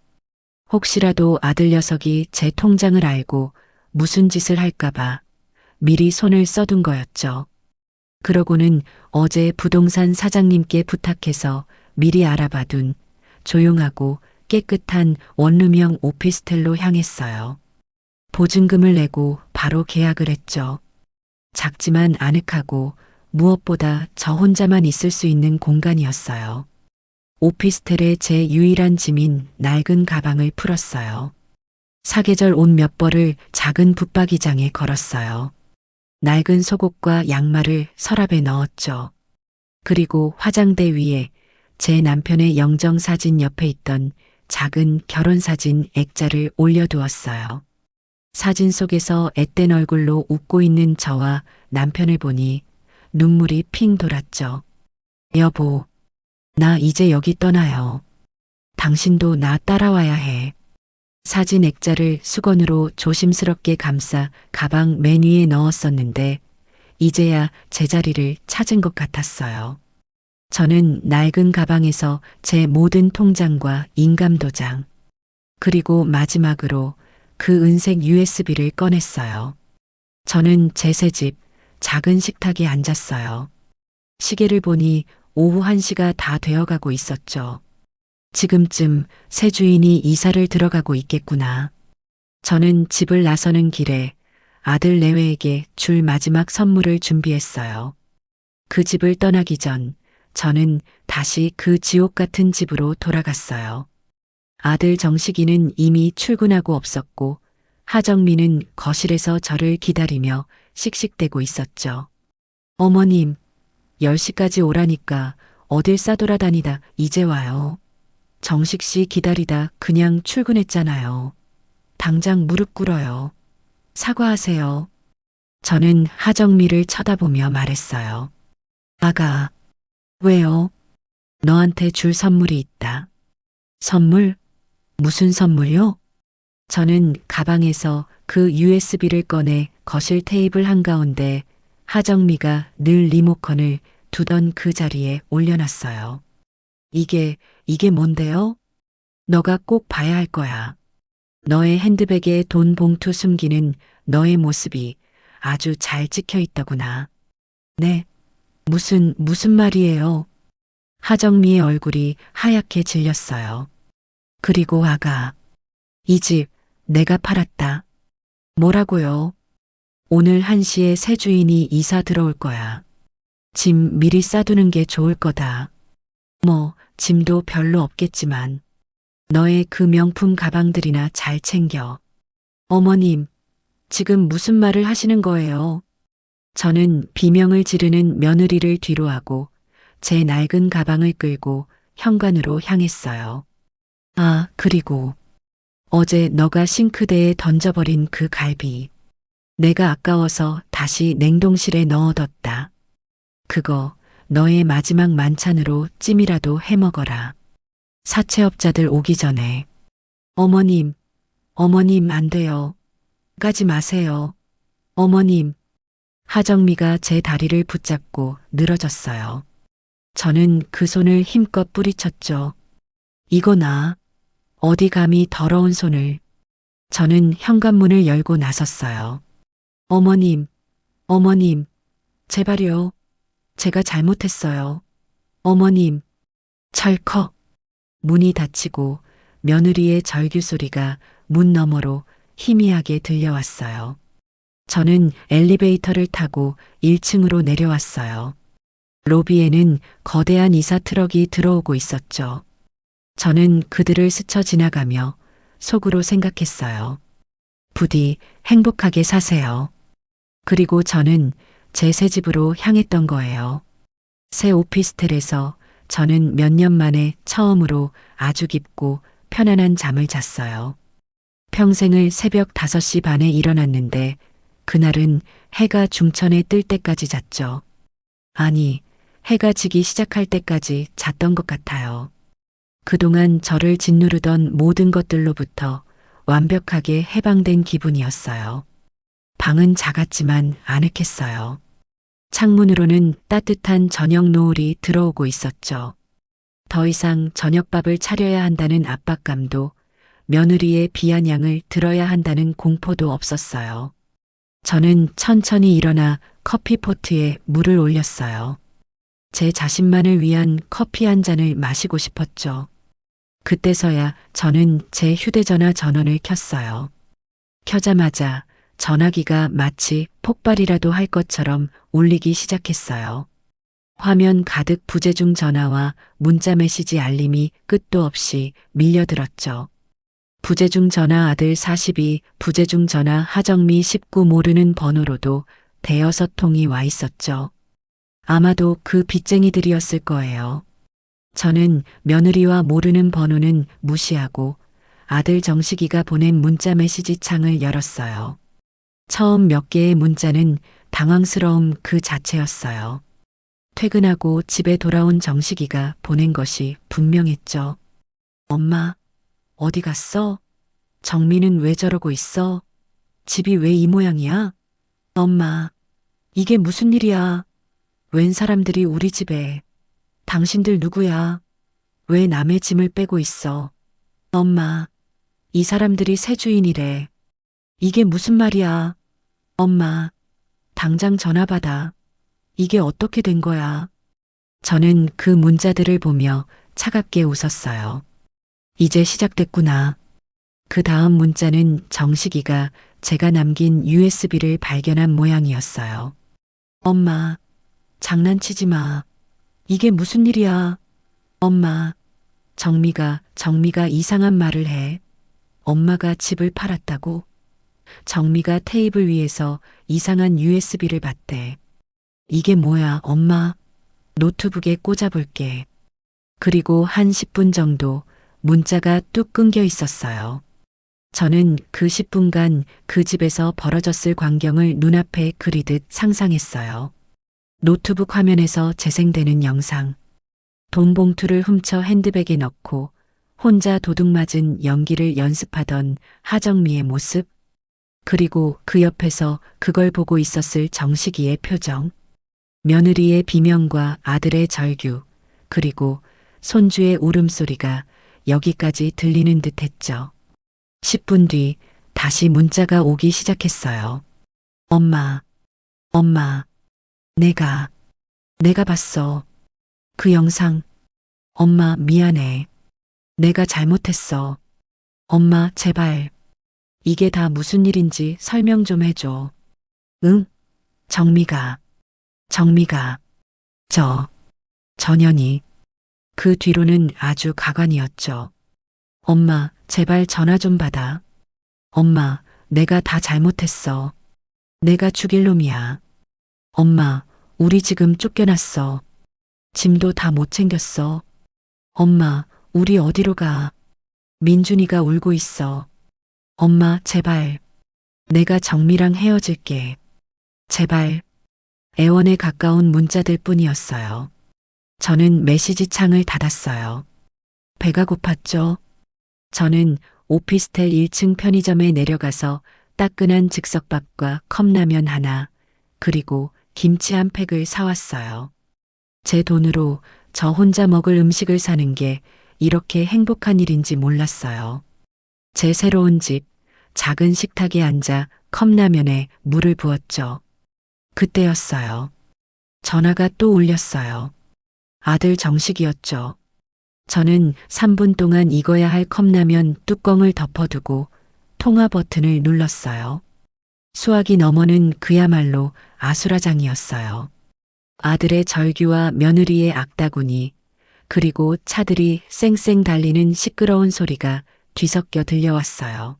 혹시라도 아들 녀석이 제 통장을 알고 무슨 짓을 할까봐 미리 손을 써둔 거였죠. 그러고는 어제 부동산 사장님께 부탁해서 미리 알아봐둔 조용하고 깨끗한 원룸형 오피스텔로 향했어요. 보증금을 내고 바로 계약을 했죠. 작지만 아늑하고 무엇보다 저 혼자만 있을 수 있는 공간이었어요. 오피스텔에 제 유일한 짐인 낡은 가방을 풀었어요. 사계절 옷 몇 벌을 작은 붙박이장에 걸었어요. 낡은 속옷과 양말을 서랍에 넣었죠. 그리고 화장대 위에 제 남편의 영정사진 옆에 있던 작은 결혼사진 액자를 올려두었어요. 사진 속에서 앳된 얼굴로 웃고 있는 저와 남편을 보니 눈물이 핑 돌았죠. 여보, 나 이제 여기 떠나요. 당신도 나 따라와야 해. 사진 액자를 수건으로 조심스럽게 감싸 가방 맨 위에 넣었었는데 이제야 제자리를 찾은 것 같았어요. 저는 낡은 가방에서 제 모든 통장과 인감도장, 그리고 마지막으로 그 은색 USB를 꺼냈어요. 저는 제 새집 작은 식탁에 앉았어요. 시계를 보니 오후 1시가 다 되어가고 있었죠. 지금쯤 새 주인이 이사를 들어가고 있겠구나. 저는 집을 나서는 길에 아들 내외에게 줄 마지막 선물을 준비했어요. 그 집을 떠나기 전 저는 다시 그 지옥 같은 집으로 돌아갔어요. 아들 정식이는 이미 출근하고 없었고 하정미는 거실에서 저를 기다리며 씩씩대고 있었죠. 어머님, 10시까지 오라니까 어딜 싸돌아다니다 이제 와요. 정식 씨 기다리다 그냥 출근했잖아요. 당장 무릎 꿇어요. 사과하세요. 저는 하정미를 쳐다보며 말했어요. 아가, 왜요? 너한테 줄 선물이 있다. 선물? 무슨 선물요? 저는 가방에서 그 USB를 꺼내 거실 테이블 한가운데 하정미가 늘 리모컨을 두던 그 자리에 올려놨어요. 이게 뭔데요? 너가 꼭 봐야 할 거야. 너의 핸드백에 돈 봉투 숨기는 너의 모습이 아주 잘 찍혀 있더구나. 네, 무슨 말이에요? 하정미의 얼굴이 하얗게 질렸어요. 그리고 아가, 이 집 내가 팔았다. 뭐라고요? 오늘 1시에 새 주인이 이사 들어올 거야. 짐 미리 싸두는 게 좋을 거다. 뭐 짐도 별로 없겠지만 너의 그 명품 가방들이나 잘 챙겨. 어머님, 지금 무슨 말을 하시는 거예요? 저는 비명을 지르는 며느리를 뒤로하고 제 낡은 가방을 끌고 현관으로 향했어요. 아, 그리고 어제 너가 싱크대에 던져버린 그 갈비. 내가 아까워서 다시 냉동실에 넣어뒀다. 그거 너의 마지막 만찬으로 찜이라도 해먹어라. 사채업자들 오기 전에. 어머님 안 돼요. 가지 마세요. 어머님. 하정미가 제 다리를 붙잡고 늘어졌어요. 저는 그 손을 힘껏 뿌리쳤죠. 이거 나. 어디 감히 더러운 손을. 저는 현관문을 열고 나섰어요. 어머님, 제발요. 제가 잘못했어요. 어머님, 철컥. 문이 닫히고 며느리의 절규 소리가 문 너머로 희미하게 들려왔어요. 저는 엘리베이터를 타고 1층으로 내려왔어요. 로비에는 거대한 이사 트럭이 들어오고 있었죠. 저는 그들을 스쳐 지나가며 속으로 생각했어요. 부디 행복하게 사세요. 그리고 저는 제 새 집으로 향했던 거예요. 새 오피스텔에서 저는 몇 년 만에 처음으로 아주 깊고 편안한 잠을 잤어요. 평생을 새벽 5시 반에 일어났는데 그날은 해가 중천에 뜰 때까지 잤죠. 아니, 해가 지기 시작할 때까지 잤던 것 같아요. 그동안 저를 짓누르던 모든 것들로부터 완벽하게 해방된 기분이었어요. 방은 작았지만 아늑했어요. 창문으로는 따뜻한 저녁 노을이 들어오고 있었죠. 더 이상 저녁밥을 차려야 한다는 압박감도 며느리의 비아냥을 들어야 한다는 공포도 없었어요. 저는 천천히 일어나 커피포트에 물을 올렸어요. 제 자신만을 위한 커피 한 잔을 마시고 싶었죠. 그때서야 저는 제 휴대전화 전원을 켰어요. 켜자마자 전화기가 마치 폭발이라도 할 것처럼 울리기 시작했어요. 화면 가득 부재중 전화와 문자 메시지 알림이 끝도 없이 밀려들었죠. 부재중 전화 아들 42, 부재중 전화 하정미 19 모르는 번호로도 대여섯 통이 와 있었죠. 아마도 그 빚쟁이들이었을 거예요. 저는 며느리와 모르는 번호는 무시하고 아들 정식이가 보낸 문자 메시지 창을 열었어요. 처음 몇 개의 문자는 당황스러움 그 자체였어요. 퇴근하고 집에 돌아온 정식이가 보낸 것이 분명했죠. 엄마, 어디 갔어? 정민은 왜 저러고 있어? 집이 왜 이 모양이야? 엄마, 이게 무슨 일이야? 웬 사람들이 우리 집에? 당신들 누구야? 왜 남의 짐을 빼고 있어? 엄마, 이 사람들이 새 주인이래. 이게 무슨 말이야? 엄마, 당장 전화 받아. 이게 어떻게 된 거야? 저는 그 문자들을 보며 차갑게 웃었어요. 이제 시작됐구나. 그 다음 문자는 정식이가 제가 남긴 USB를 발견한 모양이었어요. 엄마, 장난치지 마. 이게 무슨 일이야? 엄마, 정미가 이상한 말을 해. 엄마가 집을 팔았다고? 정미가 테이블 위에서 이상한 USB를 봤대. 이게 뭐야, 엄마? 노트북에 꽂아볼게. 그리고 한 10분 정도 문자가 뚝 끊겨 있었어요. 저는 그 10분간 그 집에서 벌어졌을 광경을 눈앞에 그리듯 상상했어요. 노트북 화면에서 재생되는 영상. 돈 봉투를 훔쳐 핸드백에 넣고 혼자 도둑맞은 연기를 연습하던 하정미의 모습. 그리고 그 옆에서 그걸 보고 있었을 정식이의 표정. 며느리의 비명과 아들의 절규, 그리고 손주의 울음소리가 여기까지 들리는 듯 했죠. 10분 뒤 다시 문자가 오기 시작했어요. 엄마, 내가 봤어. 그 영상. 엄마, 미안해. 내가 잘못했어. 엄마, 제발. 이게 다 무슨 일인지 설명 좀 해줘. 응? 정미가. 전현이. 그 뒤로는 아주 가관이었죠. 엄마, 제발 전화 좀 받아. 엄마, 내가 다 잘못했어. 내가 죽일 놈이야. 엄마, 우리 지금 쫓겨났어. 짐도 다 못 챙겼어. 엄마, 우리 어디로 가? 민준이가 울고 있어. 엄마, 제발. 내가 정미랑 헤어질게. 제발. 애원에 가까운 문자들 뿐이었어요. 저는 메시지 창을 닫았어요. 배가 고팠죠. 저는 오피스텔 1층 편의점에 내려가서 따끈한 즉석밥과 컵라면 하나, 그리고 김치 한 팩을 사왔어요. 제 돈으로 저 혼자 먹을 음식을 사는 게 이렇게 행복한 일인지 몰랐어요. 제 새로운 집, 작은 식탁에 앉아 컵라면에 물을 부었죠. 그때였어요. 전화가 또 울렸어요. 아들 정식이었죠. 저는 3분 동안 익어야 할 컵라면 뚜껑을 덮어두고 통화 버튼을 눌렀어요. 수화기 너머는 그야말로 아수라장이었어요. 아들의 절규와 며느리의 악다구니, 그리고 차들이 쌩쌩 달리는 시끄러운 소리가 뒤섞여 들려왔어요.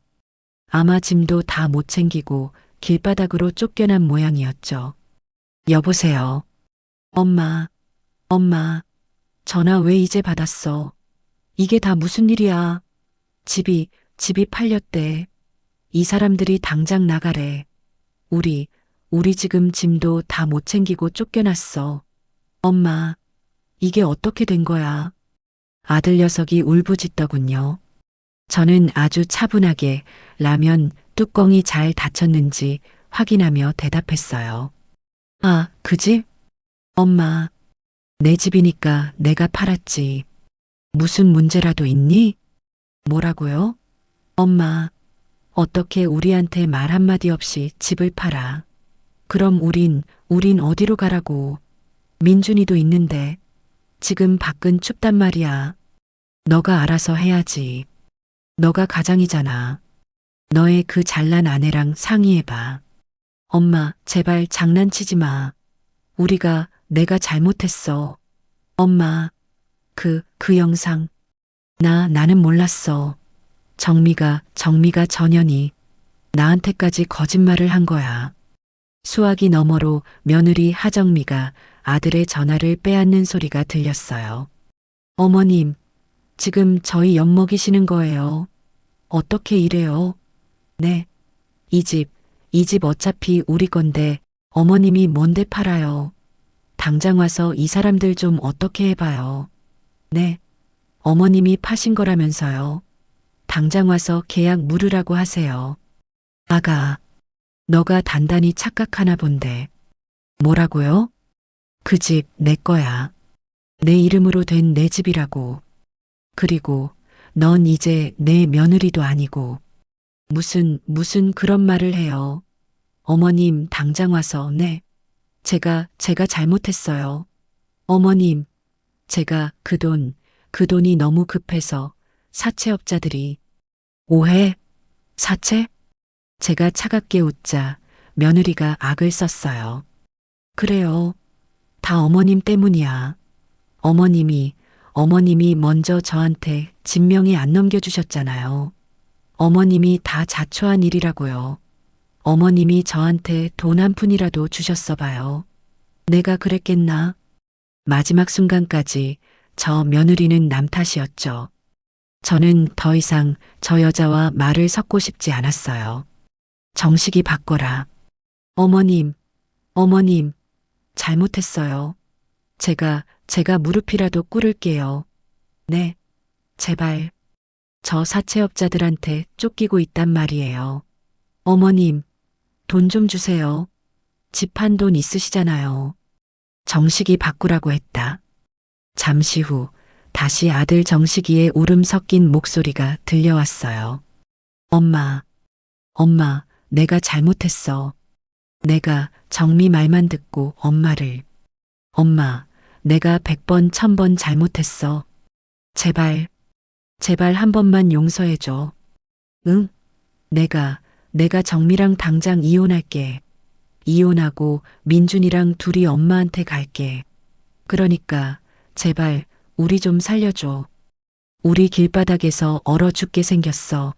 아마 짐도 다 못 챙기고 길바닥으로 쫓겨난 모양이었죠. 여보세요. 엄마, 엄마, 전화 왜 이제 받았어? 이게 다 무슨 일이야? 집이 팔렸대. 이 사람들이 당장 나가래. 우리 지금 짐도 다 못 챙기고 쫓겨났어. 엄마, 이게 어떻게 된 거야? 아들 녀석이 울부짖더군요. 저는 아주 차분하게 라면 뚜껑이 잘 닫혔는지 확인하며 대답했어요. 아, 그 집? 엄마, 내 집이니까 내가 팔았지. 무슨 문제라도 있니? 뭐라고요? 엄마, 어떻게 우리한테 말 한마디 없이 집을 팔아? 그럼 우린 어디로 가라고? 민준이도 있는데. 지금 밖은 춥단 말이야. 너가 알아서 해야지. 너가 가장이잖아. 너의 그 잘난 아내랑 상의해봐. 엄마, 제발 장난치지 마. 내가 잘못했어. 엄마, 그 영상. 나는 몰랐어. 정미가 전현이 나한테까지 거짓말을 한 거야. 수화기 너머로 며느리 하정미가 아들의 전화를 빼앗는 소리가 들렸어요. 어머님, 지금 저희 엿먹이시는 거예요. 어떻게 이래요? 네. 이 집 어차피 우리 건데 어머님이 뭔데 팔아요. 당장 와서 이 사람들 좀 어떻게 해봐요. 네. 어머님이 파신 거라면서요. 당장 와서 계약 물으라고 하세요. 아가, 너가 단단히 착각하나 본데. 뭐라고요? 그 집 내 거야. 내 이름으로 된 내 집이라고. 그리고 넌 이제 내 며느리도 아니고. 무슨 그런 말을 해요. 어머님 당장 와서 네. 제가 잘못했어요. 어머님, 제가 그 돈이 너무 급해서 사채업자들이 오해? 사채? 제가 차갑게 웃자 며느리가 악을 썼어요. 그래요. 다 어머님 때문이야. 어머님이 먼저 저한테 진명이 안 넘겨주셨잖아요. 어머님이 다 자초한 일이라고요. 어머님이 저한테 돈 한 푼이라도 주셨어 봐요. 내가 그랬겠나? 마지막 순간까지 저 며느리는 남 탓이었죠. 저는 더 이상 저 여자와 말을 섞고 싶지 않았어요. 정식이 바꿔라. 어머님, 잘못했어요. 제가 무릎이라도 꿇을게요. 네, 제발. 저 사채업자들한테 쫓기고 있단 말이에요. 어머님, 돈 좀 주세요. 집 한 돈 있으시잖아요. 정식이 바꾸라고 했다. 잠시 후 다시 아들 정식이의 울음 섞인 목소리가 들려왔어요. 엄마, 내가 잘못했어. 내가 정미 말만 듣고 엄마, 내가 100번, 1000번 잘못했어. 제발 한 번만 용서해줘. 응? 내가 정미랑 당장 이혼할게. 이혼하고 민준이랑 둘이 엄마한테 갈게. 그러니까 제발 우리 좀 살려줘. 우리 길바닥에서 얼어 죽게 생겼어.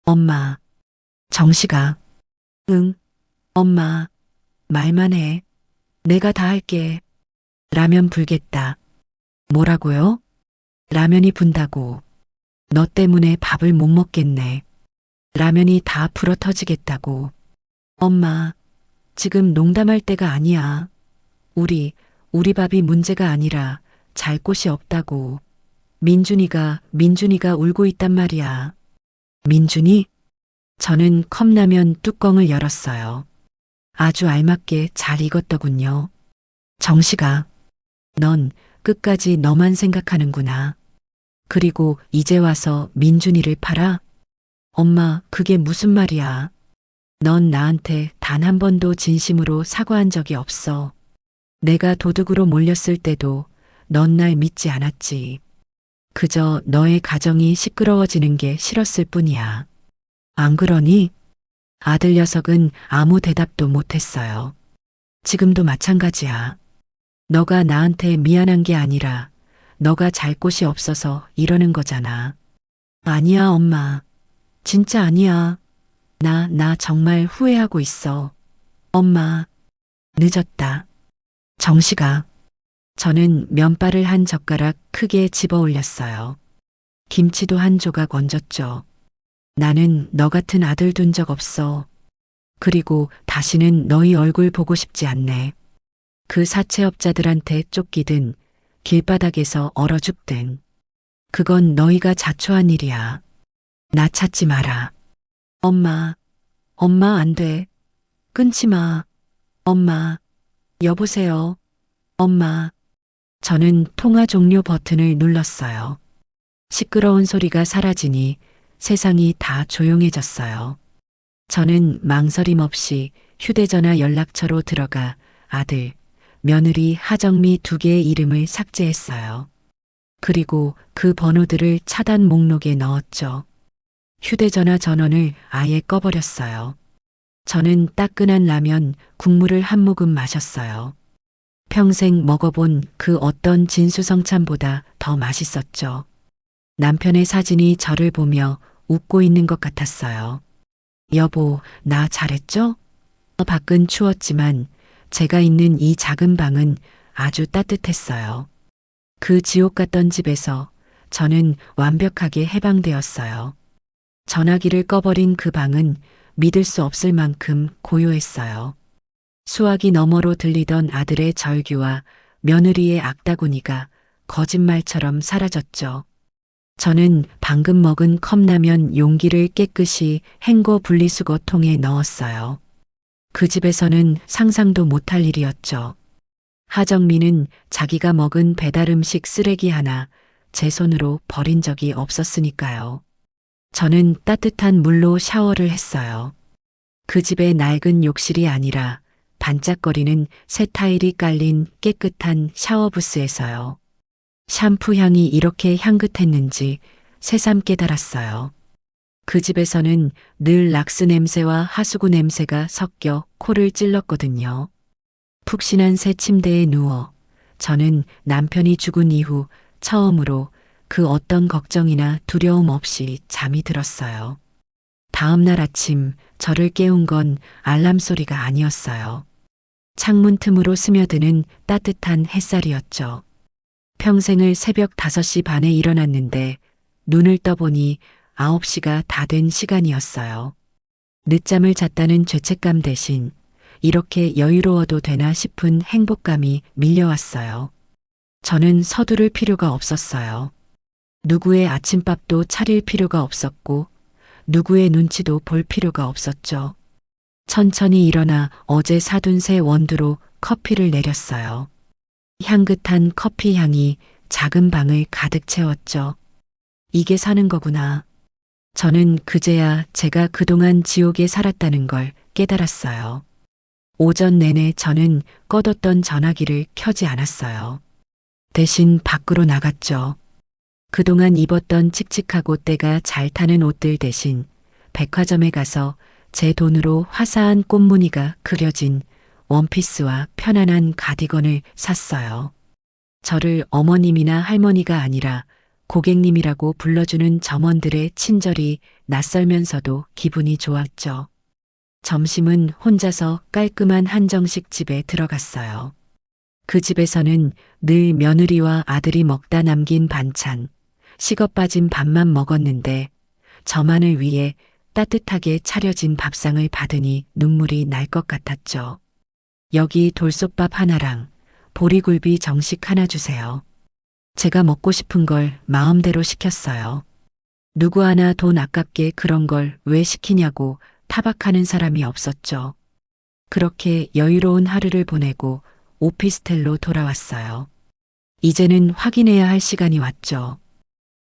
엄마. 정식아. 응. 엄마. 말만 해. 내가 다 할게. 라면 불겠다. 뭐라고요? 라면이 분다고. 너 때문에 밥을 못 먹겠네. 라면이 다 불어 터지겠다고. 엄마, 지금 농담할 때가 아니야. 우리 밥이 문제가 아니라 잘 곳이 없다고. 민준이가 울고 있단 말이야. 민준이? 저는 컵라면 뚜껑을 열었어요. 아주 알맞게 잘 익었더군요. 정식아, 넌 끝까지 너만 생각하는구나. 그리고 이제 와서 민준이를 팔아? 엄마, 그게 무슨 말이야. 넌 나한테 단 한 번도 진심으로 사과한 적이 없어. 내가 도둑으로 몰렸을 때도 넌 날 믿지 않았지. 그저 너의 가정이 시끄러워지는 게 싫었을 뿐이야. 안 그러니? 아들 녀석은 아무 대답도 못했어요. 지금도 마찬가지야. 너가 나한테 미안한 게 아니라 너가 잘 곳이 없어서 이러는 거잖아. 아니야, 엄마. 진짜 아니야. 나 정말 후회하고 있어. 엄마, 늦었다. 정식아. 저는 면발을 한 젓가락 크게 집어 올렸어요. 김치도 한 조각 얹었죠. 나는 너 같은 아들 둔 적 없어. 그리고 다시는 너희 얼굴 보고 싶지 않네. 그 사채업자들한테 쫓기든 길바닥에서 얼어 죽든. 그건 너희가 자초한 일이야. 나 찾지 마라. 엄마, 엄마 안 돼. 끊지 마. 엄마, 여보세요. 엄마. 저는 통화 종료 버튼을 눌렀어요. 시끄러운 소리가 사라지니 세상이 다 조용해졌어요. 저는 망설임 없이 휴대전화 연락처로 들어가 아들, 며느리 하정미 두 개의 이름을 삭제했어요. 그리고 그 번호들을 차단 목록에 넣었죠. 휴대전화 전원을 아예 꺼버렸어요. 저는 따끈한 라면 국물을 한 모금 마셨어요. 평생 먹어본 그 어떤 진수성찬보다 더 맛있었죠. 남편의 사진이 저를 보며 웃고 있는 것 같았어요. 여보, 나 잘했죠? 밖은 추웠지만 제가 있는 이 작은 방은 아주 따뜻했어요. 그 지옥 같던 집에서 저는 완벽하게 해방되었어요. 전화기를 꺼버린 그 방은 믿을 수 없을 만큼 고요했어요. 수화기 너머로 들리던 아들의 절규와 며느리의 악다구니가 거짓말처럼 사라졌죠. 저는 방금 먹은 컵라면 용기를 깨끗이 헹궈 분리수거통에 넣었어요. 그 집에서는 상상도 못할 일이었죠. 하정미는 자기가 먹은 배달음식 쓰레기 하나 제 손으로 버린 적이 없었으니까요. 저는 따뜻한 물로 샤워를 했어요. 그 집의 낡은 욕실이 아니라 반짝거리는 새 타일이 깔린 깨끗한 샤워부스에서요. 샴푸 향이 이렇게 향긋했는지 새삼 깨달았어요. 그 집에서는 늘 락스 냄새와 하수구 냄새가 섞여 코를 찔렀거든요. 푹신한 새 침대에 누워 저는 남편이 죽은 이후 처음으로 그 어떤 걱정이나 두려움 없이 잠이 들었어요. 다음 날 아침 저를 깨운 건 알람 소리가 아니었어요. 창문 틈으로 스며드는 따뜻한 햇살이었죠. 평생을 새벽 5시 반에 일어났는데 눈을 떠보니 9시가 다 된 시간이었어요. 늦잠을 잤다는 죄책감 대신 이렇게 여유로워도 되나 싶은 행복감이 밀려왔어요. 저는 서두를 필요가 없었어요. 누구의 아침밥도 차릴 필요가 없었고 누구의 눈치도 볼 필요가 없었죠. 천천히 일어나 어제 사둔 새 원두로 커피를 내렸어요. 향긋한 커피 향이 작은 방을 가득 채웠죠. 이게 사는 거구나. 저는 그제야 제가 그동안 지옥에 살았다는 걸 깨달았어요. 오전 내내 저는 꺼뒀던 전화기를 켜지 않았어요. 대신 밖으로 나갔죠. 그동안 입었던 칙칙하고 때가 잘 타는 옷들 대신 백화점에 가서 제 돈으로 화사한 꽃무늬가 그려진 원피스와 편안한 가디건을 샀어요. 저를 어머님이나 할머니가 아니라 고객님이라고 불러주는 점원들의 친절이 낯설면서도 기분이 좋았죠. 점심은 혼자서 깔끔한 한정식 집에 들어갔어요. 그 집에서는 늘 며느리와 아들이 먹다 남긴 반찬, 식어 빠진 밥만 먹었는데 저만을 위해 따뜻하게 차려진 밥상을 받으니 눈물이 날 것 같았죠. 여기 돌솥밥 하나랑 보리굴비 정식 하나 주세요. 제가 먹고 싶은 걸 마음대로 시켰어요. 누구 하나 돈 아깝게 그런 걸 왜 시키냐고 타박하는 사람이 없었죠. 그렇게 여유로운 하루를 보내고 오피스텔로 돌아왔어요. 이제는 확인해야 할 시간이 왔죠.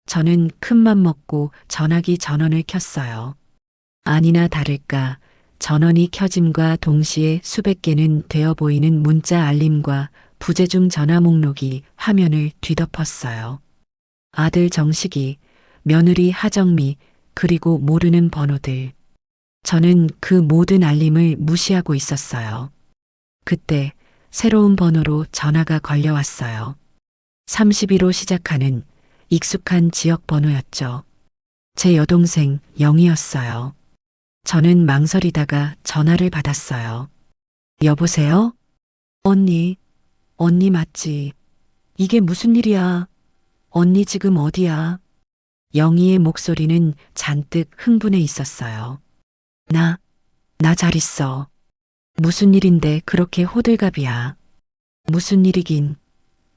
저는 큰맘 먹고 전화기 전원을 켰어요. 아니나 다를까 전원이 켜짐과 동시에 수백 개는 되어 보이는 문자 알림과 부재중 전화 목록이 화면을 뒤덮었어요. 아들 정식이, 며느리 하정미, 그리고 모르는 번호들. 저는 그 모든 알림을 무시하고 있었어요. 그때 새로운 번호로 전화가 걸려왔어요. 32로 시작하는 익숙한 지역 번호였죠. 제 여동생 영희였어요. 저는 망설이다가 전화를 받았어요. 여보세요? 언니, 언니 맞지? 이게 무슨 일이야? 언니 지금 어디야? 영희의 목소리는 잔뜩 흥분해 있었어요. 나 잘 있어. 무슨 일인데 그렇게 호들갑이야? 무슨 일이긴.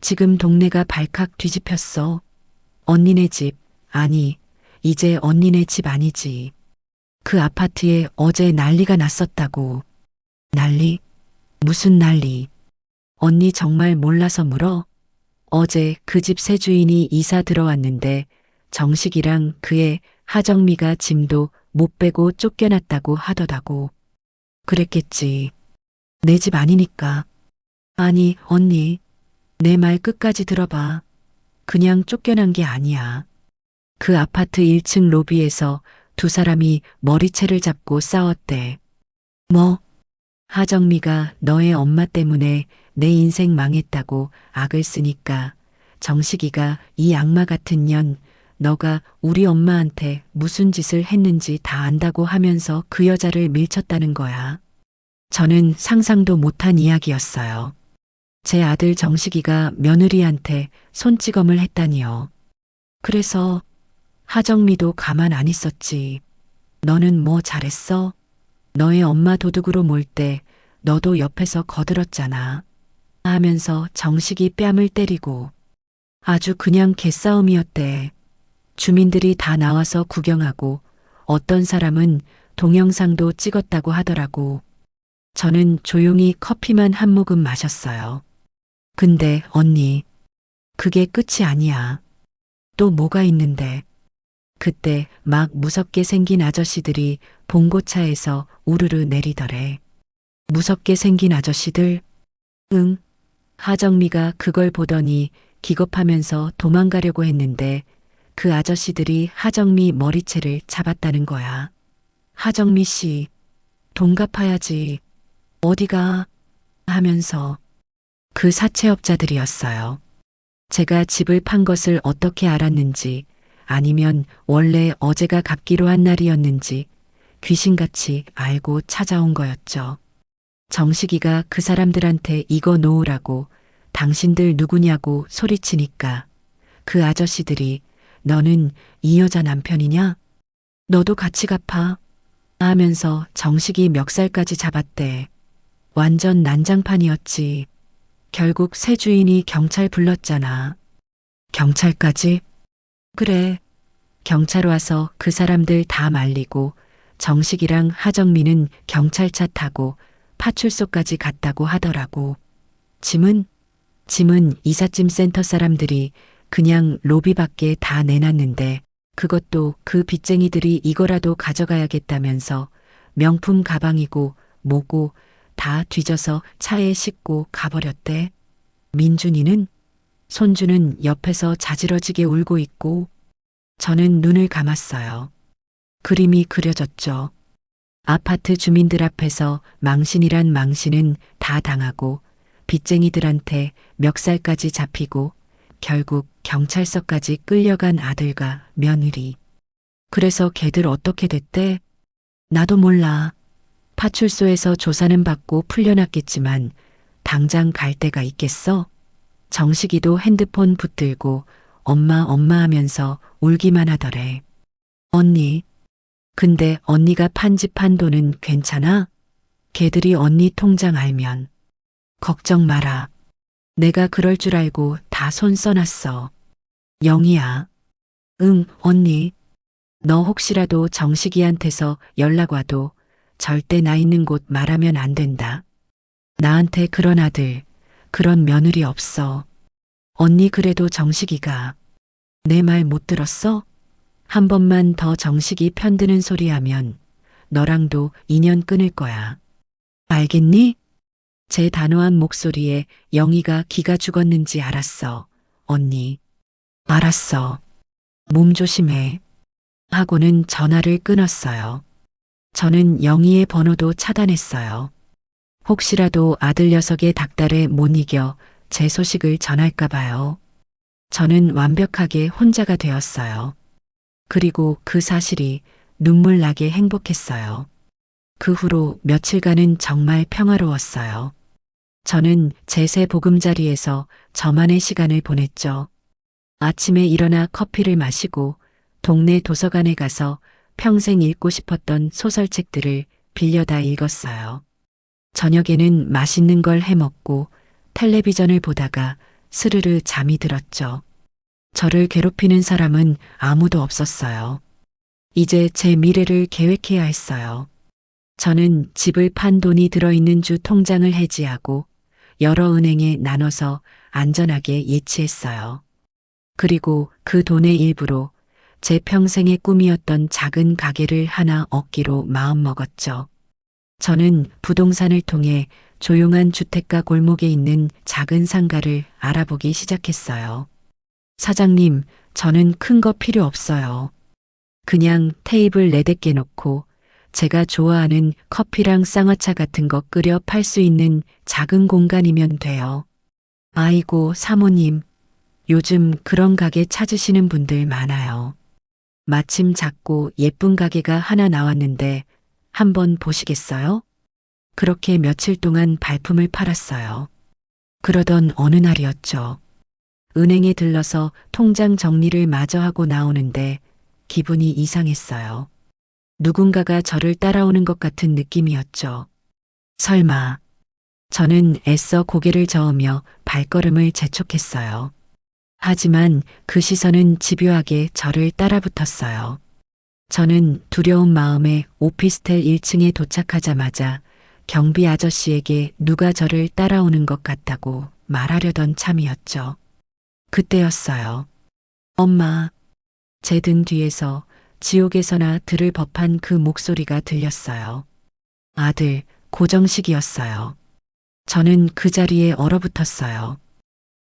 지금 동네가 발칵 뒤집혔어. 언니네 집, 아니, 이제 언니네 집 아니지. 그 아파트에 어제 난리가 났었다고. 난리? 무슨 난리? 언니 정말 몰라서 물어? 어제 그 집 새 주인이 이사 들어왔는데 정식이랑 그의 하정미가 짐도 못 빼고 쫓겨났다고 하더라고. 그랬겠지. 내 집 아니니까. 아니, 언니. 내 말 끝까지 들어봐. 그냥 쫓겨난 게 아니야. 그 아파트 1층 로비에서 두 사람이 머리채를 잡고 싸웠대. 뭐? 하정미가 너의 엄마 때문에 내 인생 망했다고 악을 쓰니까 정식이가 이 악마 같은 년 너가 우리 엄마한테 무슨 짓을 했는지 다 안다고 하면서 그 여자를 밀쳤다는 거야. 저는 상상도 못한 이야기였어요. 제 아들 정식이가 며느리한테 손찌검을 했다니요. 그래서 하정미도 가만 안 있었지. 너는 뭐 잘했어? 너의 엄마 도둑으로 몰 때 너도 옆에서 거들었잖아. 하면서 정식이 뺨을 때리고 아주 그냥 개싸움이었대. 주민들이 다 나와서 구경하고 어떤 사람은 동영상도 찍었다고 하더라고. 저는 조용히 커피만 한 모금 마셨어요. 근데 언니, 그게 끝이 아니야. 또 뭐가 있는데. 그때 막 무섭게 생긴 아저씨들이 봉고차에서 우르르 내리더래. 무섭게 생긴 아저씨들? 응. 하정미가 그걸 보더니 기겁하면서 도망가려고 했는데 그 아저씨들이 하정미 머리채를 잡았다는 거야. 하정미 씨, 돈 갚아야지. 어디가? 하면서 그 사채업자들이었어요. 제가 집을 판 것을 어떻게 알았는지 아니면 원래 어제가 갚기로 한 날이었는지 귀신같이 알고 찾아온 거였죠. 정식이가 그 사람들한테 이거 놓으라고 당신들 누구냐고 소리치니까 그 아저씨들이 너는 이 여자 남편이냐? 너도 같이 갚아. 하면서 정식이 멱살까지 잡았대. 완전 난장판이었지. 결국 새 주인이 경찰 불렀잖아. 경찰까지? 그래. 경찰 와서 그 사람들 다 말리고 정식이랑 하정미는 경찰차 타고 파출소까지 갔다고 하더라고. 짐은 이삿짐 센터 사람들이 그냥 로비 밖에 다 내놨는데 그것도 그 빚쟁이들이 이거라도 가져가야겠다면서 명품 가방이고 뭐고 다 뒤져서 차에 싣고 가버렸대. 민준이는? 손주는 옆에서 자지러지게 울고 있고 저는 눈을 감았어요. 그림이 그려졌죠. 아파트 주민들 앞에서 망신이란 망신은 다 당하고 빚쟁이들한테 멱살까지 잡히고 결국 경찰서까지 끌려간 아들과 며느리. 그래서 걔들 어떻게 됐대? 나도 몰라. 파출소에서 조사는 받고 풀려났겠지만 당장 갈 데가 있겠어? 정식이도 핸드폰 붙들고 엄마 하면서 울기만 하더래. 언니. 근데 언니가 판 집 판 돈은 괜찮아? 걔들이 언니 통장 알면. 걱정 마라. 내가 그럴 줄 알고 다 손 써놨어. 영희야. 응, 언니. 너 혹시라도 정식이한테서 연락 와도 절대 나 있는 곳 말하면 안 된다. 나한테 그런 아들, 그런 며느리 없어. 언니 그래도 정식이가 내 말 못 들었어? 한 번만 더 정식이 편드는 소리 하면 너랑도 인연 끊을 거야. 알겠니? 제 단호한 목소리에 영희가 기가 죽었는지 알았어. 언니. 알았어. 몸 조심해. 하고는 전화를 끊었어요. 저는 영희의 번호도 차단했어요. 혹시라도 아들 녀석의 닥달에 못 이겨 제 소식을 전할까 봐요. 저는 완벽하게 혼자가 되었어요. 그리고 그 사실이 눈물 나게 행복했어요. 그 후로 며칠간은 정말 평화로웠어요. 저는 제 새 보금자리에서 저만의 시간을 보냈죠. 아침에 일어나 커피를 마시고 동네 도서관에 가서 평생 읽고 싶었던 소설책들을 빌려다 읽었어요. 저녁에는 맛있는 걸 해먹고 텔레비전을 보다가 스르르 잠이 들었죠. 저를 괴롭히는 사람은 아무도 없었어요. 이제 제 미래를 계획해야 했어요. 저는 집을 판 돈이 들어있는 주 통장을 해지하고 여러 은행에 나눠서 안전하게 예치했어요. 그리고 그 돈의 일부로 제 평생의 꿈이었던 작은 가게를 하나 얻기로 마음먹었죠. 저는 부동산을 통해 조용한 주택가 골목에 있는 작은 상가를 알아보기 시작했어요. 사장님, 저는 큰 거 필요 없어요. 그냥 테이블 4대 놓고 제가 좋아하는 커피랑 쌍화차 같은 거 끓여 팔 수 있는 작은 공간이면 돼요. 아이고, 사모님. 요즘 그런 가게 찾으시는 분들 많아요. 마침 작고 예쁜 가게가 하나 나왔는데 한번 보시겠어요? 그렇게 며칠 동안 발품을 팔았어요. 그러던 어느 날이었죠. 은행에 들러서 통장 정리를 마저 하고 나오는데 기분이 이상했어요. 누군가가 저를 따라오는 것 같은 느낌이었죠. 설마. 저는 애써 고개를 저으며 발걸음을 재촉했어요. 하지만 그 시선은 집요하게 저를 따라붙었어요. 저는 두려운 마음에 오피스텔 1층에 도착하자마자 경비 아저씨에게 누가 저를 따라오는 것 같다고 말하려던 참이었죠. 그때였어요. 엄마. 제 등 뒤에서 지옥에서나 들을 법한 그 목소리가 들렸어요. 아들, 고정식이었어요. 저는 그 자리에 얼어붙었어요.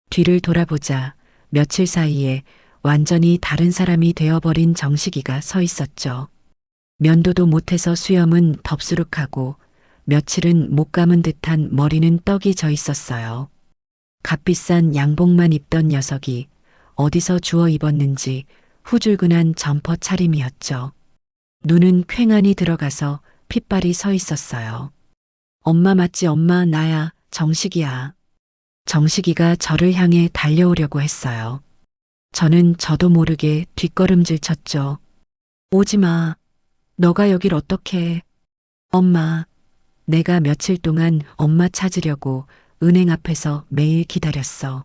뒤를 돌아보자 며칠 사이에 완전히 다른 사람이 되어버린 정식이가 서 있었죠. 면도도 못해서 수염은 덥수룩하고 며칠은 못 감은 듯한 머리는 떡이 져 있었어요. 값비싼 양복만 입던 녀석이 어디서 주워 입었는지 후줄근한 점퍼 차림이었죠. 눈은 퀭하니 들어가서 핏발이 서 있었어요. 엄마 맞지? 엄마, 나야, 정식이야. 정식이가 저를 향해 달려오려고 했어요. 저는 저도 모르게 뒷걸음질 쳤죠. 오지 마. 너가 여길 어떻게 해? 엄마. 내가 며칠 동안 엄마 찾으려고 은행 앞에서 매일 기다렸어.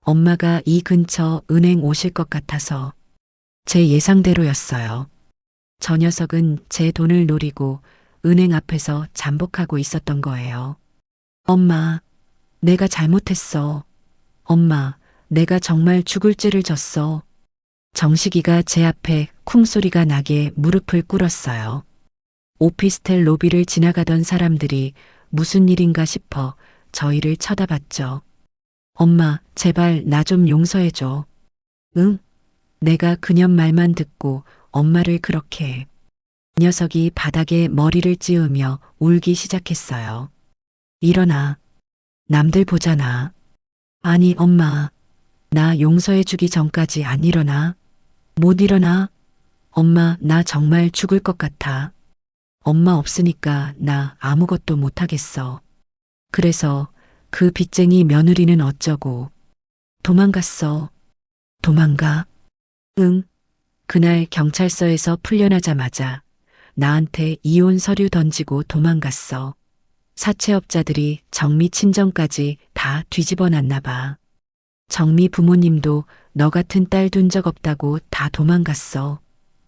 엄마가 이 근처 은행 오실 것 같아서. 제 예상대로였어요. 저 녀석은 제 돈을 노리고 은행 앞에서 잠복하고 있었던 거예요. 엄마, 내가 잘못했어. 엄마, 내가 정말 죽을 죄를 졌어. 정식이가 제 앞에 쿵소리가 나게 무릎을 꿇었어요. 오피스텔 로비를 지나가던 사람들이 무슨 일인가 싶어 저희를 쳐다봤죠. 엄마, 제발 나 좀 용서해줘. 응? 내가 그년 말만 듣고 엄마를 그렇게 해. 녀석이 바닥에 머리를 찌우며 울기 시작했어요. 일어나. 남들 보잖아. 아니, 엄마. 나 용서해주기 전까지 안 일어나. 못 일어나. 엄마, 나 정말 죽을 것 같아. 엄마 없으니까 나 아무것도 못하겠어. 그래서 그 빚쟁이 며느리는 어쩌고. 도망갔어. 도망가? 응. 그날 경찰서에서 풀려나자마자 나한테 이혼 서류 던지고 도망갔어. 사채업자들이 정미 친정까지 다 뒤집어 놨나 봐. 정미 부모님도 너 같은 딸 둔 적 없다고 다 도망갔어.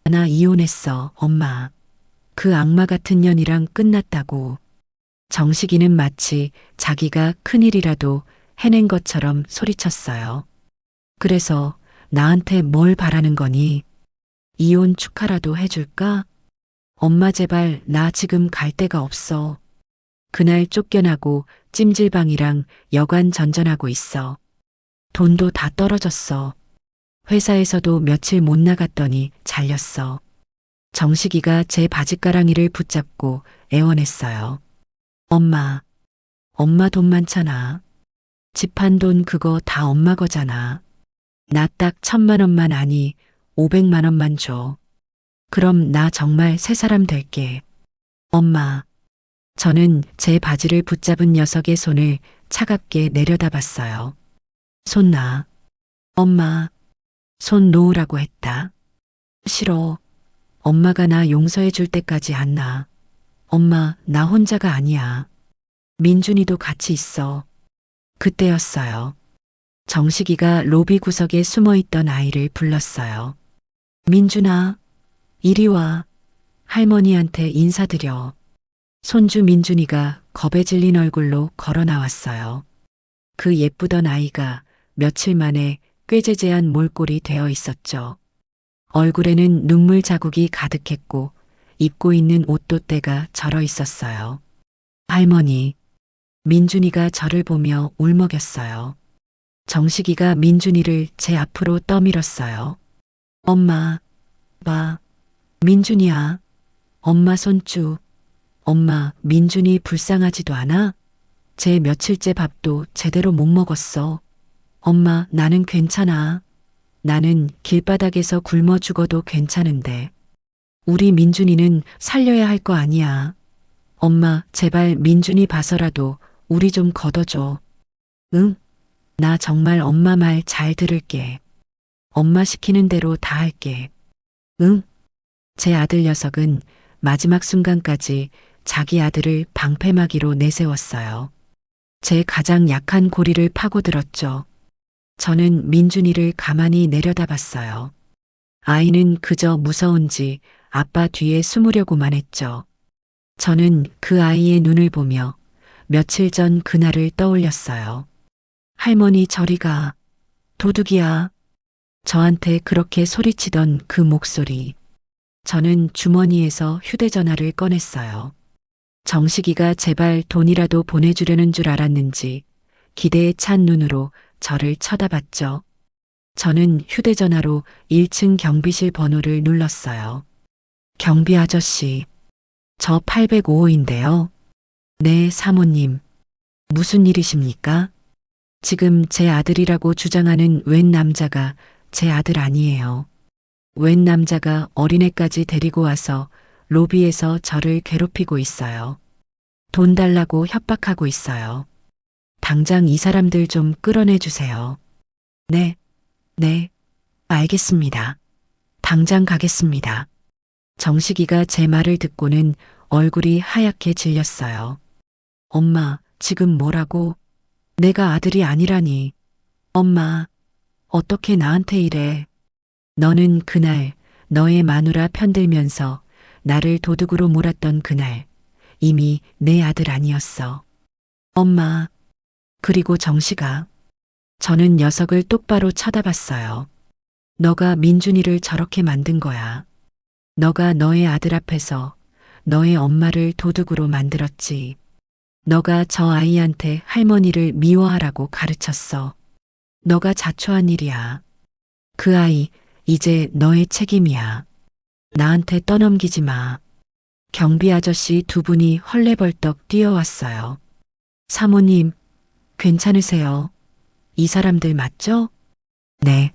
나 이혼했어, 엄마. 그 악마 같은 년이랑 끝났다고. 정식이는 마치 자기가 큰일이라도 해낸 것처럼 소리쳤어요. 그래서 나한테 뭘 바라는 거니? 이혼 축하라도 해줄까? 엄마 제발 나 지금 갈 데가 없어. 그날 쫓겨나고 찜질방이랑 여관 전전하고 있어. 돈도 다 떨어졌어. 회사에서도 며칠 못 나갔더니 잘렸어. 정식이가 제 바짓가랑이를 붙잡고 애원했어요. 엄마, 엄마 돈 많잖아. 집 한 돈 그거 다 엄마 거잖아. 나 딱 1,000만 원만 아니 500만 원만 줘. 그럼 나 정말 새 사람 될게. 엄마. 저는 제 바지를 붙잡은 녀석의 손을 차갑게 내려다봤어요. 손 놔. 엄마. 손 놓으라고 했다. 싫어. 엄마가 나 용서해 줄 때까지 안 놔. 엄마, 나 혼자가 아니야. 민준이도 같이 있어. 그때였어요. 정식이가 로비 구석에 숨어 있던 아이를 불렀어요. 민준아, 이리 와. 할머니한테 인사드려. 손주 민준이가 겁에 질린 얼굴로 걸어 나왔어요. 그 예쁘던 아이가 며칠 만에 꾀재재한 몰골이 되어 있었죠. 얼굴에는 눈물 자국이 가득했고 입고 있는 옷도 때가 절어 있었어요. 할머니, 민준이가 저를 보며 울먹였어요. 정식이가 민준이를 제 앞으로 떠밀었어요. 엄마, 봐, 민준이야. 엄마 손주. 엄마, 민준이 불쌍하지도 않아? 제 며칠째 밥도 제대로 못 먹었어. 엄마, 나는 괜찮아. 나는 길바닥에서 굶어 죽어도 괜찮은데. 우리 민준이는 살려야 할 거 아니야. 엄마, 제발 민준이 봐서라도 우리 좀 걷어줘. 응? 나 정말 엄마 말 잘 들을게. 엄마 시키는 대로 다 할게. 응? 제 아들 녀석은 마지막 순간까지 자기 아들을 방패막이로 내세웠어요. 제 가장 약한 고리를 파고들었죠. 저는 민준이를 가만히 내려다봤어요. 아이는 그저 무서운지 아빠 뒤에 숨으려고만 했죠. 저는 그 아이의 눈을 보며 며칠 전 그날을 떠올렸어요. 할머니 저리 가. 도둑이야. 저한테 그렇게 소리치던 그 목소리. 저는 주머니에서 휴대전화를 꺼냈어요. 정식이가 제발 돈이라도 보내주려는 줄 알았는지 기대에 찬 눈으로 저를 쳐다봤죠. 저는 휴대전화로 1층 경비실 번호를 눌렀어요. 경비 아저씨, 저 805호인데요. 네, 사모님. 무슨 일이십니까? 지금 제 아들이라고 주장하는 웬 남자가 제 아들 아니에요. 웬 남자가 어린애까지 데리고 와서 로비에서 저를 괴롭히고 있어요. 돈 달라고 협박하고 있어요. 당장 이 사람들 좀 끌어내 주세요. 네, 네, 알겠습니다. 당장 가겠습니다. 정식이가 제 말을 듣고는 얼굴이 하얗게 질렸어요. 엄마, 지금 뭐라고? 내가 아들이 아니라니. 엄마, 어떻게 나한테 이래? 너는 그날 너의 마누라 편들면서 나를 도둑으로 몰았던 그날 이미 내 아들 아니었어. 엄마, 그리고 정식아. 저는 녀석을 똑바로 쳐다봤어요. 너가 민준이를 저렇게 만든 거야. 너가 너의 아들 앞에서 너의 엄마를 도둑으로 만들었지. 너가 저 아이한테 할머니를 미워하라고 가르쳤어. 너가 자초한 일이야. 그 아이 이제 너의 책임이야. 나한테 떠넘기지 마. 경비 아저씨 두 분이 헐레벌떡 뛰어왔어요. 사모님, 괜찮으세요? 이 사람들 맞죠? 네,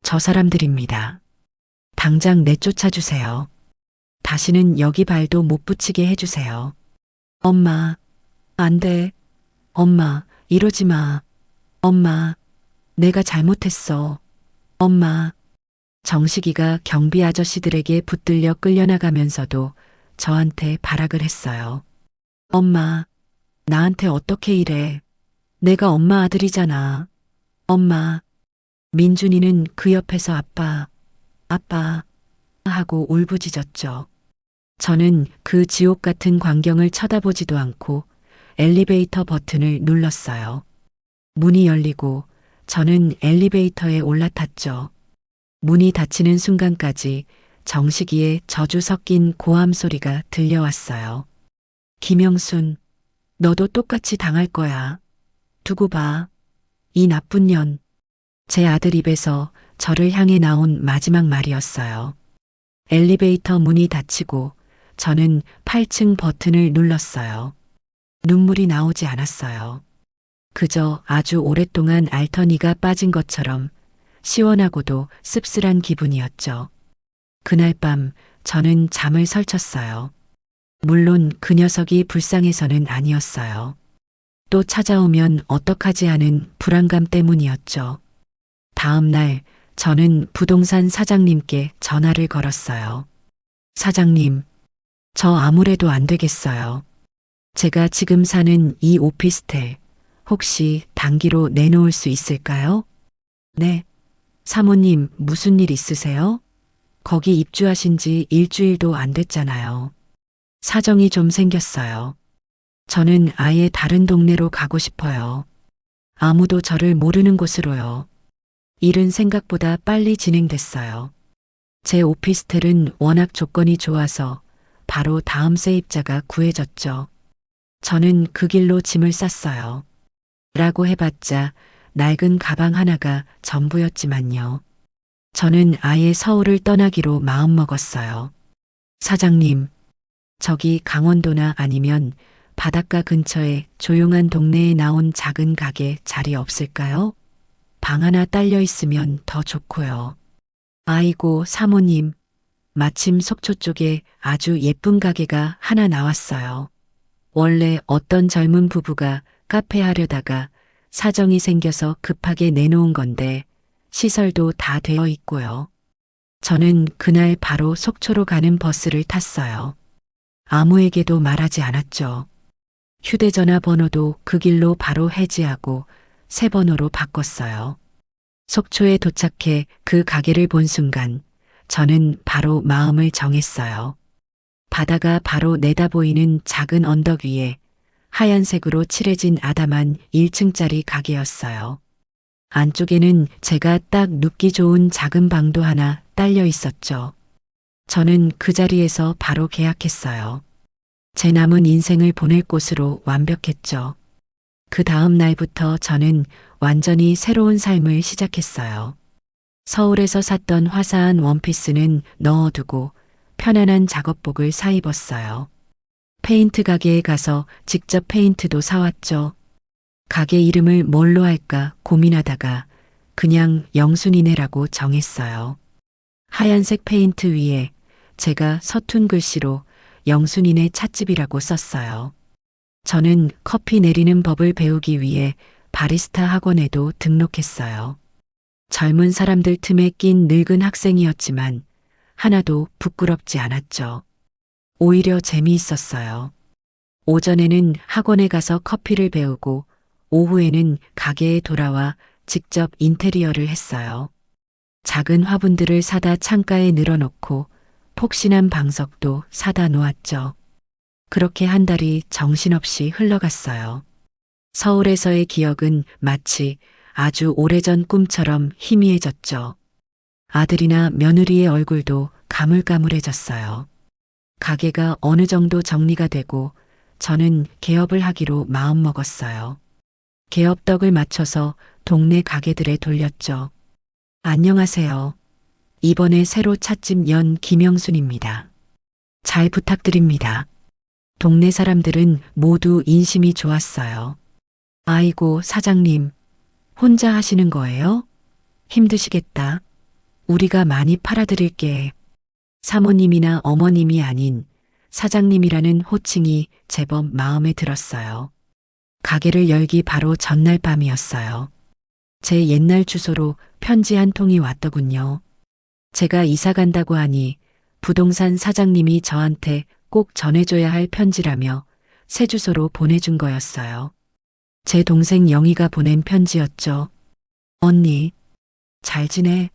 저 사람들입니다. 당장 내쫓아 주세요. 다시는 여기 발도 못 붙이게 해주세요. 엄마, 안 돼. 엄마, 이러지 마. 엄마, 내가 잘못했어. 엄마. 정식이가 경비 아저씨들에게 붙들려 끌려나가면서도 저한테 발악을 했어요. 엄마, 나한테 어떻게 이래. 내가 엄마 아들이잖아. 엄마. 민준이는 그 옆에서 아빠, 아빠 하고 울부짖었죠. 저는 그 지옥 같은 광경을 쳐다보지도 않고 엘리베이터 버튼을 눌렀어요. 문이 열리고 저는 엘리베이터에 올라탔죠. 문이 닫히는 순간까지 정식이의 저주 섞인 고함 소리가 들려왔어요. 김영순, 너도 똑같이 당할 거야. 두고 봐. 이 나쁜 년. 제 아들 입에서 저를 향해 나온 마지막 말이었어요. 엘리베이터 문이 닫히고 저는 8층 버튼을 눌렀어요. 눈물이 나오지 않았어요. 그저 아주 오랫동안 앓던 이가 빠진 것처럼 시원하고도 씁쓸한 기분이었죠. 그날 밤 저는 잠을 설쳤어요. 물론 그 녀석이 불쌍해서는 아니었어요. 또 찾아오면 어떡하지 하는 불안감 때문이었죠. 다음 날 저는 부동산 사장님께 전화를 걸었어요. 사장님, 저 아무래도 안 되겠어요. 제가 지금 사는 이 오피스텔 혹시 단기로 내놓을 수 있을까요? 네. 사모님, 무슨 일 있으세요? 거기 입주하신 지 일주일도 안 됐잖아요. 사정이 좀 생겼어요. 저는 아예 다른 동네로 가고 싶어요. 아무도 저를 모르는 곳으로요. 일은 생각보다 빨리 진행됐어요. 제 오피스텔은 워낙 조건이 좋아서 바로 다음 세입자가 구해졌죠. 저는 그 길로 짐을 쌌어요. 라고 해봤자 낡은 가방 하나가 전부였지만요. 저는 아예 서울을 떠나기로 마음먹었어요. 사장님, 저기 강원도나 아니면 바닷가 근처에 조용한 동네에 나온 작은 가게 자리 없을까요? 방 하나 딸려 있으면 더 좋고요. 아이고, 사모님. 마침 속초 쪽에 아주 예쁜 가게가 하나 나왔어요. 원래 어떤 젊은 부부가 카페 하려다가 사정이 생겨서 급하게 내놓은 건데 시설도 다 되어 있고요. 저는 그날 바로 속초로 가는 버스를 탔어요. 아무에게도 말하지 않았죠. 휴대전화 번호도 그 길로 바로 해지하고 새 번호로 바꿨어요. 속초에 도착해 그 가게를 본 순간 저는 바로 마음을 정했어요. 바다가 바로 내다보이는 작은 언덕 위에 하얀색으로 칠해진 아담한 1층짜리 가게였어요. 안쪽에는 제가 딱 눕기 좋은 작은 방도 하나 딸려 있었죠. 저는 그 자리에서 바로 계약했어요. 제 남은 인생을 보낼 곳으로 완벽했죠. 그 다음 날부터 저는 완전히 새로운 삶을 시작했어요. 서울에서 샀던 화사한 원피스는 넣어두고 편안한 작업복을 사입었어요. 페인트 가게에 가서 직접 페인트도 사왔죠. 가게 이름을 뭘로 할까 고민하다가 그냥 영순이네라고 정했어요. 하얀색 페인트 위에 제가 서툰 글씨로 영순이네 찻집이라고 썼어요. 저는 커피 내리는 법을 배우기 위해 바리스타 학원에도 등록했어요. 젊은 사람들 틈에 낀 늙은 학생이었지만 하나도 부끄럽지 않았죠. 오히려 재미있었어요. 오전에는 학원에 가서 커피를 배우고 오후에는 가게에 돌아와 직접 인테리어를 했어요. 작은 화분들을 사다 창가에 늘어놓고 폭신한 방석도 사다 놓았죠. 그렇게 한 달이 정신없이 흘러갔어요. 서울에서의 기억은 마치 아주 오래전 꿈처럼 희미해졌죠. 아들이나 며느리의 얼굴도 가물가물해졌어요. 가게가 어느 정도 정리가 되고 저는 개업을 하기로 마음먹었어요. 개업떡을 맞춰서 동네 가게들에 돌렸죠. 안녕하세요. 이번에 새로 찻집 연 김영순입니다. 잘 부탁드립니다. 동네 사람들은 모두 인심이 좋았어요. 아이고, 사장님, 혼자 하시는 거예요? 힘드시겠다. 우리가 많이 팔아드릴게. 사모님이나 어머님이 아닌 사장님이라는 호칭이 제법 마음에 들었어요. 가게를 열기 바로 전날 밤이었어요. 제 옛날 주소로 편지 한 통이 왔더군요. 제가 이사 간다고 하니 부동산 사장님이 저한테 꼭 전해줘야 할 편지라며 새 주소로 보내준 거였어요. 제 동생 영희가 보낸 편지였죠. 언니, 잘 지내?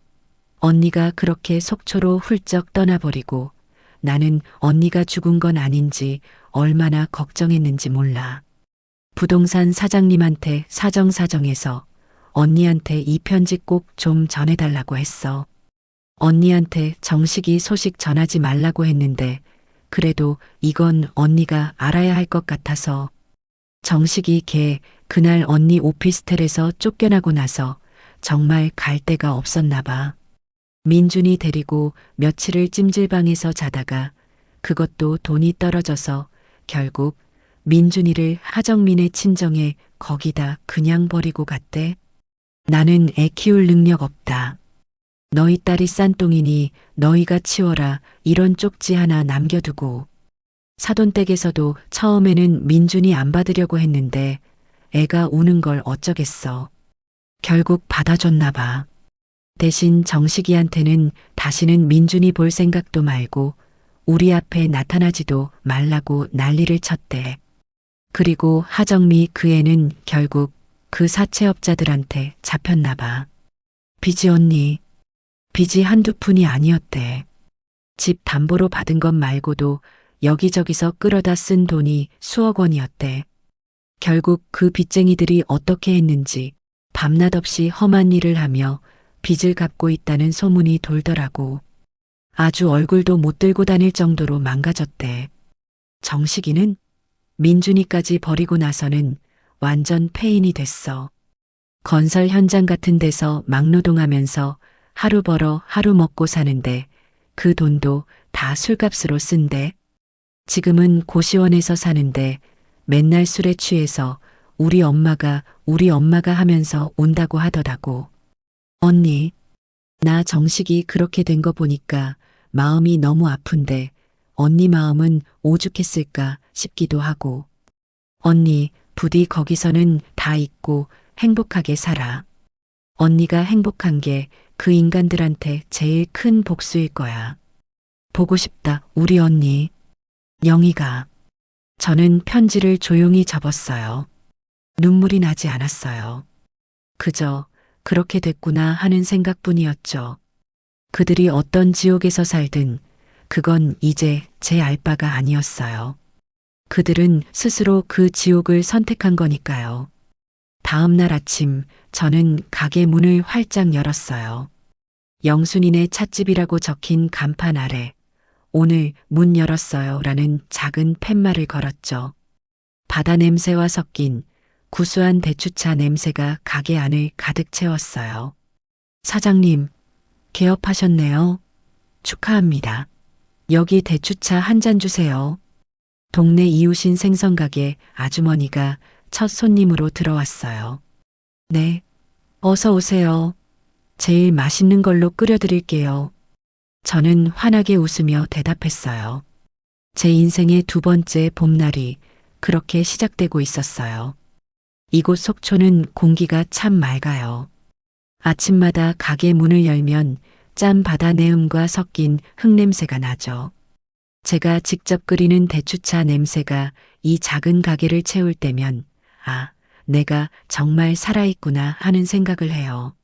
언니가 그렇게 속초로 훌쩍 떠나버리고 나는 언니가 죽은 건 아닌지 얼마나 걱정했는지 몰라. 부동산 사장님한테 사정사정해서 언니한테 이 편지 꼭 좀 전해달라고 했어. 언니한테 정식이 소식 전하지 말라고 했는데 그래도 이건 언니가 알아야 할 것 같아서. 정식이 걔 그날 언니 오피스텔에서 쫓겨나고 나서 정말 갈 데가 없었나 봐. 민준이 데리고 며칠을 찜질방에서 자다가 그것도 돈이 떨어져서 결국 민준이를 하정민의 친정에 거기다 그냥 버리고 갔대. 나는 애 키울 능력 없다. 너희 딸이 싼똥이니 너희가 치워라 이런 쪽지 하나 남겨두고 사돈댁에서도 처음에는 민준이 안 받으려고 했는데 애가 우는 걸 어쩌겠어. 결국 받아줬나 봐. 대신 정식이한테는 다시는 민준이 볼 생각도 말고 우리 앞에 나타나지도 말라고 난리를 쳤대. 그리고 하정미 그 애는 결국 그 사채업자들한테 잡혔나 봐. 빚이 언니, 빚이 한두 푼이 아니었대. 집 담보로 받은 것 말고도 여기저기서 끌어다 쓴 돈이 수억 원이었대. 결국 그 빚쟁이들이 어떻게 했는지 밤낮 없이 험한 일을 하며 빚을 갚고 있다는 소문이 돌더라고. 아주 얼굴도 못 들고 다닐 정도로 망가졌대. 정식이는 민준이까지 버리고 나서는 완전 폐인이 됐어. 건설 현장 같은 데서 막노동하면서 하루 벌어 하루 먹고 사는데 그 돈도 다 술값으로 쓴대. 지금은 고시원에서 사는데 맨날 술에 취해서 우리 엄마가 하면서 온다고 하더라고. 언니, 나 정식이 그렇게 된 거 보니까 마음이 너무 아픈데 언니 마음은 오죽했을까 싶기도 하고. 언니, 부디 거기서는 다 잊고 행복하게 살아. 언니가 행복한 게 그 인간들한테 제일 큰 복수일 거야. 보고 싶다, 우리 언니. 영희가. 저는 편지를 조용히 접었어요. 눈물이 나지 않았어요. 그저 그렇게 됐구나 하는 생각뿐이었죠. 그들이 어떤 지옥에서 살든 그건 이제 제 알 바가 아니었어요. 그들은 스스로 그 지옥을 선택한 거니까요. 다음 날 아침 저는 가게 문을 활짝 열었어요. 영순이네 찻집이라고 적힌 간판 아래 오늘 문 열었어요 라는 작은 팻말을 걸었죠. 바다 냄새와 섞인 구수한 대추차 냄새가 가게 안을 가득 채웠어요. 사장님, 개업하셨네요. 축하합니다. 여기 대추차 한 잔 주세요. 동네 이웃인 생선가게 아주머니가 첫 손님으로 들어왔어요. 네, 어서 오세요. 제일 맛있는 걸로 끓여드릴게요. 저는 환하게 웃으며 대답했어요. 제 인생의 두 번째 봄날이 그렇게 시작되고 있었어요. 이곳 속초는 공기가 참 맑아요. 아침마다 가게 문을 열면 짠 바다 내음과 섞인 흙냄새가 나죠. 제가 직접 끓이는 대추차 냄새가 이 작은 가게를 채울 때면 아, 내가 정말 살아있구나 하는 생각을 해요.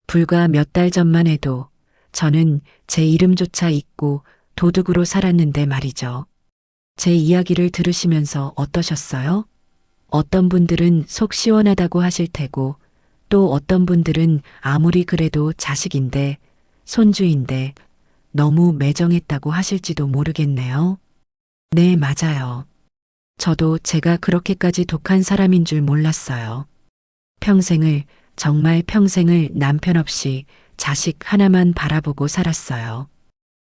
불과 몇 달 전만 해도 저는 제 이름조차 잊고 도둑으로 살았는데 말이죠. 제 이야기를 들으시면서 어떠셨어요? 어떤 분들은 속 시원하다고 하실 테고 또 어떤 분들은 아무리 그래도 자식인데 손주인데 너무 매정했다고 하실지도 모르겠네요. 네, 맞아요. 저도 제가 그렇게까지 독한 사람인 줄 몰랐어요. 정말 평생을 남편 없이 자식 하나만 바라보고 살았어요.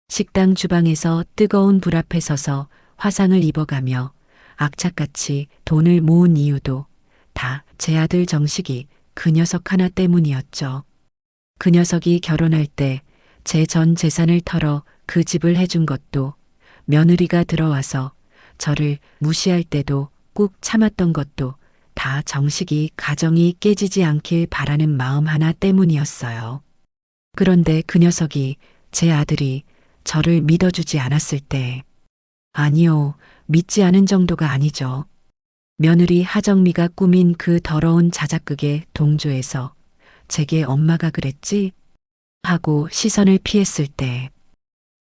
식당 주방에서 뜨거운 불 앞에 서서 화상을 입어가며 악착같이 돈을 모은 이유도 다 제 아들 정식이 그 녀석 하나 때문이었죠. 그 녀석이 결혼할 때 제 전 재산을 털어 그 집을 해준 것도 며느리가 들어와서 저를 무시할 때도 꾹 참았던 것도 다 정식이 가정이 깨지지 않길 바라는 마음 하나 때문이었어요. 그런데 그 녀석이 제 아들이 저를 믿어주지 않았을 때 아니요, 믿지 않은 정도가 아니죠. 며느리 하정미가 꾸민 그 더러운 자작극에 동조해서 제게 엄마가 그랬지? 하고 시선을 피했을 때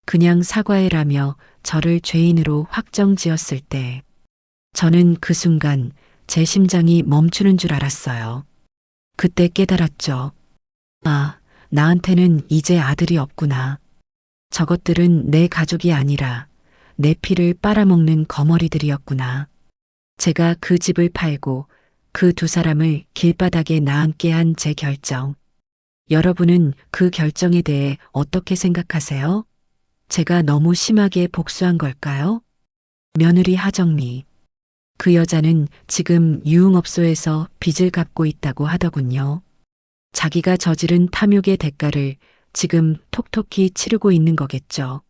그냥 사과해라며 저를 죄인으로 확정지었을 때 저는 그 순간 제 심장이 멈추는 줄 알았어요. 그때 깨달았죠. 아, 나한테는 이제 아들이 없구나. 저것들은 내 가족이 아니라 내 피를 빨아먹는 거머리들이었구나. 제가 그 집을 팔고 그 두 사람을 길바닥에 나앉게 한 제 결정. 여러분은 그 결정에 대해 어떻게 생각하세요? 제가 너무 심하게 복수한 걸까요? 며느리 하정미. 그 여자는 지금 유흥업소에서 빚을 갚고 있다고 하더군요. 자기가 저지른 탐욕의 대가를 지금 톡톡히 치르고 있는 거겠죠.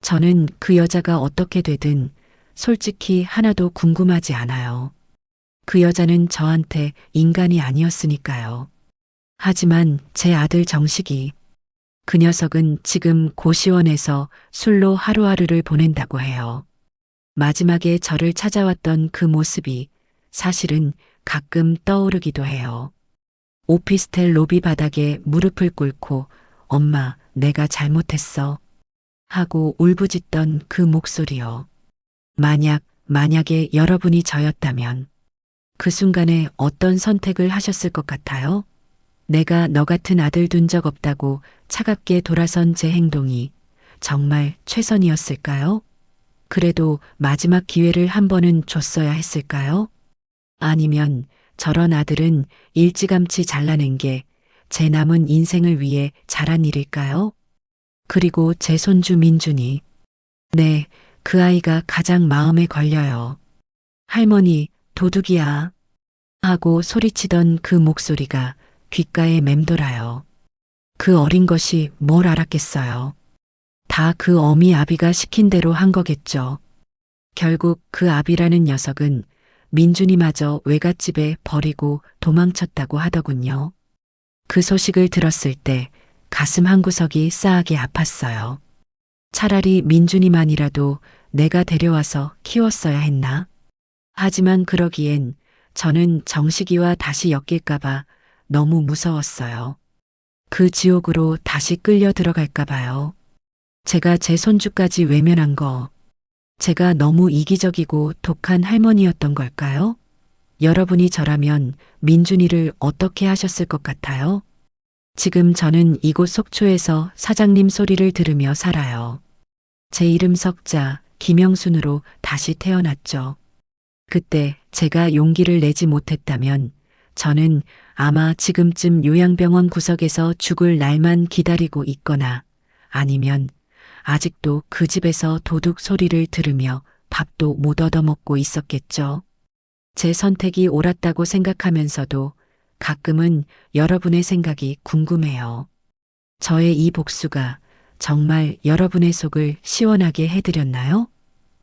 저는 그 여자가 어떻게 되든 솔직히 하나도 궁금하지 않아요. 그 여자는 저한테 인간이 아니었으니까요. 하지만 제 아들 정식이, 그 녀석은 지금 고시원에서 술로 하루하루를 보낸다고 해요. 마지막에 저를 찾아왔던 그 모습이 사실은 가끔 떠오르기도 해요. 오피스텔 로비 바닥에 무릎을 꿇고 엄마, 내가 잘못했어 하고 울부짖던 그 목소리요. 만약에 여러분이 저였다면 그 순간에 어떤 선택을 하셨을 것 같아요? 내가 너 같은 아들 둔 적 없다고 차갑게 돌아선 제 행동이 정말 최선이었을까요? 그래도 마지막 기회를 한 번은 줬어야 했을까요? 아니면 저런 아들은 일찌감치 잘라낸 게 제 남은 인생을 위해 잘한 일일까요? 그리고 제 손주 민준이, 네, 그 아이가 가장 마음에 걸려요. 할머니, 도둑이야 하고 소리치던 그 목소리가 귓가에 맴돌아요. 그 어린 것이 뭘 알았겠어요. 다 그 어미 아비가 시킨 대로 한 거겠죠. 결국 그 아비라는 녀석은 민준이마저 외갓집에 버리고 도망쳤다고 하더군요. 그 소식을 들었을 때 가슴 한구석이 싸하게 아팠어요. 차라리 민준이만이라도 내가 데려와서 키웠어야 했나? 하지만 그러기엔 저는 정식이와 다시 엮일까봐 너무 무서웠어요. 그 지옥으로 다시 끌려 들어갈까 봐요. 제가 제 손주까지 외면한 거, 제가 너무 이기적이고 독한 할머니였던 걸까요? 여러분이 저라면 민준이를 어떻게 하셨을 것 같아요? 지금 저는 이곳 속초에서 사장님 소리를 들으며 살아요. 제 이름 석자, 김영순으로 다시 태어났죠. 그때 제가 용기를 내지 못했다면 저는 아마 지금쯤 요양병원 구석에서 죽을 날만 기다리고 있거나 아니면 아직도 그 집에서 도둑 소리를 들으며 밥도 못 얻어먹고 있었겠죠. 제 선택이 옳았다고 생각하면서도 가끔은 여러분의 생각이 궁금해요. 저의 이 복수가 정말 여러분의 속을 시원하게 해드렸나요?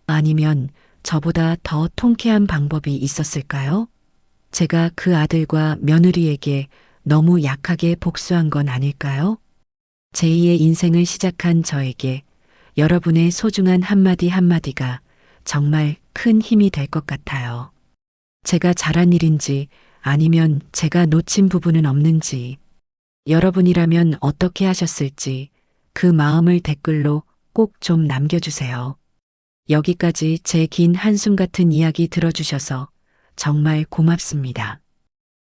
아니면 저보다 더 통쾌한 방법이 있었을까요? 제가 그 아들과 며느리에게 너무 약하게 복수한 건 아닐까요? 제2의 인생을 시작한 저에게 여러분의 소중한 한마디 한마디가 정말 큰 힘이 될 것 같아요. 제가 잘한 일인지 아니면 제가 놓친 부분은 없는지, 여러분이라면 어떻게 하셨을지 그 마음을 댓글로 꼭 좀 남겨주세요. 여기까지 제 긴 한숨 같은 이야기 들어주셔서 정말 고맙습니다.